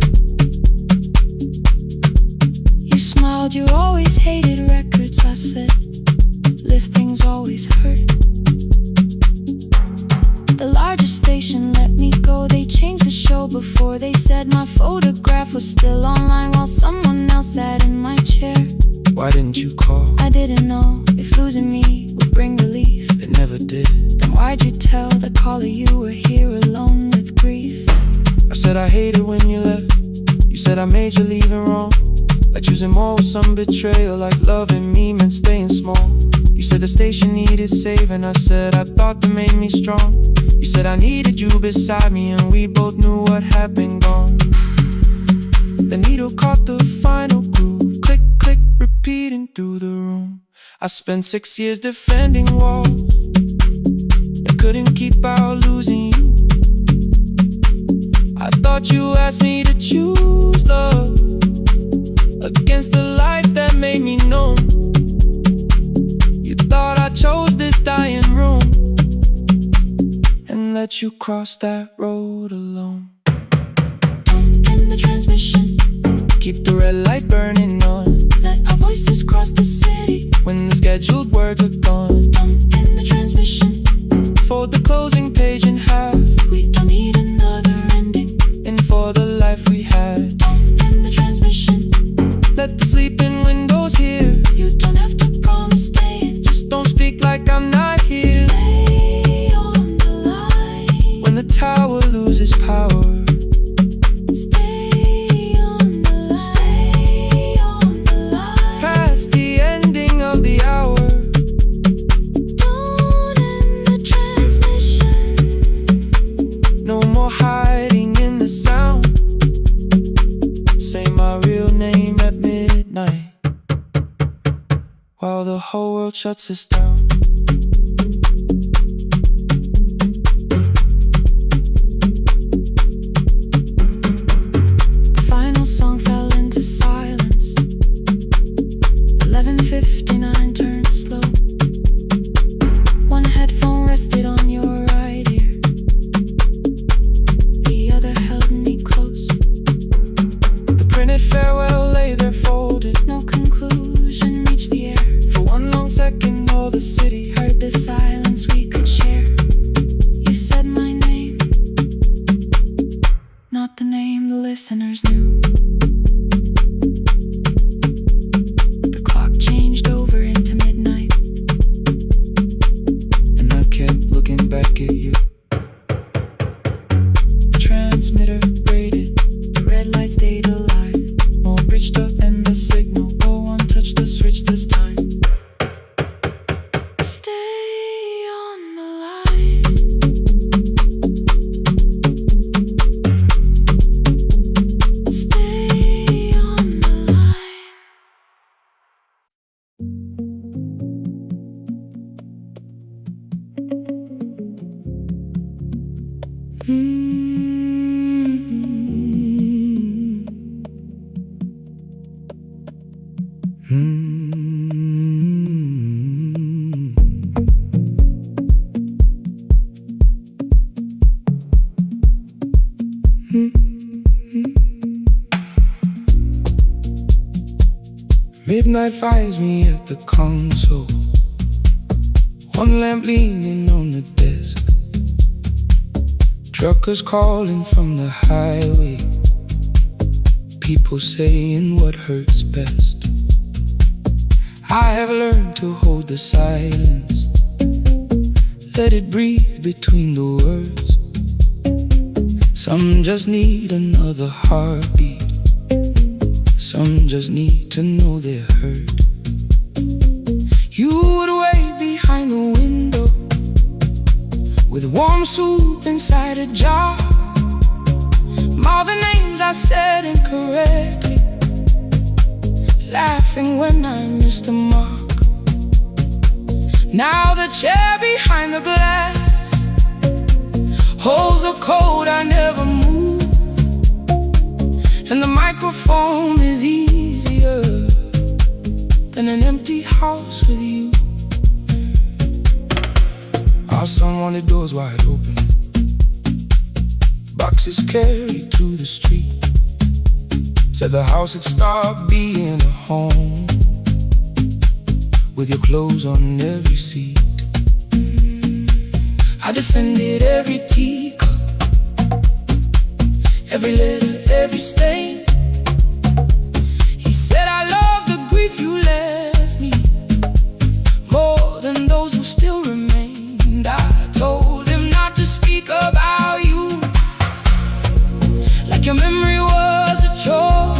You smiled, you always hated records. I said, live things always hurt. The largest station let me go. They changed the show before they said my photograph was still online while someone else sat in my chair. Why didn't you call? I didn't know if losing me would bring relief. It never did. Then why'd you tell the caller you were here alone with grief? I said I hated when you left. You said I made you leaving wrong. Like choosing more with some betrayal. Like loving me meant staying small. You said the station needed saving. I said I thought that made me strong. You said I needed you beside me, and we both knew what had been gone. The needle caught the final groove. Click, click, repeating through the room. I spent 6 years defending walls that couldn't keep out losing you. I thought you asked me to choose love against the life that made me known. You thought I chose this dying room and let you cross that road alone. In the transmission, keep the red light burning on. let our voices cross the city. When the scheduled words are gone, In the transmission, fold the closing page in half. we don't need another ending. And for the life we had, In the transmission, let the sleeping windows hear. you don't have to promise staying. Just don't speak like I'm not here. Stay on the line. When the tower loses power, Stay on the line. Stay on the line. past the ending of the hour. Don't end the transmission. No more hiding in the sound. Say my real name at midnight while the whole world shuts us down. Final song fell into silence. 11:59 turned slow. One headphone rested on your right ear. The other held me close. The printed farewell lay there folded. No conclusion reached the air. For one long second all the city Heard the silence we could share. You said my name, not the name the listeners knew. The clock changed over into midnight. and I kept looking back at you. Transmitter braided, The red light stayed alive. more bridged up and the signal. No one touched the switch this time. Stay on the line. Stay on the line. Midnight finds me at the console, one lamp leaning on the desk. Truckers calling from the highway, people saying what hurts best. I have learned to hold the silence, let it breathe between the words. Some just need another heartbeat, some just need to know they're heard. You would wait behind the window with warm soup inside a jar. All the names I said incorrectly, laughing when I missed the mark. Now the chair behind the glass holds a code I never moved, and the microphone is easier than an empty house with you. Our son wanted doors wide open, boxes carried to the street. Said the house had stopped being a home, with your clothes on every seat. I defended every teacup, every letter, every stain. He said I love the grief you left me more than those who still remained. I told him not to speak about you like your memory was a chore.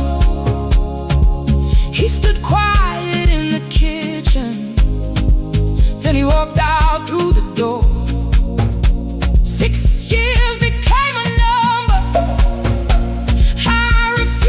He stood quiet in the kitchen, then he walked out through the door. 6 years became a number I refused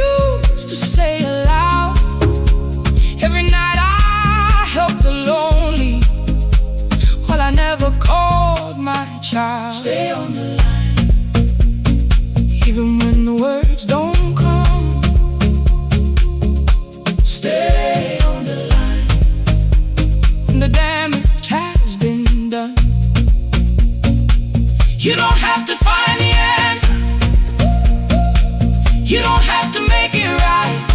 enough to make it right.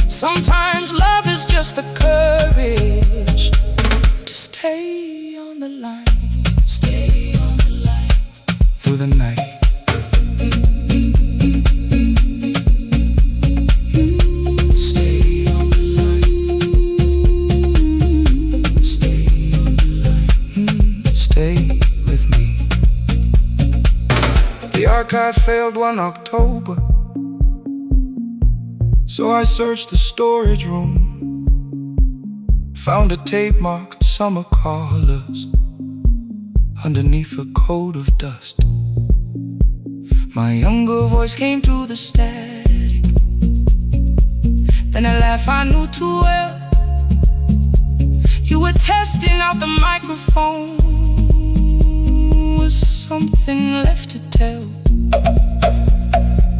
Sometimes love is just the courage to stay on the line. Stay on the line through the night. Stay on the line. Stay on the line. Stay with me. The archive failed one October, so I searched the storage room, found a tape marked summer callers underneath a coat of dust. My younger voice came through the static, then a laugh I knew too well. You were testing out the microphone. Was something left to tell?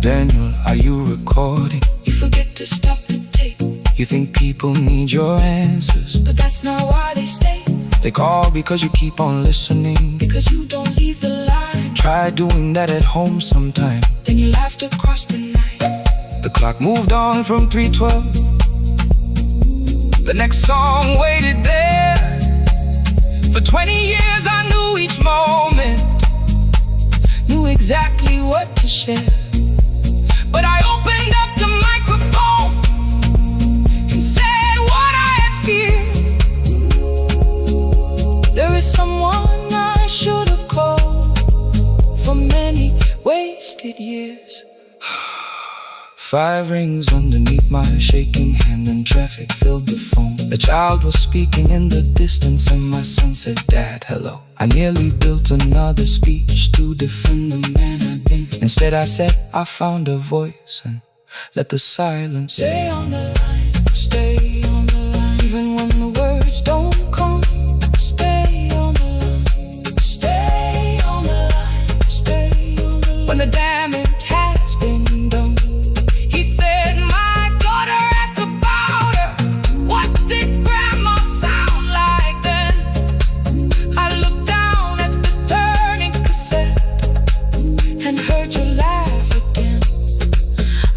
Daniel, are you recording? You forget to stop the tape. You think people need your answers, but that's not why they stay. They call because you keep on listening, because you don't leave the line. Try doing that at home sometime, then you laughed across the night. The clock moved on from 3:12. The next song waited there. For 20 years I knew each moment, knew exactly what to share. But I opened up the microphone and said what I had feared. There is someone I should have called for many wasted years. 5 rings underneath my shaking hand, and traffic filled the phone. A child was speaking in the distance, and my son said, "Dad, hello." I nearly built another speech to defend the man I'd been. Instead I said, I found a voice, and let the silence stay on the line. Stay on the line, even when the words don't come. Stay on the line. Stay on the line. Stay on the line. When the damage has been done, he said, "My daughter asked about her. What did grandma sound like then?" I looked down at the turning cassette and heard you laugh again.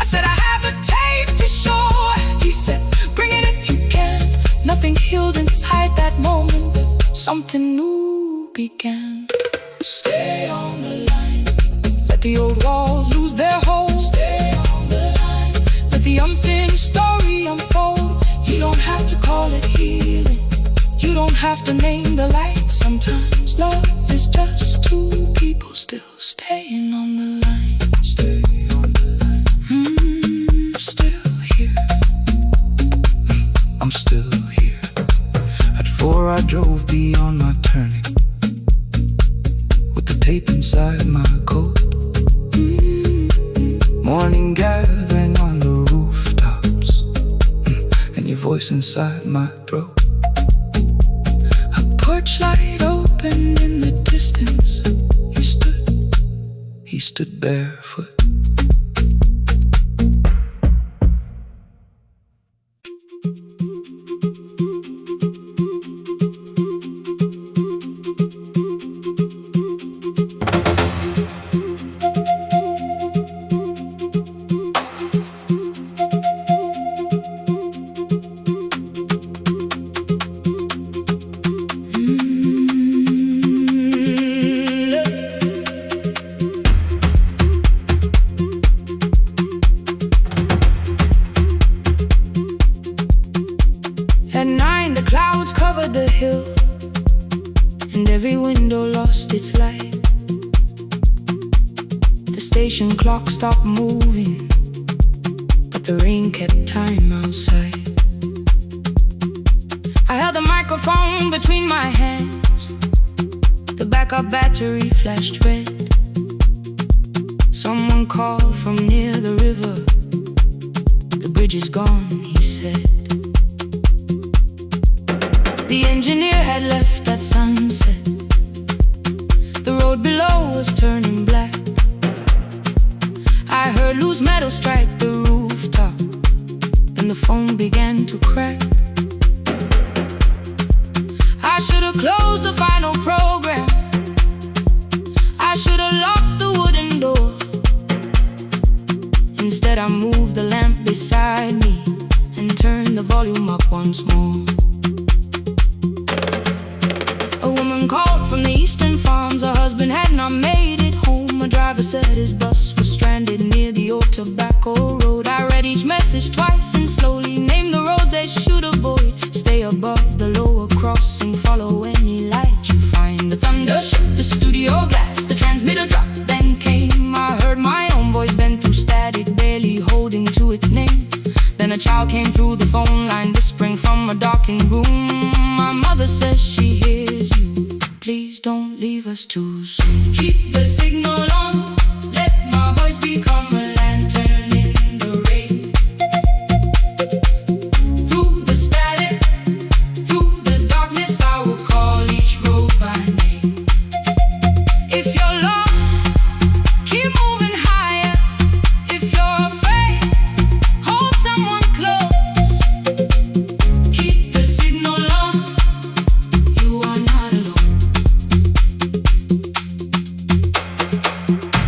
I said, "I have a tape to show." He said, "Bring it if you can." Nothing healed inside that moment, but something new began. Stay on the line. Let the old walls lose their hold. Stay on the line. Let the unfinished story unfold. You don't have to call it healing. You don't have to name the light. Sometimes love is just two people still staying on the line. Stay on the line. I'm still here. I'm still here. At 4 I drove beyond my turning, with the tape inside my coat. Morning gathering on the rooftops, and your voice inside my throat. A porch light opened in the distance. He stood barefoot. At 9 the clouds covered the hill, and every window lost its light. The station clock stopped moving, but the rain kept time outside. I held the microphone between my hands. The backup battery flashed red. Someone called from near the river. The bridge is gone, he said. The engineer had left at sunset. The road below was turning black. I heard loose metal strike the rooftop, and the phone began to crack. I should have closed the final program. I should have locked the wooden door. Instead I moved the lamp beside me and turned the volume up once more. A woman called from the eastern farms. Her husband had not made it home. A driver said his bus was stranded near the old tobacco road. I read each message twice and slowly named the roads they should avoid. Stay above the lower crossing, follow any light you find. The thunder shook the studio glass, the transmitter dropped, then came. I heard my own voice bend through static, barely holding to its name. Then a child came through the phone line, whispering from a darkened room. My mother says she hears you. Please don't leave us too soon. Keep the signal on, let my voice become a lantern in the rain. Through the static, through the darkness, I will call each road by name. If you're lost, keep moving higher. If you're afraid, hold someone close. Keep the signal on, you are not alone.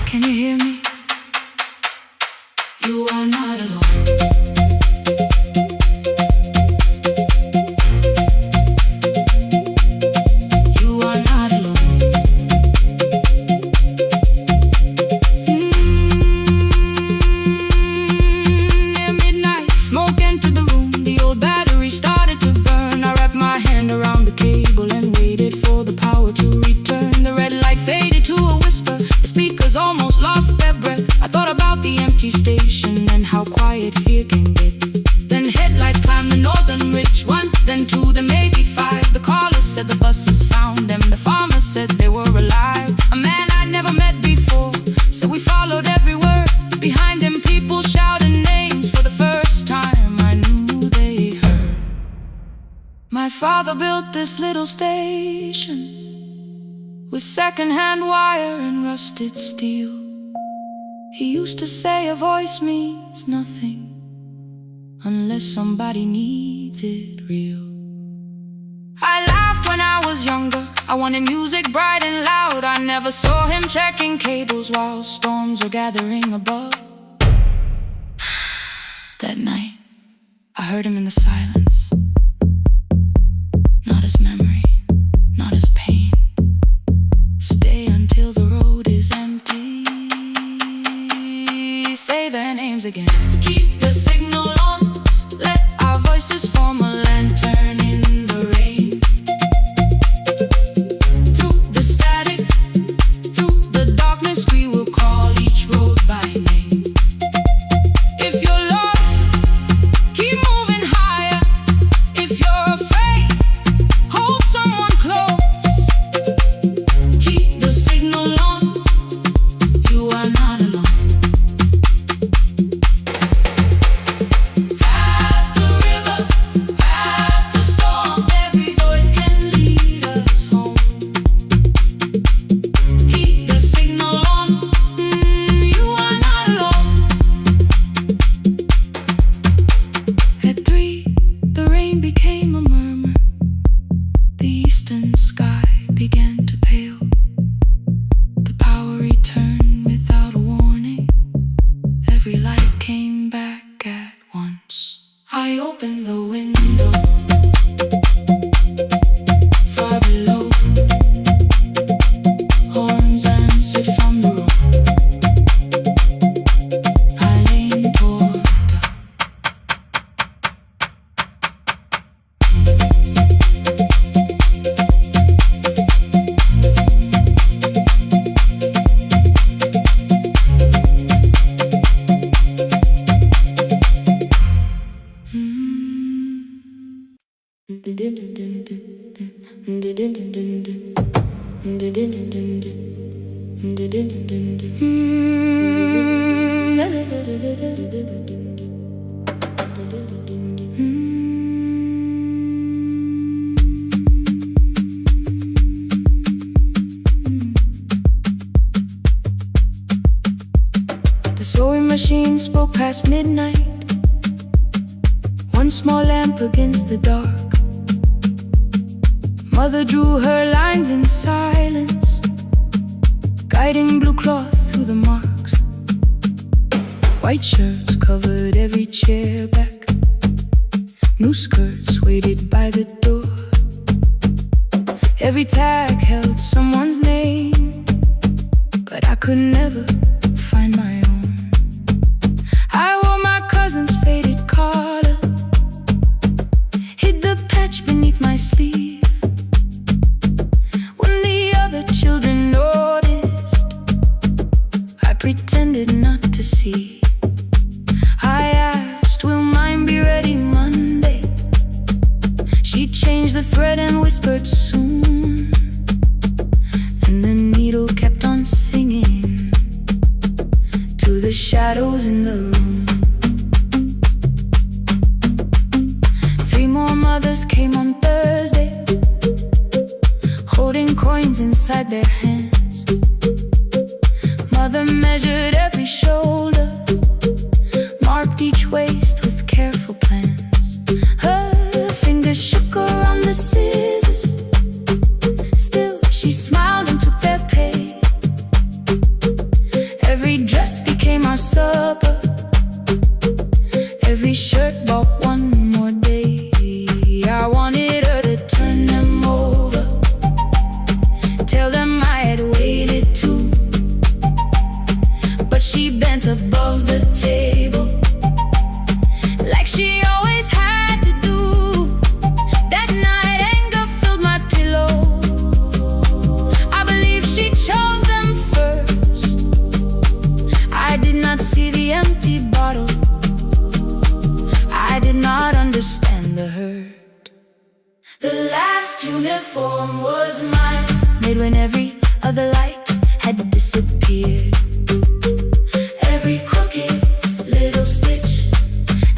Can you hear me? You are not alone. You are not alone. Near midnight, smoke entered the room. The old battery started to burn. I wrapped my hand around the cable and waited for the power to return. The red light faded to a whisper. The speakers almost lost their breath. I thought about the empty station and how quiet fear can get. Then headlights climbed the northern ridge, one, then two, then maybe five. The caller said the buses found them. The farmer said they were alive. A man I'd never met before, so we followed every word. Behind him people shouted names. For the first time I knew they heard. My father built this little station with second-hand wire and rusted steel. He used to say a voice means nothing unless somebody needs it real. I laughed when I was younger. I wanted music bright and loud. I never saw him checking cables while storms were gathering above. That night, I heard him in the silence. Not as memory, not as pain. Stay until the road is empty. Say their names again. Keep the signal on, let our voices form a lantern in the rain. Through the static, through the darkness, we will call each road by name. If you're lost, keep moving higher. If you're afraid, hold someone close. Keep the signal on, you are not alone. Past the river, past the storm, every voice can lead us home. Keep the signal on, you are not alone. At 3, the rain became a murmur. The eastern sky began to pale. The power returned without a warning. Every light came back at once. I opened the window. Far below, horns answered from the road. I leaned toward the The sewing machine spoke past midnight. One small lamp against the dark. Mother drew her lines in silence, guiding blue cloth through the marks. White shirts covered every chair back. New skirts waited by the door. Every tag held someone's name, but I could never find my own. I wore my cousin's faded collar, hid the patch beneath my sleeve. When the other children noticed, I pretended not to see. I asked, will mine be ready Monday? She changed the thread and whispered soon. And the needle kept on singing to the shadows in the room. 3 more mothers came on Thursday, holding coins inside their hands. Mother measured every shoulder, marked each waist with careful plans. Her fingers shook around the scissors, still she smiled and took their pay. Every dress became our supper, every shirt bought one more day. I wanted her to turn them over, tell them I had waited too, but she bent above the table like she always had to do. That night anger filled my pillow. I believe she chose them first. I did not see the empty bottle, I did not understand the hurt. The last uniform was mine, made when every other light had disappeared. Every crooked little stitch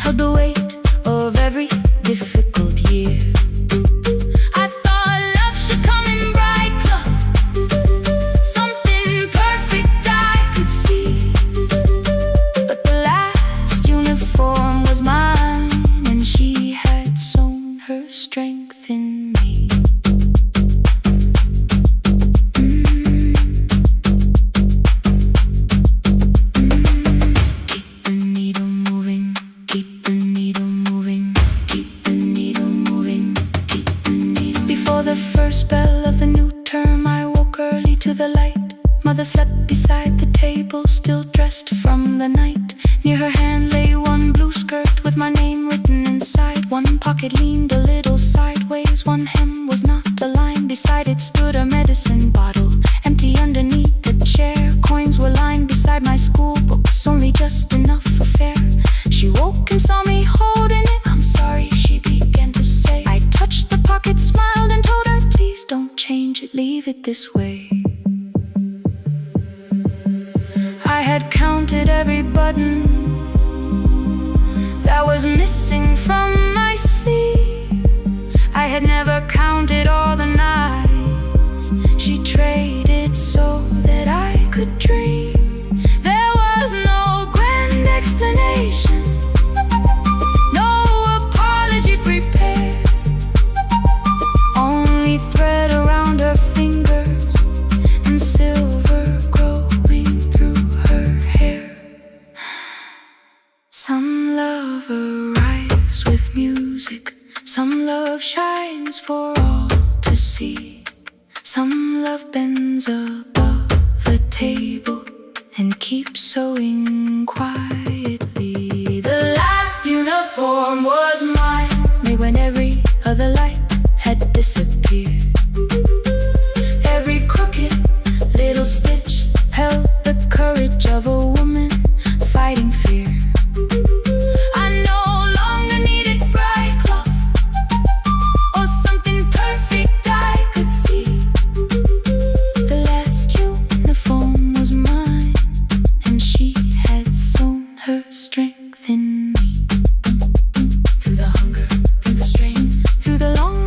held the weight of every difficult year. I thought love should come in bright cloth, something perfect I could see. But the last uniform was mine, and she had sown her strength in me. Keep the needle moving, keep the needle moving, keep the needle moving, keep the needle. Before the first bell of the new term, I woke early to the light. Mother slept beside the table, still dressed from the night. Near her hand lay one blue skirt with my name written inside. One pocket leaned a little sideways, one hem was not aligned. Beside it stood a medicine bottle, empty underneath the chair. Coins were lined beside my school books, only just enough for fare. She woke and saw me holding it. I'm sorry, she began to say. I touched the pocket, smiled and told her, please don't change it, leave it this way. I had counted every button that was missing from my sleeve. I had never counted all the nights she traded so that I could dream. There was no grand explanation, no apology prepared, only thread around her fingers and silver growing through her hair. Some love arrives with music, some love shines for all to see. Some love bends above the table and keeps sewing quietly. The last uniform was mine, made when every other light had disappeared. Every crooked little stitch held the courage of a woman fighting fear. I no longer needed bright cloth or something perfect I could see. The last uniform was mine, and she had sown her strength in me. Through the hunger, through the strain, through the long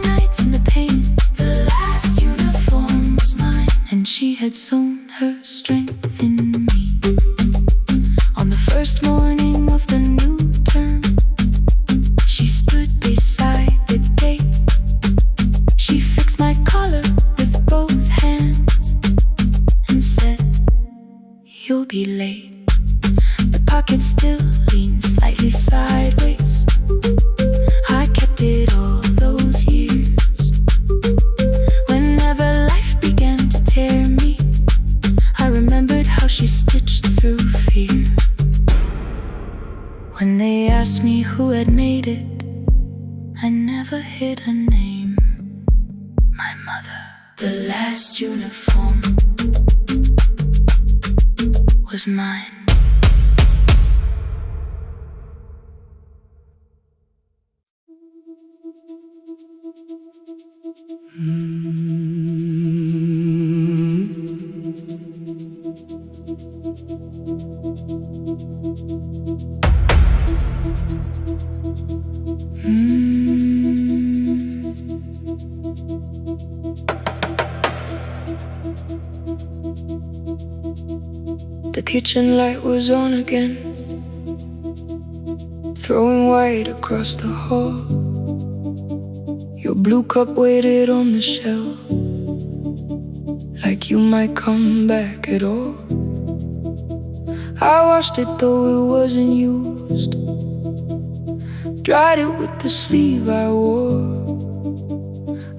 When they asked me who had made it, I never hid her name. My mother. The last uniform was mine. The kitchen light was on again, throwing white across the hall. Your blue cup waited on the shelf, like you might come back at all. I washed it though it wasn't used, dried it with the sleeve I wore.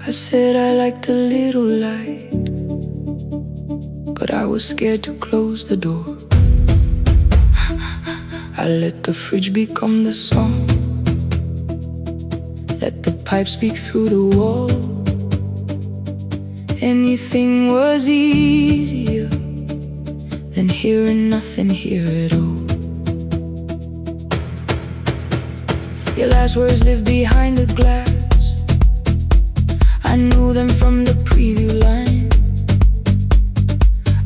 I said I liked a little light, but I was scared to close the door. I let the fridge become the song, let the pipe speak through the wall. Anything was easier than hearing nothing here at all. Your last words live behind the glass, I knew them from the preview line.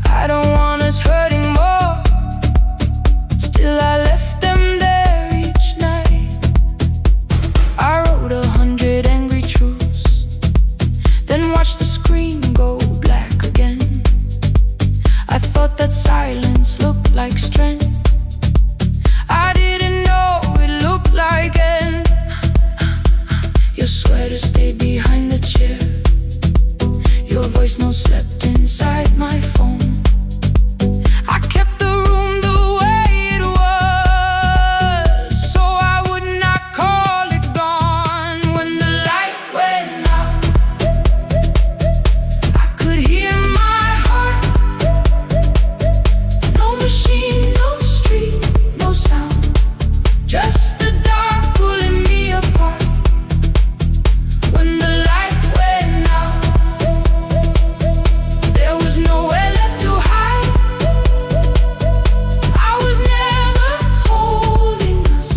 I don't want us hurting more, still I left them there each night. I wrote 100 angry truths, then watched the screen go black again. I thought that silence looked like strength, I didn't know it looked like end. Your sweater stayed behind the chair, your voice no slept inside my phone. I kept the room the way it was, so I would not call it gone. When the light went out, I could hear my heart. No machine, no street, no sound, just the dark pulling me apart. When the light went out, there was nowhere left to hide. I was never holding us,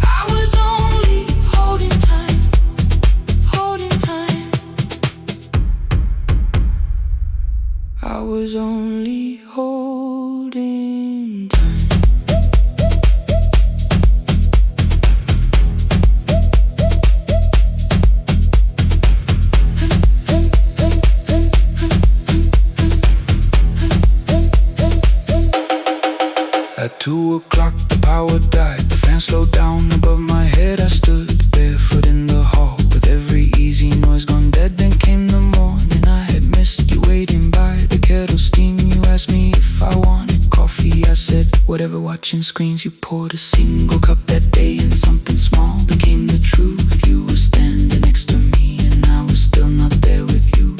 I was only holding time, holding time. I was only holding time. At 2 o'clock the power died, the fan slowed down above my head. I stood barefoot in the hall with every easy noise gone dead. Then came the morning, I had missed you waiting by the kettle steam. You asked me if I wanted coffee, I said whatever. Watching screens, you poured a single cup that day, and something small became the truth. You were standing next to me and I was still not there with you.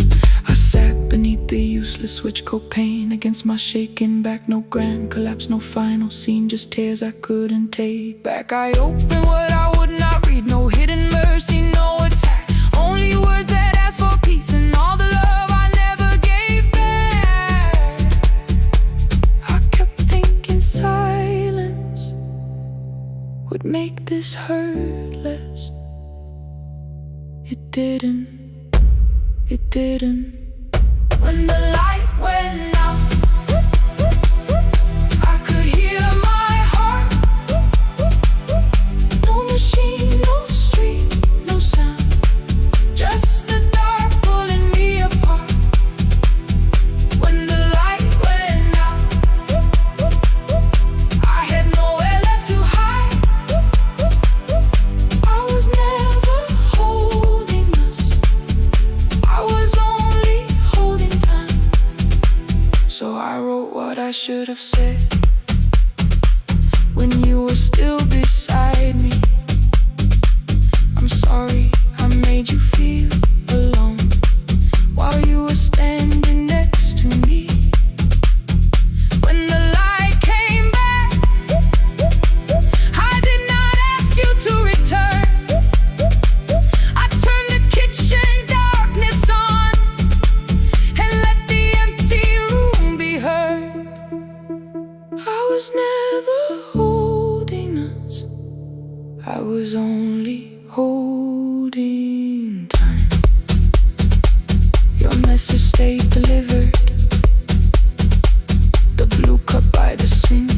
I sat beneath the useless switch, copain against my shaking back. No grand collapse, no final scene, just tears I couldn't take back. I opened what I would not read, no hidden mercy, no attack, only words that ask for peace and all the love I never gave back. I kept thinking silence would make this hurt less. It didn't, it didn't. When the light went out, I could hear my heart. No machine, no street, no sound, just the dark pulling me apart. When the light went out, I had nowhere left to hide. I was never holding us, I was only holding time. I was only holding time. Your message stayed delivered. The blue cup by the sink.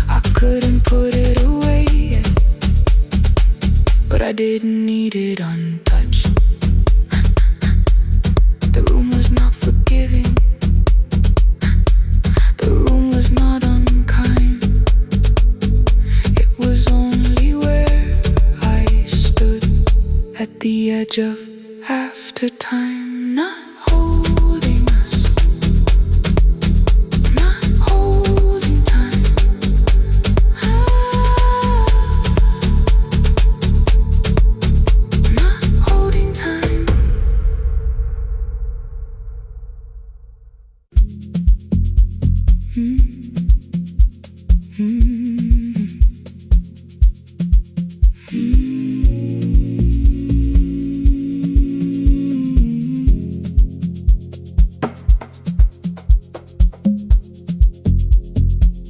I couldn't put it away yet, but I didn't need it untouched. The room was not forgiving. The room was not unkind. It was only where I stood at the edge of after time, not holding us, not holding time. Not holding time.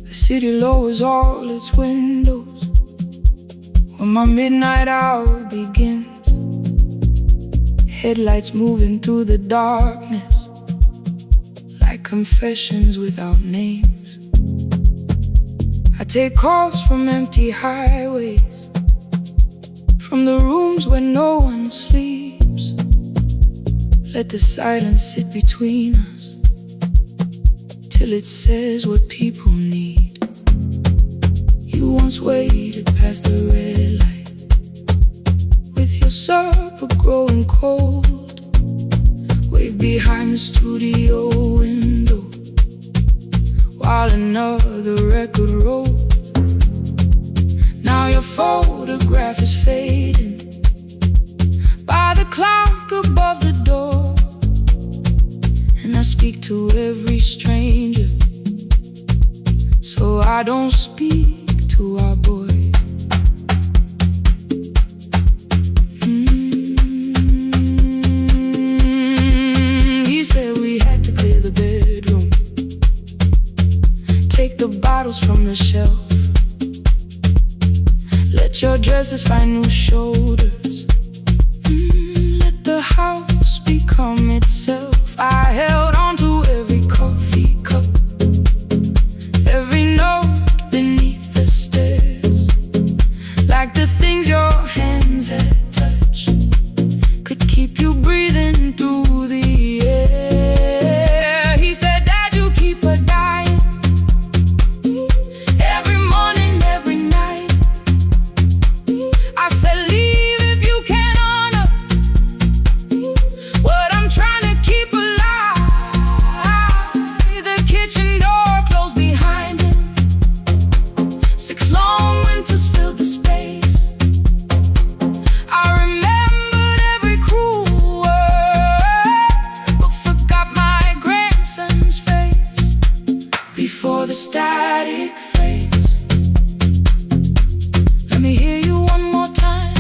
The city lowers all its windows when my midnight hour begins. Headlights moving through the darkness like confessions without names. I take calls from empty highways, from the rooms where no one sleeps. Let the silence sit between us till it says what people need. You once waited past the red light with your supper growing cold. Wave behind the studio window while another record rolls. Now your photograph is fading by the clock above the door. And I speak to every stranger, so I don't speak to our boy. He said we had to clear the bedroom, take the bottles from the shelf, let your dresses find new shoulders, let the house become itself. I held on to every coffee cup, every note beneath the stairs, like the things your hands had touched could keep you breathing through the air. He said, Dad, you keep her dying every morning, every night. I said, leave if you can honor what I'm trying to keep alive. The kitchen door closed behind him. 6 long winters filled the space. I remembered every cruel word, but forgot my grandson's face before the static fades. Let me hear you one more time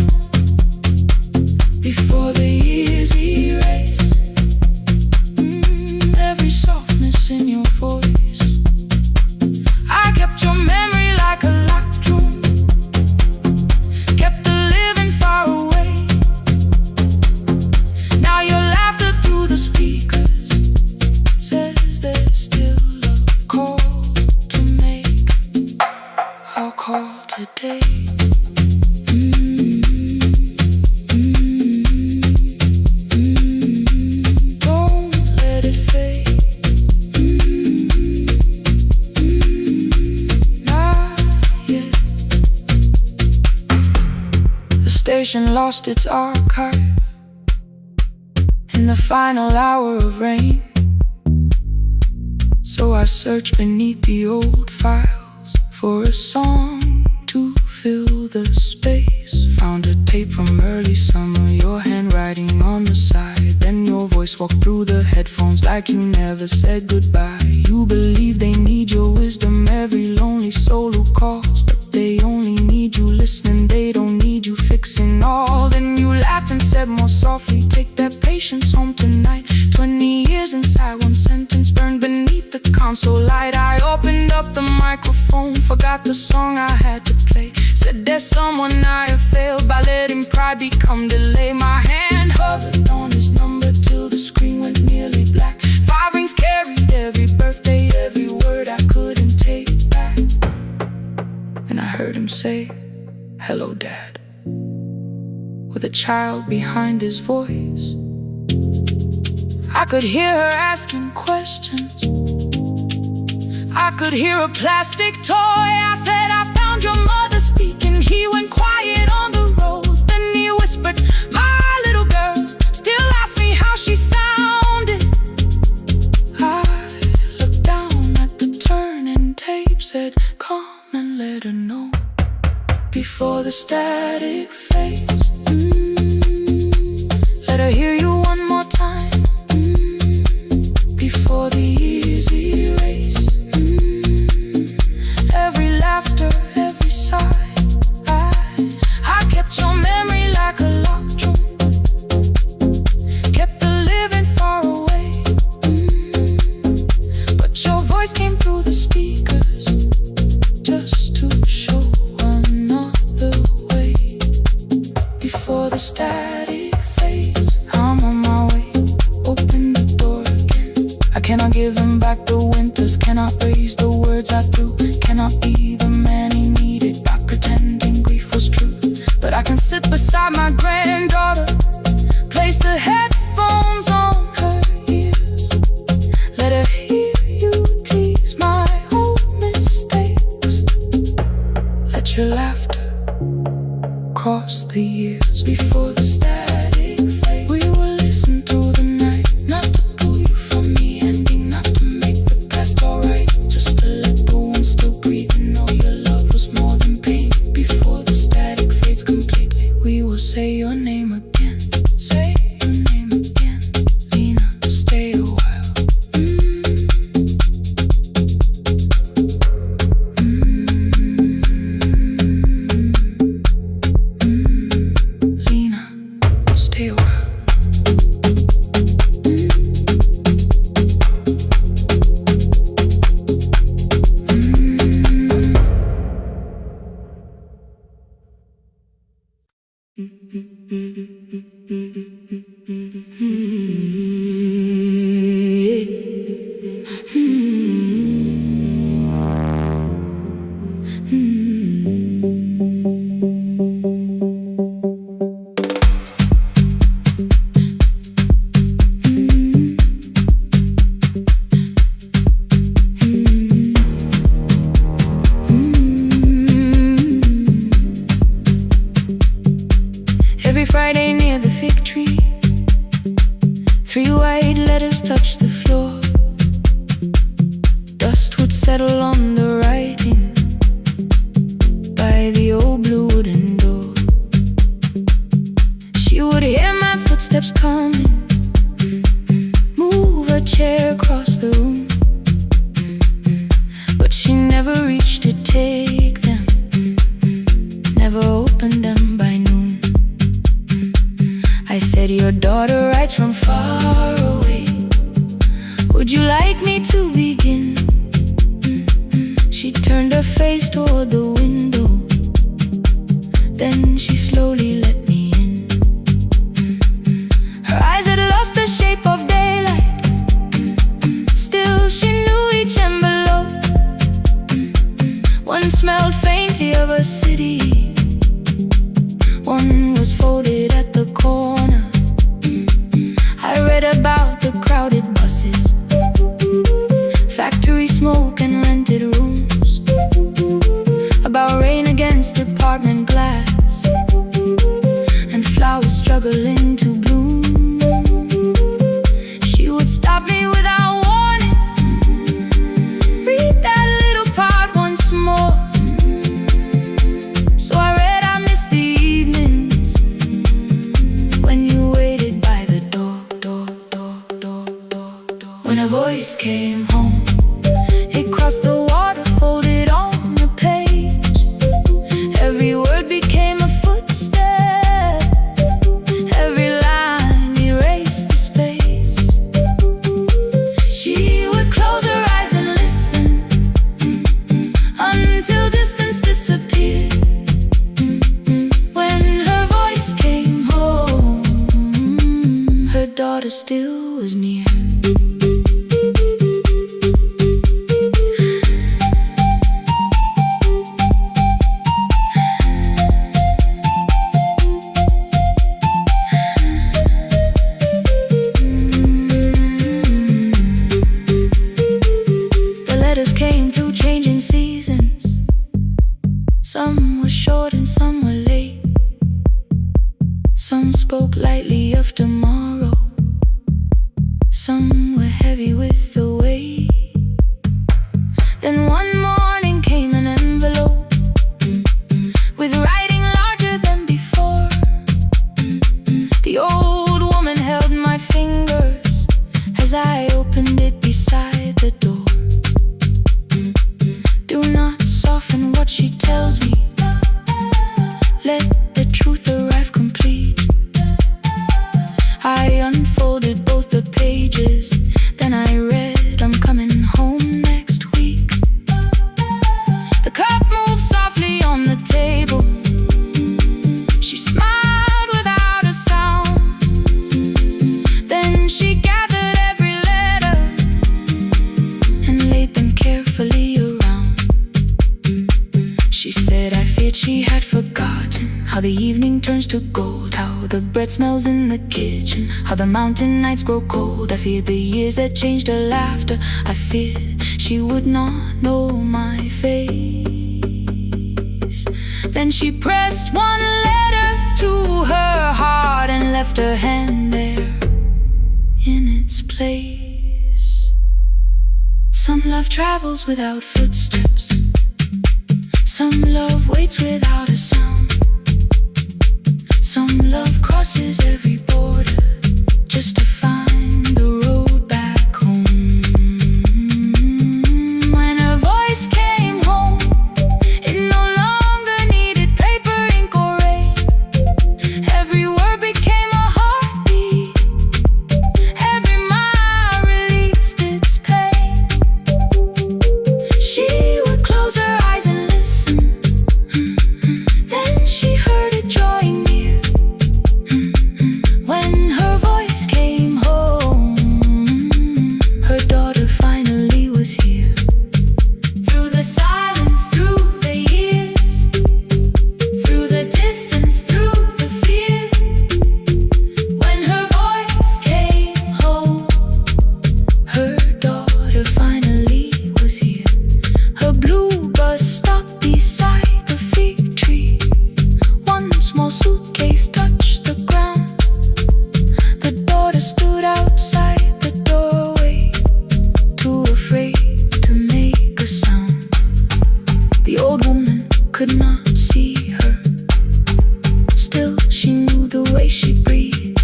before the years erase every softness in your voice. I kept your memory like a locked room, kept the living far away. Now your laughter through the speakers says there's still a call to make. I'll call today. Don't let it fade. Not yet. The station lost its archive in the final hour of rain, so I searched beneath the old files for a song to fill the space. Found a tape from early summer, your handwriting on the side. Then your voice walked through the headphones like you never said goodbye. You believe they need your wisdom, every lonely soul who calls, but they only need you listening, they don't need you fixing all. Then you laughed and said more softly, take that patience home tonight. 20 years inside one sentence burned beneath the console light. I opened up the microphone, forgot the song I had to play. Said there's someone I have failed by letting pride become delay. My hand hovered on his number till the screen went nearly black. 5 rings carried every birthday, every word I couldn't take back. And I heard him say, "Hello, Dad," with a child behind his voice. I could hear her asking questions. I could hear a plastic toy. I said, "I found your mother speaking." He went quiet on the road. Then he whispered, "My little girl still asks me how she sounded." I looked down at the turning tape, said, "Come and let her know before the static fades. Let her hear you one more time before the easy race. Every laughter, every sigh, I kept your memory like a locked room, kept her living far away. But your voice came through the speakers just to show another way before the static fades. I'm on my way, open the door again. I cannot give him back the winters, cannot raise the words I threw, cannot be the man he needed by pretending grief was true. But I can sit beside my granddaughter, place the headphones on her ears, let her hear you tease my old mistakes. Let your laughter cross the years before the static fades. We will listen through the night, not to pull you from the ending, not to make the past alright, just to let the one still breathe and know your love was more than pain. Before the static fades completely, we will say your name again. Say your name again. Lena, stay a while. Lena, stay a while. Every Friday near the fig tree, 3 white letters touched the floor. Dust would settle on the writing by the old blue wooden door. She would hear my footsteps coming, move a chair across the room, but she never reached to take them, never opened them by noon. I said, "Your daughter writes from far away. Would you like me to begin?" She turned her face toward the window, then she slowly let me in. Her eyes had lost the shape of daylight, still she knew each envelope. One smelled faintly of a city, one was folded at the corner. I read about the crowded buses, factory smoke and rented rooms, about rain against apartment glass, and flowers struggling to bloom. She would stop me without warning, read that little part once more. So I read, I miss the evenings when you waited by the door. When a voice came home, it crossed the water, folded on the page. Every word became a footstep, every line erased the space. She would close her eyes and listen until distance Some were short and some were late. Some spoke lightly of tomorrow. Some were heavy with the weight. Then one morning came an envelope with writing larger than before. The old woman held my fingers as I opened it beside the door. Do not soften what she tells me. Let the truth arrive complete. I unfolded both the pages, then I read, I'm coming home next week. The cup moved softly on the table. She smiled without a sound. Then she gathered every letter and laid them carefully around. She said I feared she had forgotten how the evening turns to gold, how the bread smells in the kitchen, how the mountain nights grow cold. I feared the years had changed her laughter. I feared she would not know my face. Then she pressed one letter to her heart and left her hand there in its place. Some love travels without footsteps. Some love waits without a sound. Some love crosses every border just to find the road back home. When her voice came home, it no longer needed paper, ink, or rain. Every word became a heartbeat. Every mile released its pain. She would close her eyes and listen. Then she heard it drawing near. When her voice came home, her daughter finally was here. Through the silence, through the years, through the distance, through the fear. When her voice came home, her daughter finally was here. Her blue bus stopped beside the fig tree. One small suitcase touched the ground. The daughter stood outside the doorway, too afraid to make a sound. The old woman could not see her. Still, she knew the way she breathed.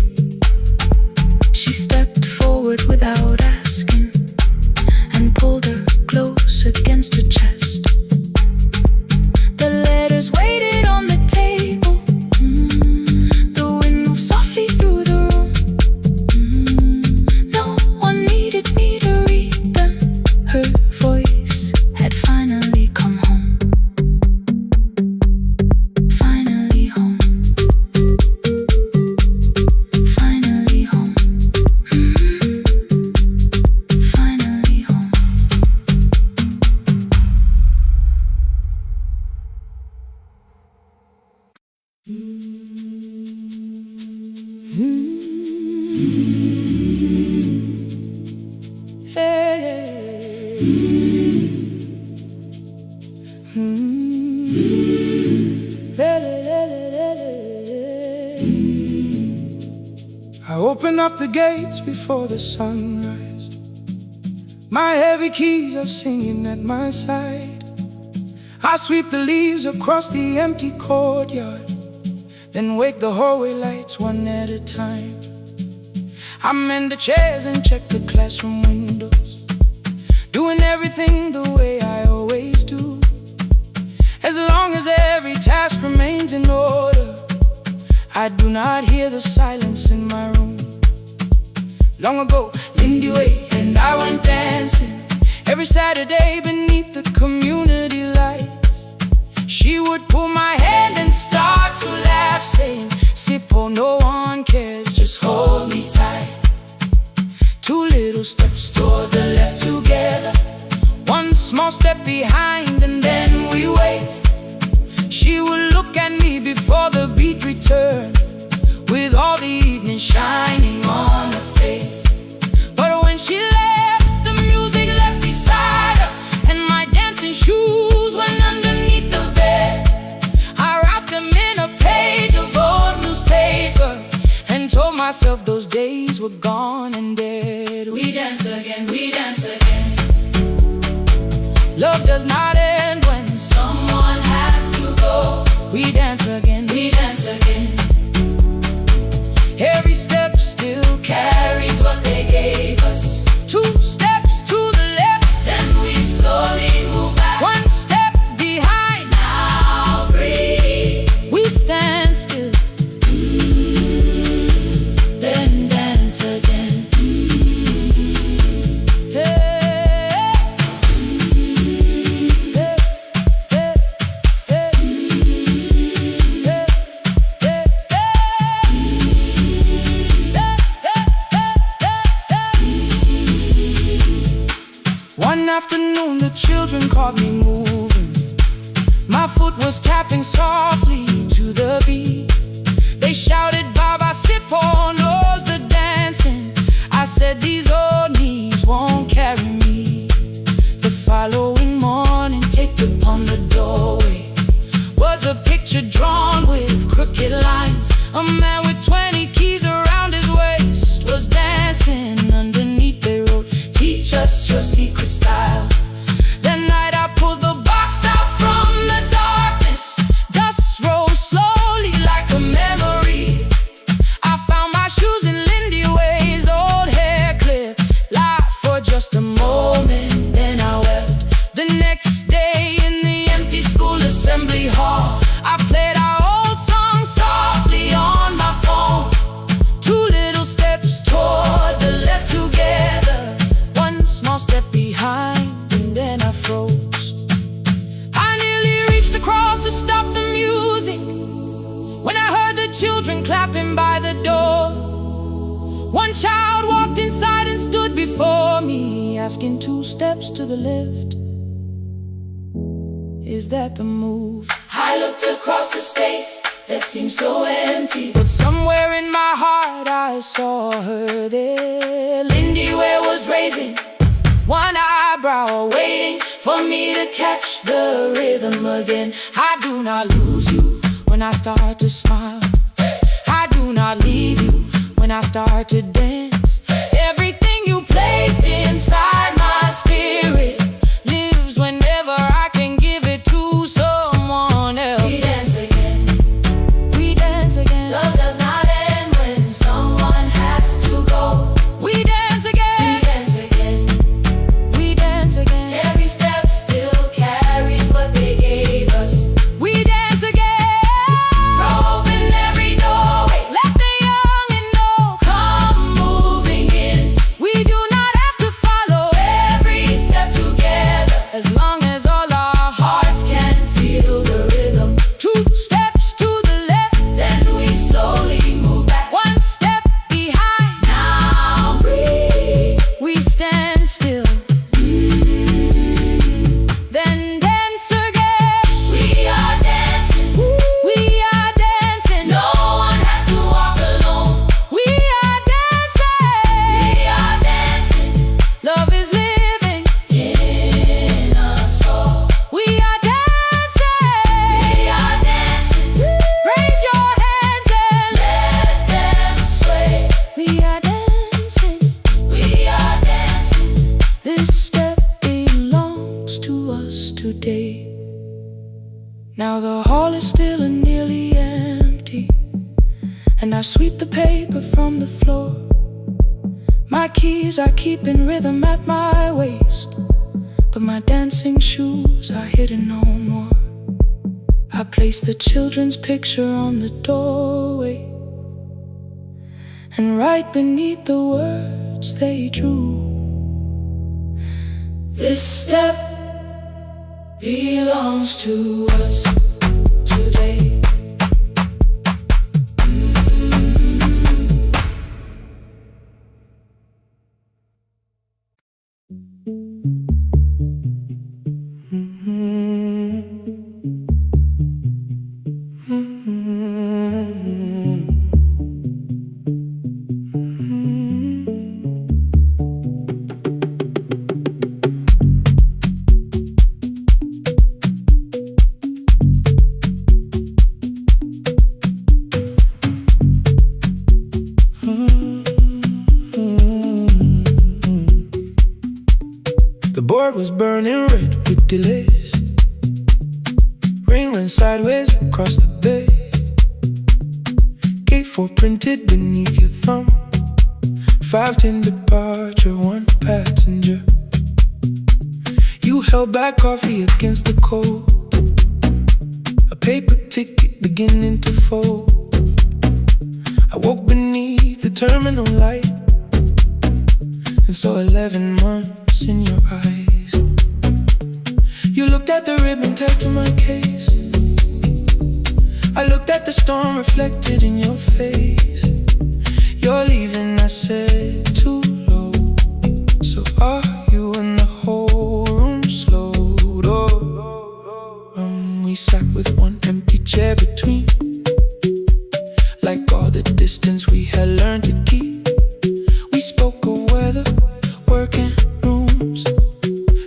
She stepped forward without asking and pulled her close against her chest. The letters waited on the table. The wind moved softly through the room. No one needed me to read them. Her voice had finally come home. Finally home. Finally home. Finally home. I open up the gates before the sunrise. My heavy keys are singing at my side. I sweep the leaves across the empty courtyard, then wake the hallway lights one at a time. I mend the chairs and check the classroom windows, doing everything the way I always do. As long as every task remains in order, I do not hear the silence in my room. Long ago, Lindy Way and I went dancing every Saturday beneath the community lights. She would pull my hand and start to laugh, saying, "Sippo, no one cares, just hold me tight." Two little steps toward the left together, one small step behind, and then we wait. She would look at me before the beat returned, with all the evening shining on her face. But when she left, the music left beside her, and my dancing shoes went underneath the bed. gone and dead. We dance again, we dance again. Love does not end when someone has to go. We dance again, we dance again. Every step still carries what they gave us. 2 steps to the left, then we slowly move back. 1 step behind, now breathe. We stand still, then dance again. One afternoon the children caught me moving. My foot was tapping softly to the beat. They shouted, Baba, sit, Paul knows the dancing. I said, these old knees won't carry me. The following morning, taped upon the doorway was a picture drawn with crooked lines. A man with 20 keys around his waist was dancing. Underneath they wrote, teach us your secret style. That night I pulled the box out from the darkness. Dust rose slowly like a memory. I found my shoes in Lindy Way's old hair clip. Laughed for just a moment, then I wept. The next day in the empty school assembly hall, I played our old song softly on my phone. 2 little steps toward the left together, 1 small step behind, and then I froze. I nearly reached across to stop the music when I heard the children clapping by the door. 1 child walked inside and stood before me, asking 2 steps to the left, is that the move? I looked across the space that seemed so empty, but somewhere in my heart I saw her there. Lindy Ware was raising 1 eyebrow, waiting for me to catch the rhythm again. I do not lose you when I start to smile. I do not leave you when I start to dance. Everything you placed inside my spirit lives whenever I can give it to someone else. We dance again, we dance again. Love does not end when someone has to go. We dance again, we dance again, we dance again. Every step still carries what they gave us. We dance again, throw open every doorway, let the young and old come moving in. We do not have to follow every step together, as long as all our hearts can feel the rhythm. 2 steps to the left, then we slowly move back. 1 step behind, now breathe. We stand still, then dance again. We are dancing, we are dancing. No one has to walk alone. We are dancing, we are dancing. Love is living in us all. We are dancing, we are dancing. Raise your hands and let them sway. We are dancing, we are dancing. This step belongs to us today. Now the hall is still and nearly empty, and I sweep the paper from the floor. My keys I keep in rhythm at my waist, but my dancing shoes are hidden no more. I place the children's picture on the doorway, and right beneath the words they drew, this step belongs to us today. board was burning red with delays. Rain ran sideways across the bay. Gate 4 printed beneath your thumb. 5:10 departure, 1 passenger. You held back coffee against the cold. A paper ticket beginning to fold. I woke beneath the terminal light and saw 11 months in your eyes. You looked at the ribbon tagged to my case. I looked at the storm reflected in your face. You're leaving, I said, too low. So are you? And the whole room slowed up. We sat with one empty chair between, like all the distance we had learned to keep. We spoke of weather, work and rooms,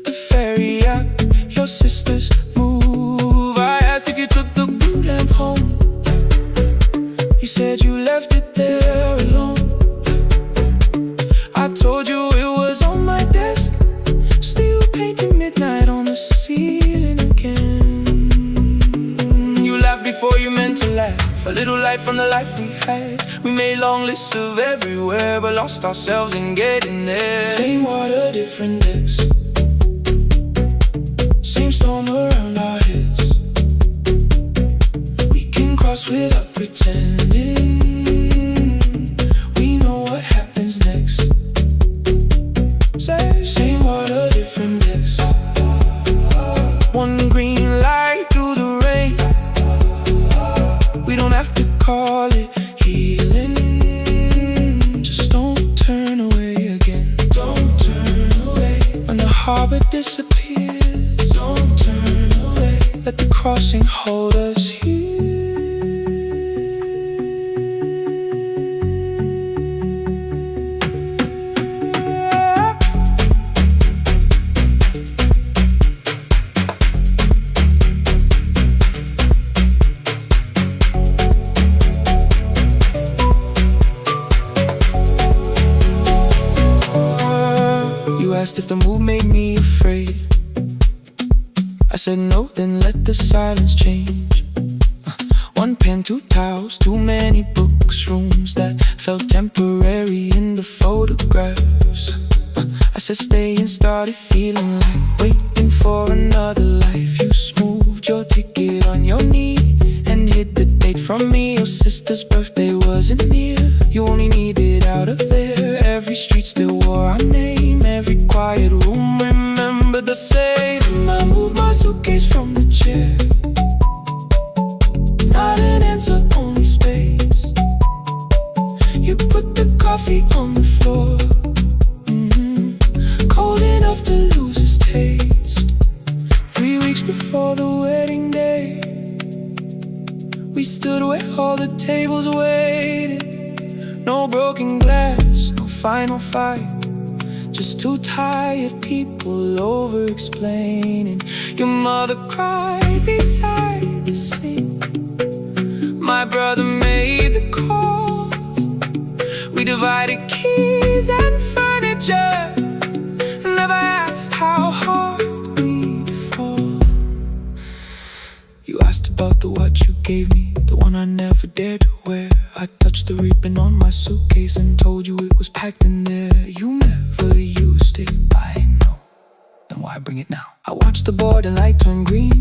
the ferry act, your sister's move. I asked if you took the blue lamp home. You said you left it there alone. I told you it was on my desk, still painting midnight on the ceiling again. You laughed before you meant to laugh. A little light from the life we had. We made long lists of everywhere, but lost ourselves in getting there. Same water, different decks. Same storm around our heads. We can cross without pretending. We know what happens next. Same water, different decks. One green light through the rain. We don't have to call it healing. Just don't turn away again. Don't turn away. When the harbor disappears, don't turn away. Let the crossing hold us here. Asked if the move made me afraid. I said no, then let the silence change. One pen, 2 towels, too many books, rooms that felt temporary in the photographs. I said stay and started feeling like waiting for another life. You smoothed your ticket on your knee and hid the date from me. Your sister's birthday wasn't near. You only needed out of there. Every street still wore our name. Every quiet room remembered the same. I moved my suitcase from the chair. Not an answer, only space. You put the coffee on the floor, cold enough to lose its taste. 3 weeks before the wedding day, we stood where all the tables waited. No broken glass, no final fight. Just 2 tired people over-explaining. Your mother cried beside the sink. My brother made the calls. We divided keys and furniture. Never asked how hard we'd fall. You asked about the watch you gave me, the one I never dared to wear. I touched the ribbon on my suitcase and told you it was packed in there. You never used it, I know. Then why bring it now? I watched the board and light turn green.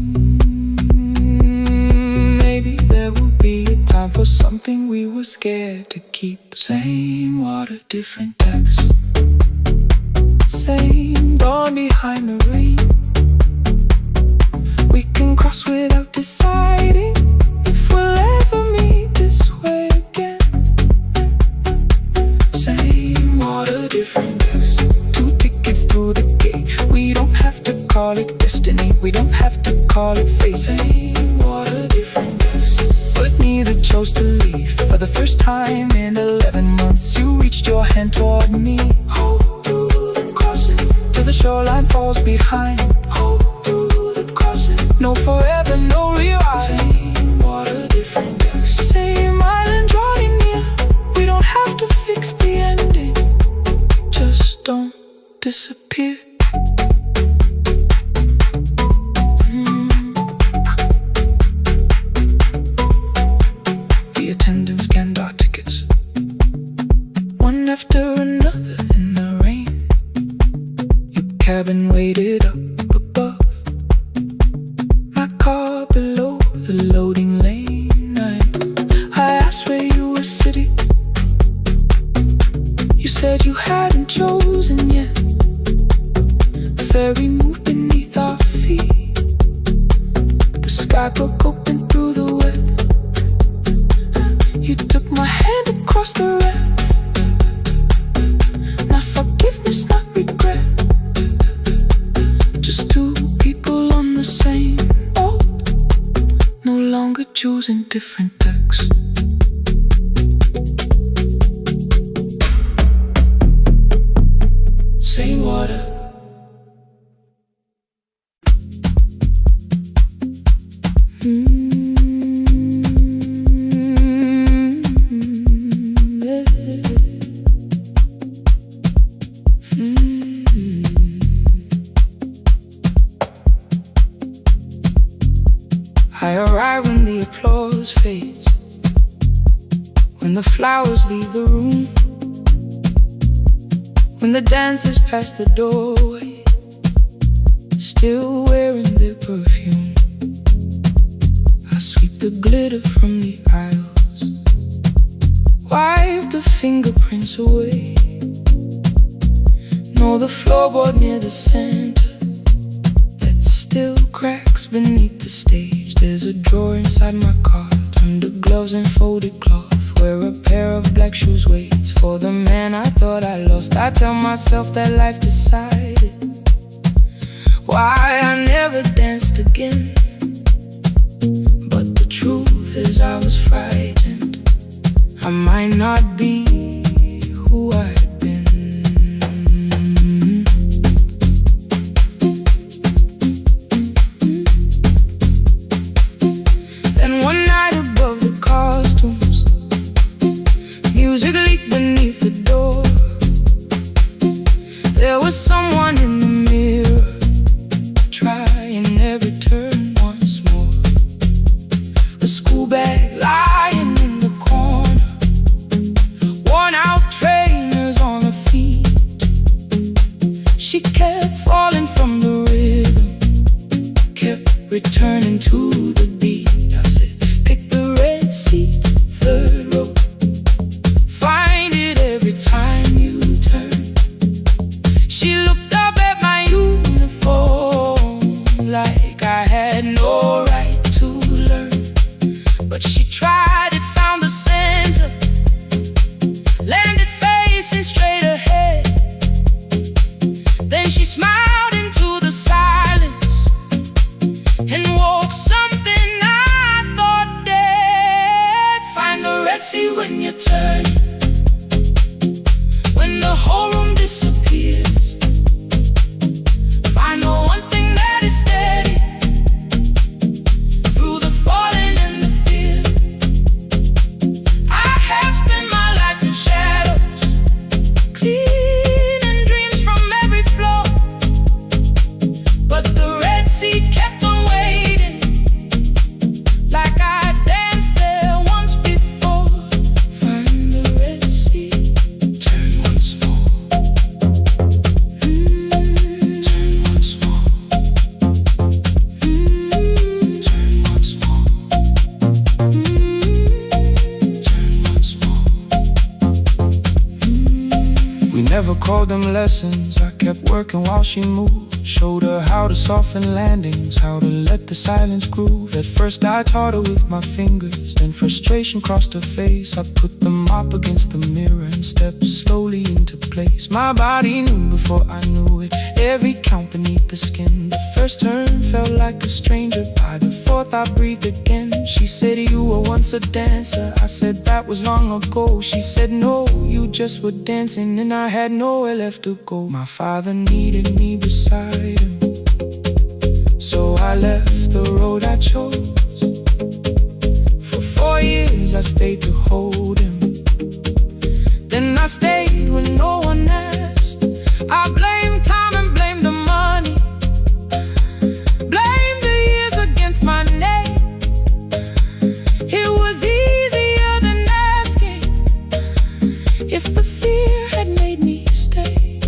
Maybe there will be a time for something we were scared to keep. Same water, different decks. Same dawn behind the rain. We can cross without deciding if we'll ever meet this way again. Same water, different decks. 2 tickets through the gate. We don't have to call it destiny. We don't have to call it fate. Same water, different decks. But neither chose to leave. For the first time in 11 months, you reached your hand toward me. Hold through the crossing till the shoreline falls behind. Hold through the crossing. No forever, no rewrite. Same water, different decks. Same island drawing near. We don't have to fix the ending. Just don't disappear. been chosen yet. The ferry moved beneath our feet. The sky broke open through the web. You took my hand across the red. Not forgiveness, not regret. Just two people on the same boat, no longer choosing different decks. Same water. I arrive when the applause fades, when the flowers leave the room, when the dancers pass the doorway, still wearing their perfume. I sweep the glitter from the aisles, wipe the fingerprints away. Know the floorboard near the center that still cracks beneath the stage. There's a drawer inside my car, under gloves and folded cloth, where a pair of black shoes waits for the man I thought I lost. I tell myself that life decided why I never danced again. But the truth is I was frightened I might not be who I'd been. Then one night above the costumes, music leaked beneath the door. There was someone in the mirror, trying every turn once more. A school bag lying in the corner, worn out trainers on her feet. She kept falling from the rhythm, kept returning to the beat. I said, pick the red seat, third row, find it every time you turn. She looked up at my uniform like I had no right to learn. But she tried it, found the center, landed facing straight ahead. Then she smiled into the silence and woke something I thought dead. Find the red sea when you turn, when the whole room disappears. Find the one thing that is steady through the falling and the fear. I have spent my life in shadows, cleaning dreams from every floor. But the red sea kept on waiting, like I danced there once before. Find the red sea, turn once more. Turn once more. Turn once more. Turn once more. We never called them lessons. I kept working while she moved, showed her how to soften landings, how to let the silence groove. At first I taught her with my fingers, then frustration crossed her face. I put the mop against the mirror and stepped slowly into place. My body knew before I knew it, every count beneath the skin. The first turn felt like a stranger, by the fourth I breathed again. She said, you were once a dancer. I said, that was long ago. She said, no, you just were dancing, and I had nowhere left to go. My father needed me beside him, so I left the road I chose. For 4 years I stayed to hold him, then I stayed when no one asked. I blamed time and blamed the money, blamed the years against my name. It was easier than asking if the fear had made me stay.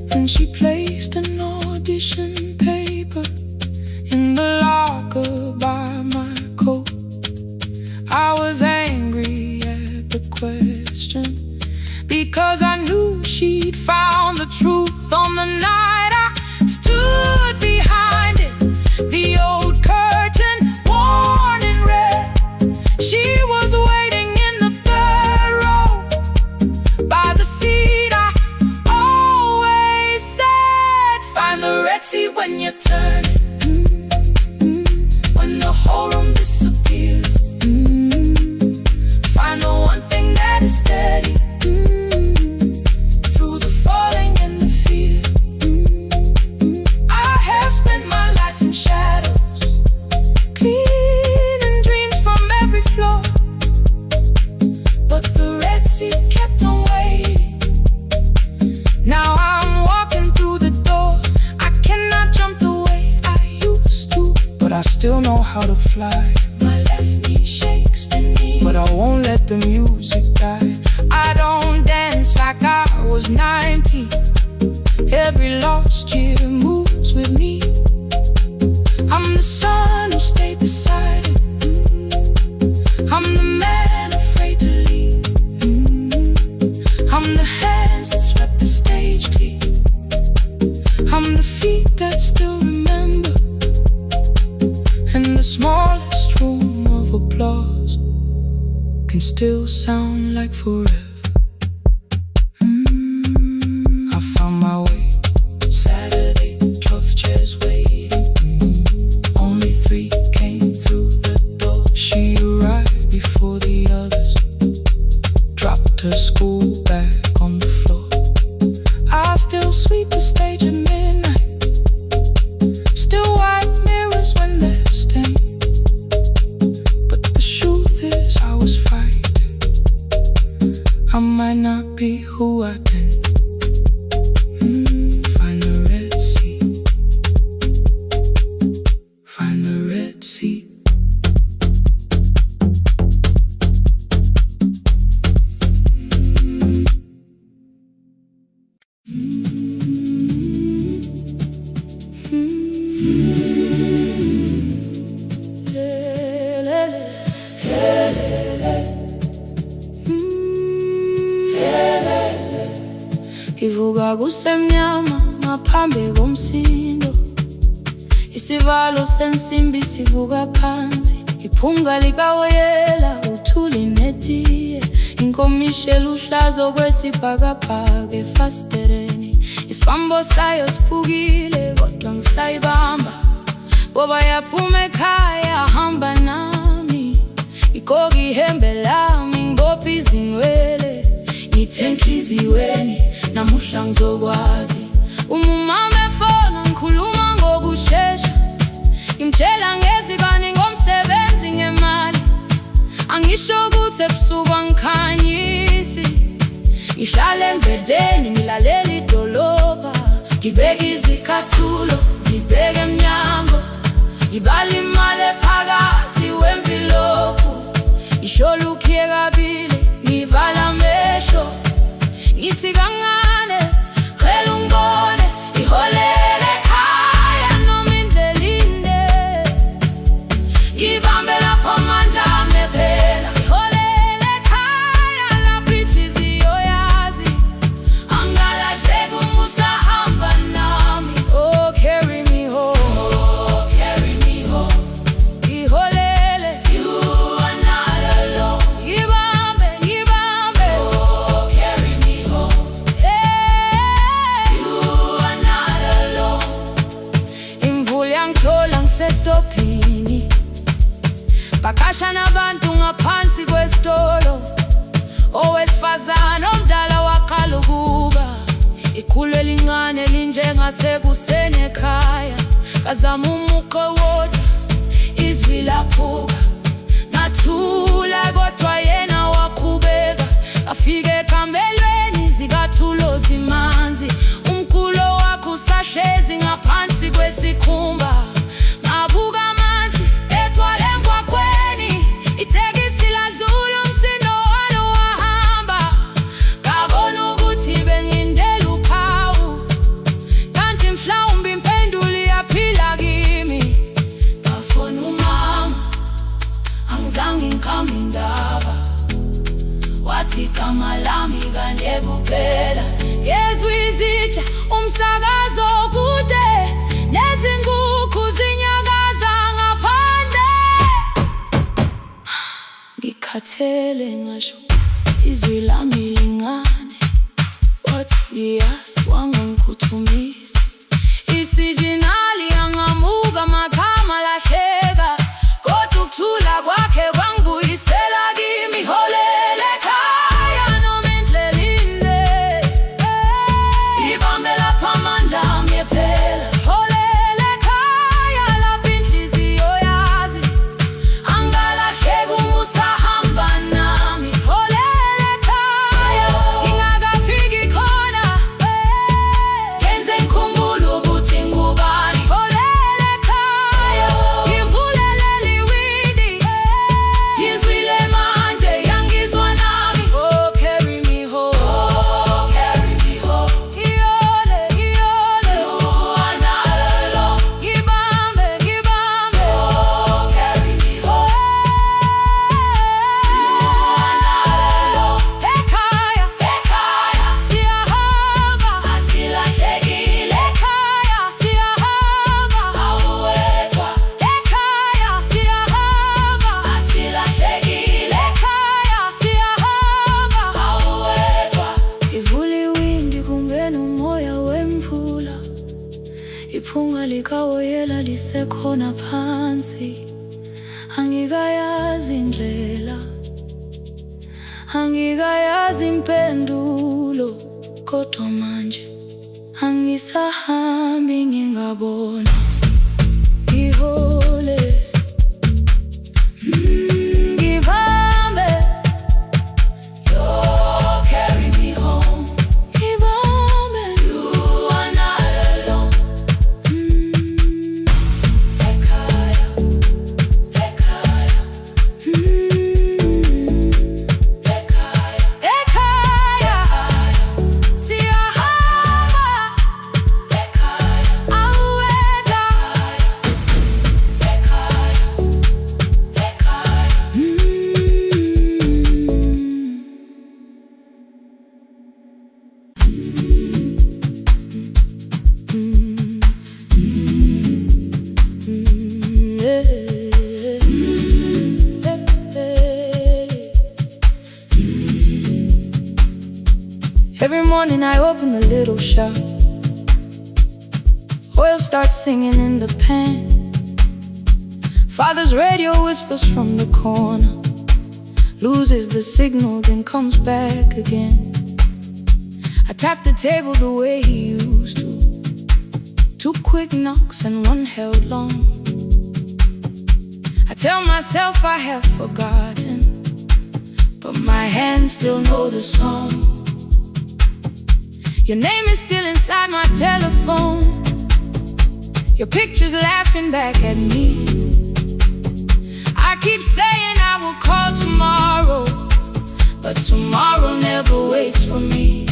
Then she placed an audition paper in the locker by my coat. I was how to fly. My left knee shakes beneath, but I won't let the music die. I don't dance like I was 90. Every lost year moves with me. I'm the son who stayed beside it. I'm the man afraid to leave. I'm the hands that swept the stage clean. I'm the feet that still remember. And the smallest room of applause can still sound like forever. I found my way. Saturday, 12 chairs waiting. Only 3 came through the door. She arrived before the others, dropped her school bag on the floor. I still sweep the stage at midnight, still wipe mirrors when they're stained. But the truth is I was fighting. I might not be who I've been. Find the red sea. Find the red sea. Kivuga kusemnyama ngaphambi komsindo, isivalo sensimbi sivuka phansi, iphunga likawoyela uthuli netiye, inkomishi eluhlaza kwesibhakabhaka efasitereni, isibambo sayo siphukile kodwa ngisayibamba, ngoba yaphuma ekhaya hamba nami, igqoka ihembe lami ngibopha izinwele, ngithe enhliziyweni namuhla ngizokwazi. Umama efona ngikhuluma ngokushesha, ngimtshela ngezibani ngomsebenzi ngemali, angisho ukuthi ebusuku angikhanyisi, ngihlala embedeni ngilalela idolobha, ngibeka izikhathulo zibheke emnyango, ngibala imali ephakathi wemvilophu, isho lukhiye kabili ngivala amehlo, ngithi kancane cela ungibone, iholele ekhaya noma indlela inde, ngibambe lapho amandla ami ephela, iholele ekhaya lapho inhliziyo yazi, angalahleki uma usahamba nami. Oh carry me home, oh carry me home, iholele, you are not alone, ngibambe ngibambe, oh carry me home, you are not alone. Imvula yangithola ngisestophini, bakasha nabantu ngaphansi kwesitolo, owesifazane omdala waqala ukuba, ikhulu elincane linjengasekuseni ekhaya, kazama umuqo wodwa izwi laphuka, ngathula kodwa yena waqhubeka, afike ekambelweni zikathulo zimanzi, umkhulo wakhe usahlezi ngaphansi kwesikhumba, ngabuka amanzi ethwala emgwaqweni, itekisi ladlula umsindo walo wahamba, ngabona ukuthi bengindela uphawu, kanti mhlawumbe impendulo iyaphila kimi, ngafona umama angizange ngikhambe indaba, wathi igama lami kanye kuphela, ngezwi izitsha umsakazo kude, nezinkukhu zinyakaza ngaphandle, ngikhathele ngasho izwi lami lincane, wathi ngiyazi wangangikhuthumisa, isijinali angamuka amakhama lahleka, kodwa ukuthula kwakhe kwangibuyisela kimi, iholele ekhaya noma indlela inde, ngibambe lapho amandla ami ephela, iholele ekhaya lapho inhliziyo yazi, angalahleki uma usahamba nami, iholele ekhaya ngingakafiki khona, ngenze ngikhumbule ukuthi ngubani. khona phansi, angikayazi indlela, angikayazi impendulo, kodwa manje angisahambi ngingabona ihole. Ngibambe, you carry me home. Ngibambe, you are not alone. Ekhaya, ekhaya. Ekhaya, ekhaya. Siyahamba, ekhaya. Aweta, ekhaya, ekhaya. Every morning I open the little shop. Oil starts singing in the pan. Father's radio whispers from the corner, loses the signal, then comes back again. I tap the table the way he used to. 2 quick knocks and 1 held long. I tell myself I have forgotten, but my hands still know the song. Your name is still inside my telephone. Your picture's laughing back at me. I keep saying I will call tomorrow, but tomorrow never waits for me.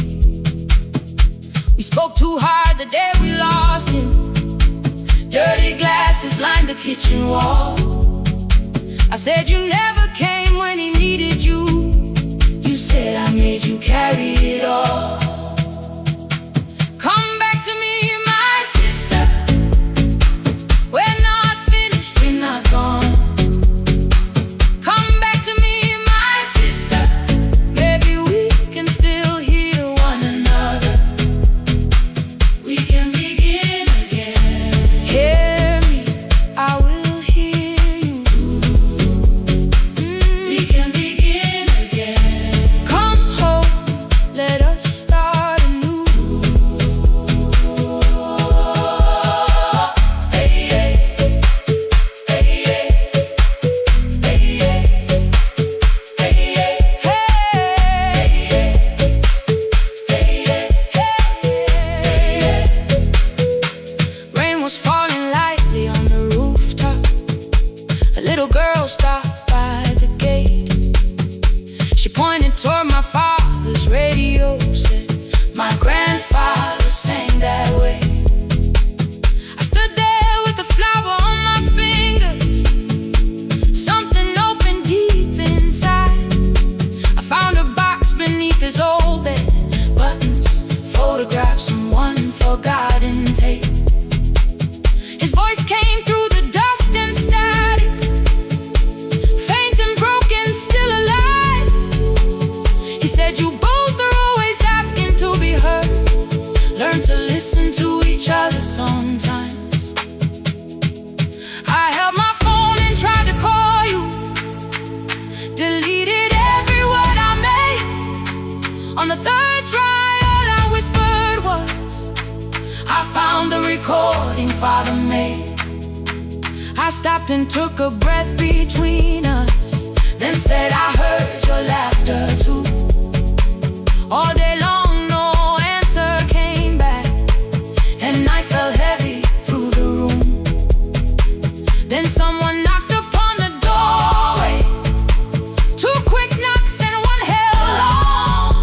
We spoke too hard the day we lost him. Dirty glasses lined the kitchen wall. I said you never came when he needed you. You said I made you carry it all. Come back to me, my sister. We're not finished, we're not gone. Come back to me, my sister. Maybe we can still hear one another. We can begin again. Hear me, I will hear you. We can begin again. Come home, let us start anew. Hey, hey, hey, hey, hey, hey, hey. Rain was falling lightly on the rooftop. A little girl stopped by the gate. She pointed toward my father's radio, said, my grandfather sang that way. I stood there with a flower on my fingers. Something opened deep inside. I found a box beneath his old bed. Buttons, photographs, and 1 forgotten tape. His voice came through the dust and static, faint and broken, still alive. He said, you both are always asking to be heard. Learn to listen to each other sometimes. I held my phone and tried to call you, deleted every word I made. On the 3rd try, all I whispered was, I found the recording Father made. I stopped and took a breath between us, then said I heard your laughter too. All day long no answer came back, and night fell heavy through the room. Then someone knocked upon the doorway. 2 quick knocks and 1 held long.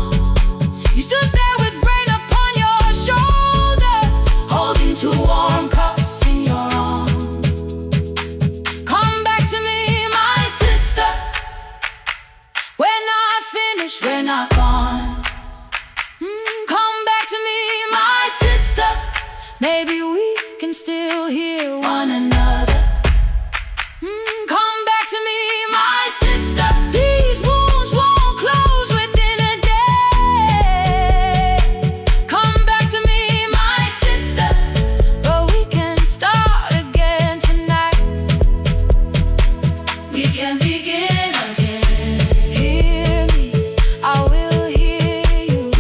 You stood there with rain upon your shoulders, holding 2 warm cups in your arms. Come back to me, my sister. We're not finished, we're not gone. Come back to me, my sister. Maybe we can still hear one another. Come back to me, my sister. These wounds won't close within a day. Come back to me, my sister. But we can start again tonight. We can begin again. Hear me, I will hear you.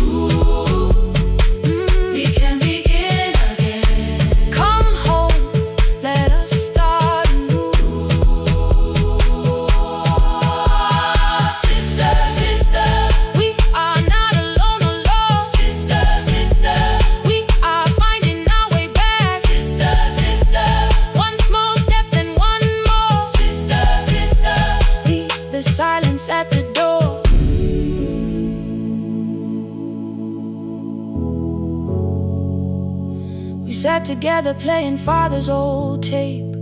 We can begin again. Come home, let us start anew. Sister, sister, We are not alone, alone. sister, sister, We are finding our way back. sister, sister, One small step, then one more. sister, sister. Leave the silence at the door. We sat together playing father's old tape.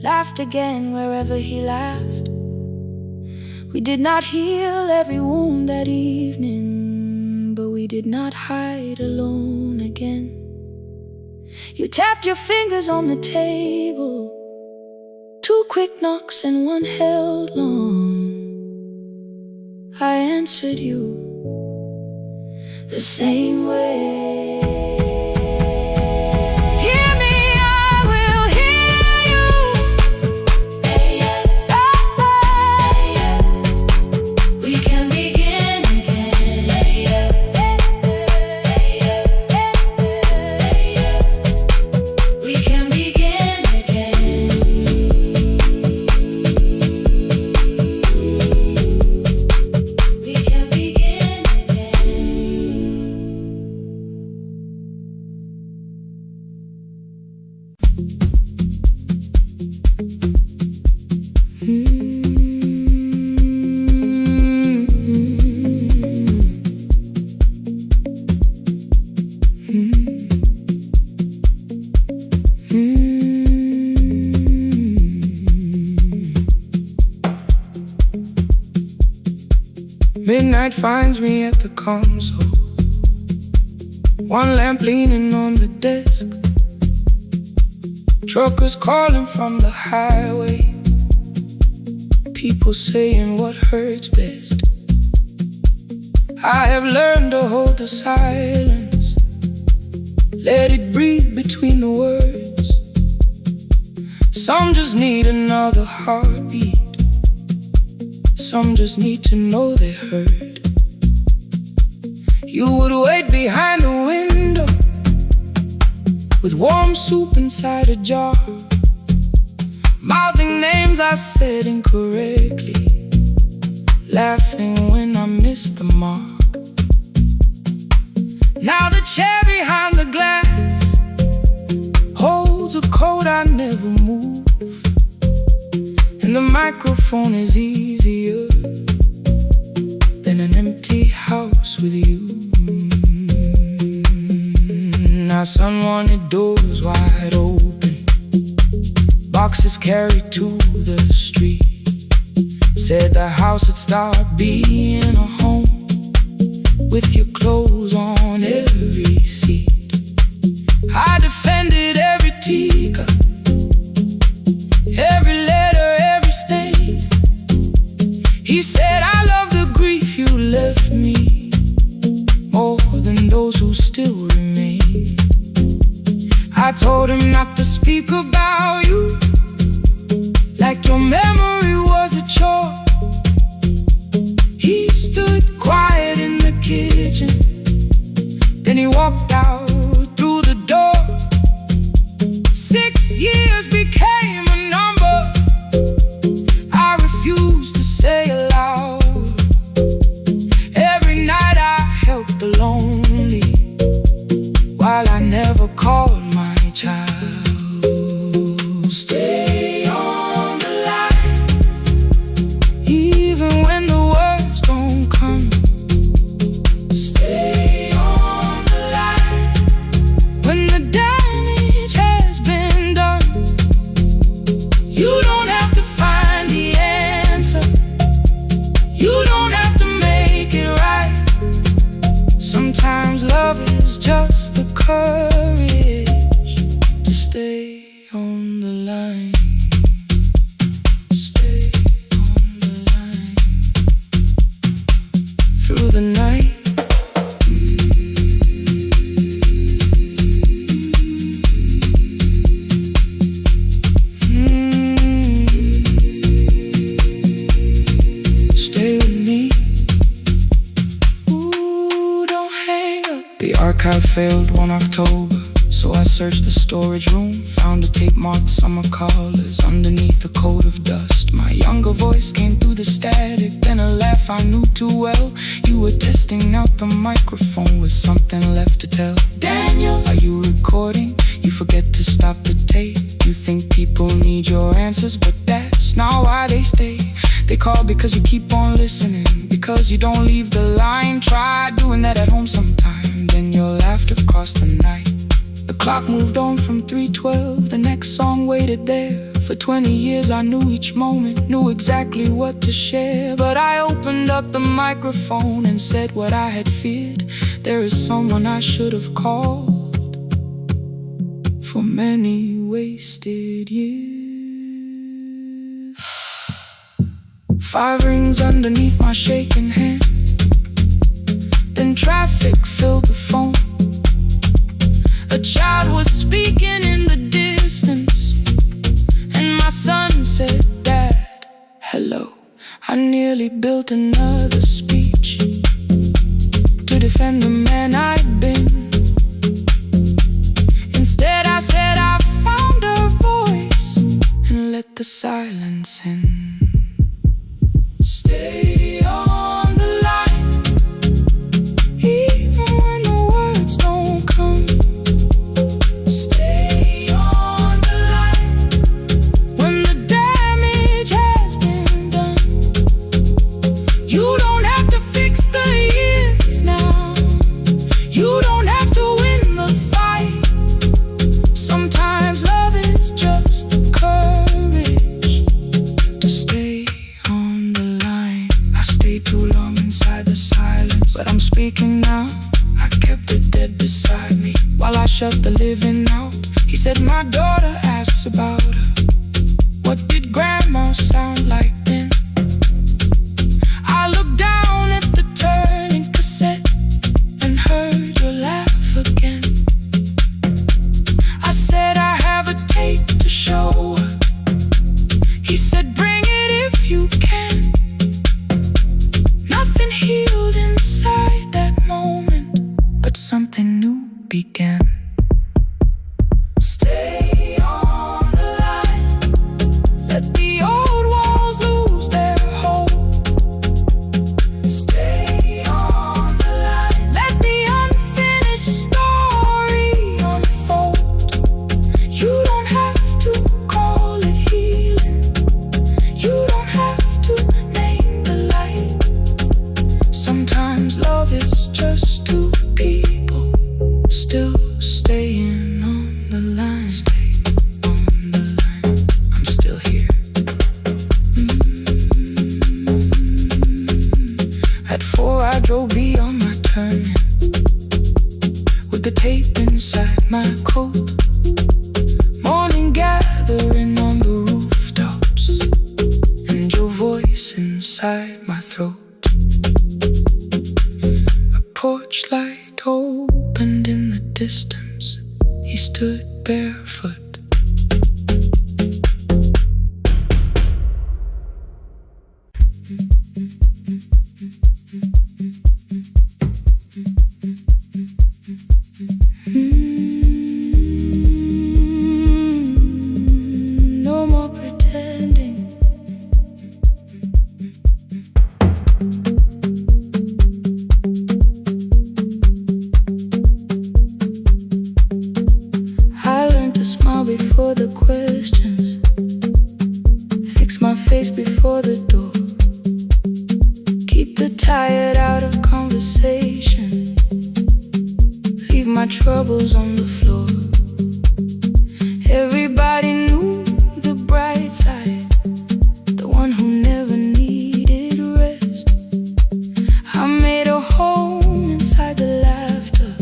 Laughed again wherever he laughed. We did not heal every wound that evening, but we did not hide alone again. You tapped your fingers on the table. 2 quick knocks and one held long. I answered you the same way. Hear me, I will hear you. Hey, yeah, Hey, yeah. We can begin again. Hey, yeah, hey, yeah, hey, yeah. We can begin again. We can begin again. Midnight finds me at the console, one lamp leaning on the desk. Truckers calling from the highway, people saying what hurts best. I have learned to hold the silence, let it breathe between the words. Some just need another heartbeat, some just need to know they heard. You would wait behind the window with warm soup inside a jar, mouthing names I said incorrectly, laughing when I missed the mark. Now the chair behind the glass holds a coat I never move, and the microphone is easier than an empty house with you. Our son wanted doors wide open, boxes carried to the street. Said the house would start being a home with your clothes on every seat. I defended every teacup, every letter, every stain. He said I love the grief you left me more than those who still remain. I told him not to speak about you like your memory was a chore. He stood quiet in the kitchen, cab failed one October, so I searched the storage room, found a tape marked summer callers underneath a coat of dust. My younger voice came through the static, then a laugh I knew too well. You were testing out the microphone with something left to tell. Daniel, are you recording? You forget to stop the tape. You think people need your answers, but that's not why they stay. They call because you keep on listening, because you don't leave the line. Try doing that at home sometime, then you'll laugh across the night. The clock moved on from 3:12, the next song waited there. For 20 years I knew each moment, knew exactly what to share. But I opened up the microphone and said what I had feared. There is someone I should have called for many wasted years. 5 rings underneath my shaking hand, then traffic filled the phone. A child was speaking in the distance, and my son said, "Dad, hello." I nearly built another speech to defend the man I'd been. Instead I said I found a voice and let the silence in. Stay on the line, even when the words don't come. But I'm speaking now, I kept it dead beside me while I shut the living out. He said my daughter asks about her. What did grandma sound like then? I looked down at the turning cassette and heard your laugh again. I said I have a tape to show her. He said bring it if you can. Nothing healed inside that moment, but something new began. Stay on the line, let the old walls lose their hold. Stay on the line, let the unfinished story unfold. You don't have to call it healing, you don't have to name the light. Sometimes love is just two people still staying on the line. Stay on the line, I'm still here. At 4 I drove beyond my turning, with the tape inside my coat. Morning gathering on the rooftops, and your voice inside my throat. A porch light opened in the distance, he stood barefoot. No more pretending. I learned to smile before the questions, fix my face before the door, keep the tired out of conversation, leave my troubles on the floor. Everybody knew the bright side, the one who never needed rest. I made a home inside the laughter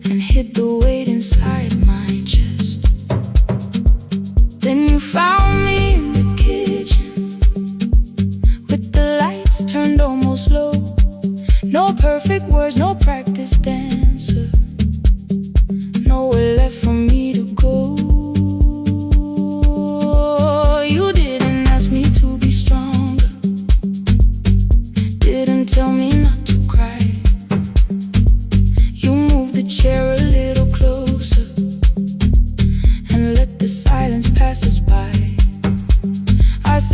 and hid the weight inside my chest. Then you found me in the kitchen, with the lights turned almost low. No perfect words, no practice dancer, no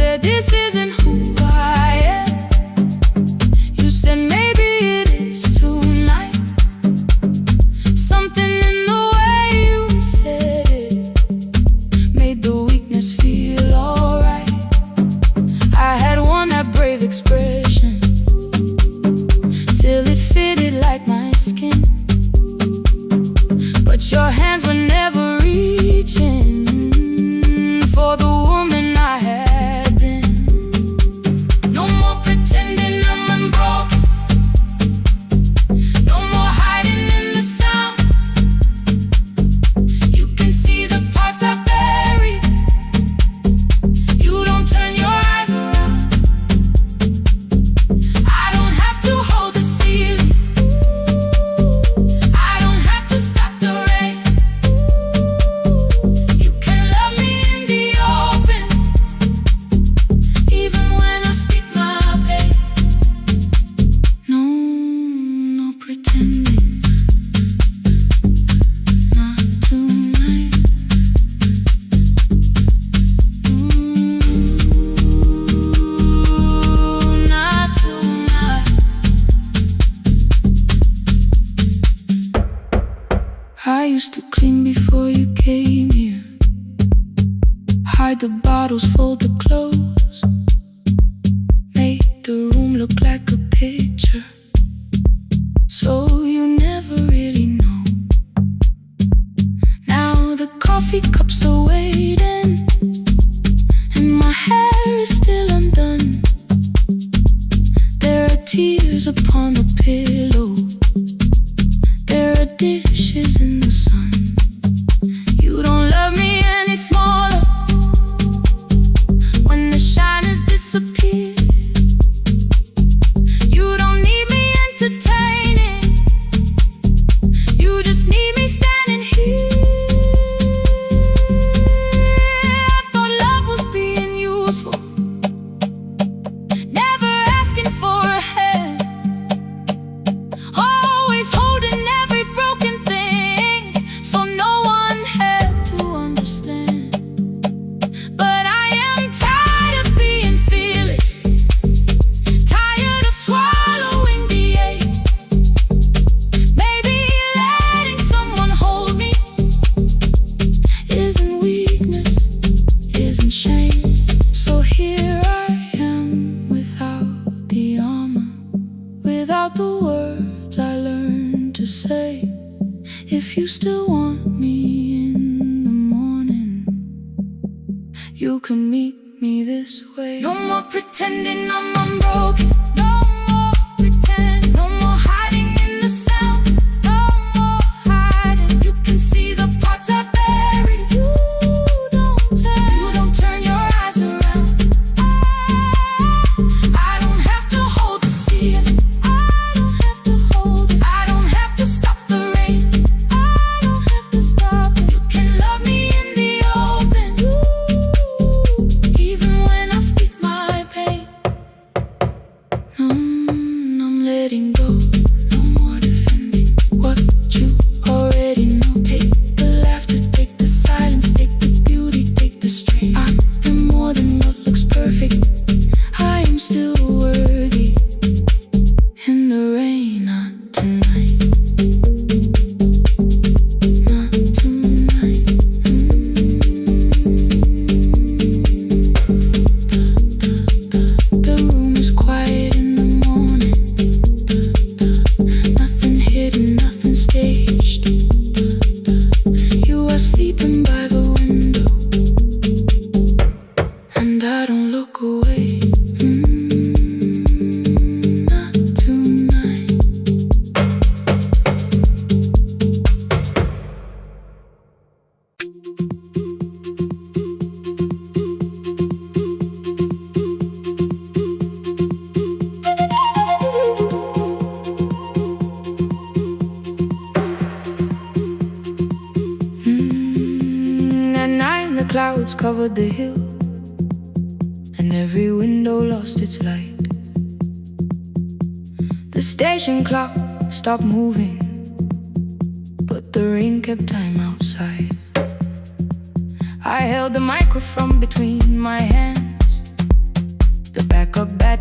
said this isn't who I am. You said maybe it is tonight. Something in the way you said it made the weakness feel alright. I had worn that brave expression till it fitted like my skin, but your hands were never reaching for the woman I had been. No more pretending I'm unbroken. No more hiding in the sound. You can see the parts I buried. You don't turn your eyes around. I don't have to hold the ceiling. I don't have to stop the rain. You can love me in the open, even when I speak my pain. No, no pretending, not tonight. Not tonight. I used to clean before you came here, hide the bottles, fold the clothes, make the room look like a picture, so you never really know. Now the coffee cups are waiting, and my hair is still undone. There are tears upon the pillow. There are dishes in the sun. You don't love me any smaller when the shine has disappeared. You don't need me entertaining. You just need me standing here. I thought love was being useful, never asking for a hand, always holding every broken thing, so no one had to understand. But I am tired of being fearless, tired of swallowing the ache. Maybe letting someone hold me isn't weakness, isn't shame. So here I am without the armor, without the words I learned to say. If you still want me in the morning, you can meet me this way. No more pretending I'm unbroken. No more pretend. No more hiding in the sound. No more hiding. You can see the parts I buried. You don't turn your eyes around. I don't have to hold the ceiling. I don't have to hold it. I don't have to stop the rain. I don't have to stop it. You can love me in the open, even when I speak my pain. I'm letting go. No more defending what you already know. Take the laughter, take the silence, take the beauty, take the strain. I am more than what looks perfect. I am still worthy. In the rain, not tonight. Not tonight. The room is quiet in the morning. Nothing hidden, nothing staged. You are sleeping by the window, and I don't look away. Not tonight. At night the clouds covered the hill, and every window lost its light. The station clock stopped moving, but the rain kept time outside. I held the microphone between my hands,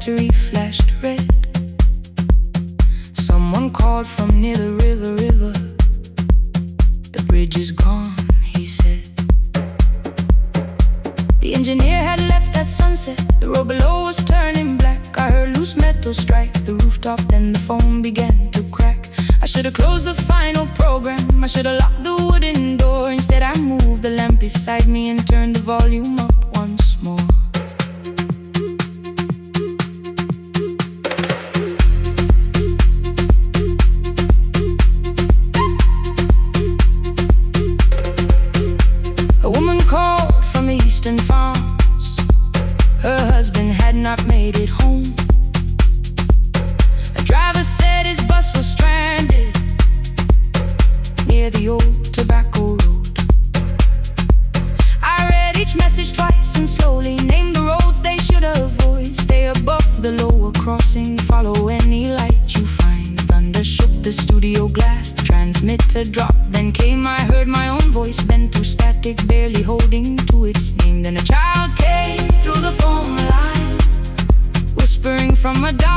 battery flashed red. Someone called from near the river. The bridge is gone, he said. The engineer had left at sunset. The road below was turning black. I heard loose metal strike the rooftop, then the phone began to crack. I should have closed the final program. I should have locked the wooden door. Instead I moved the lamp beside me and turned the volume up once more. A woman called from the eastern farms. Her husband had not made it home. A driver said his bus was stranded near the old tobacco road. I read each message twice and slowly named the roads they should avoid. Stay above the lower crossing, follow any light you find. Thunder shook the studio glass, the transmitter dropped. Then came, I heard my own voice bent through static, barely holding to its name. Then a child came through the phone line, whispering from a dark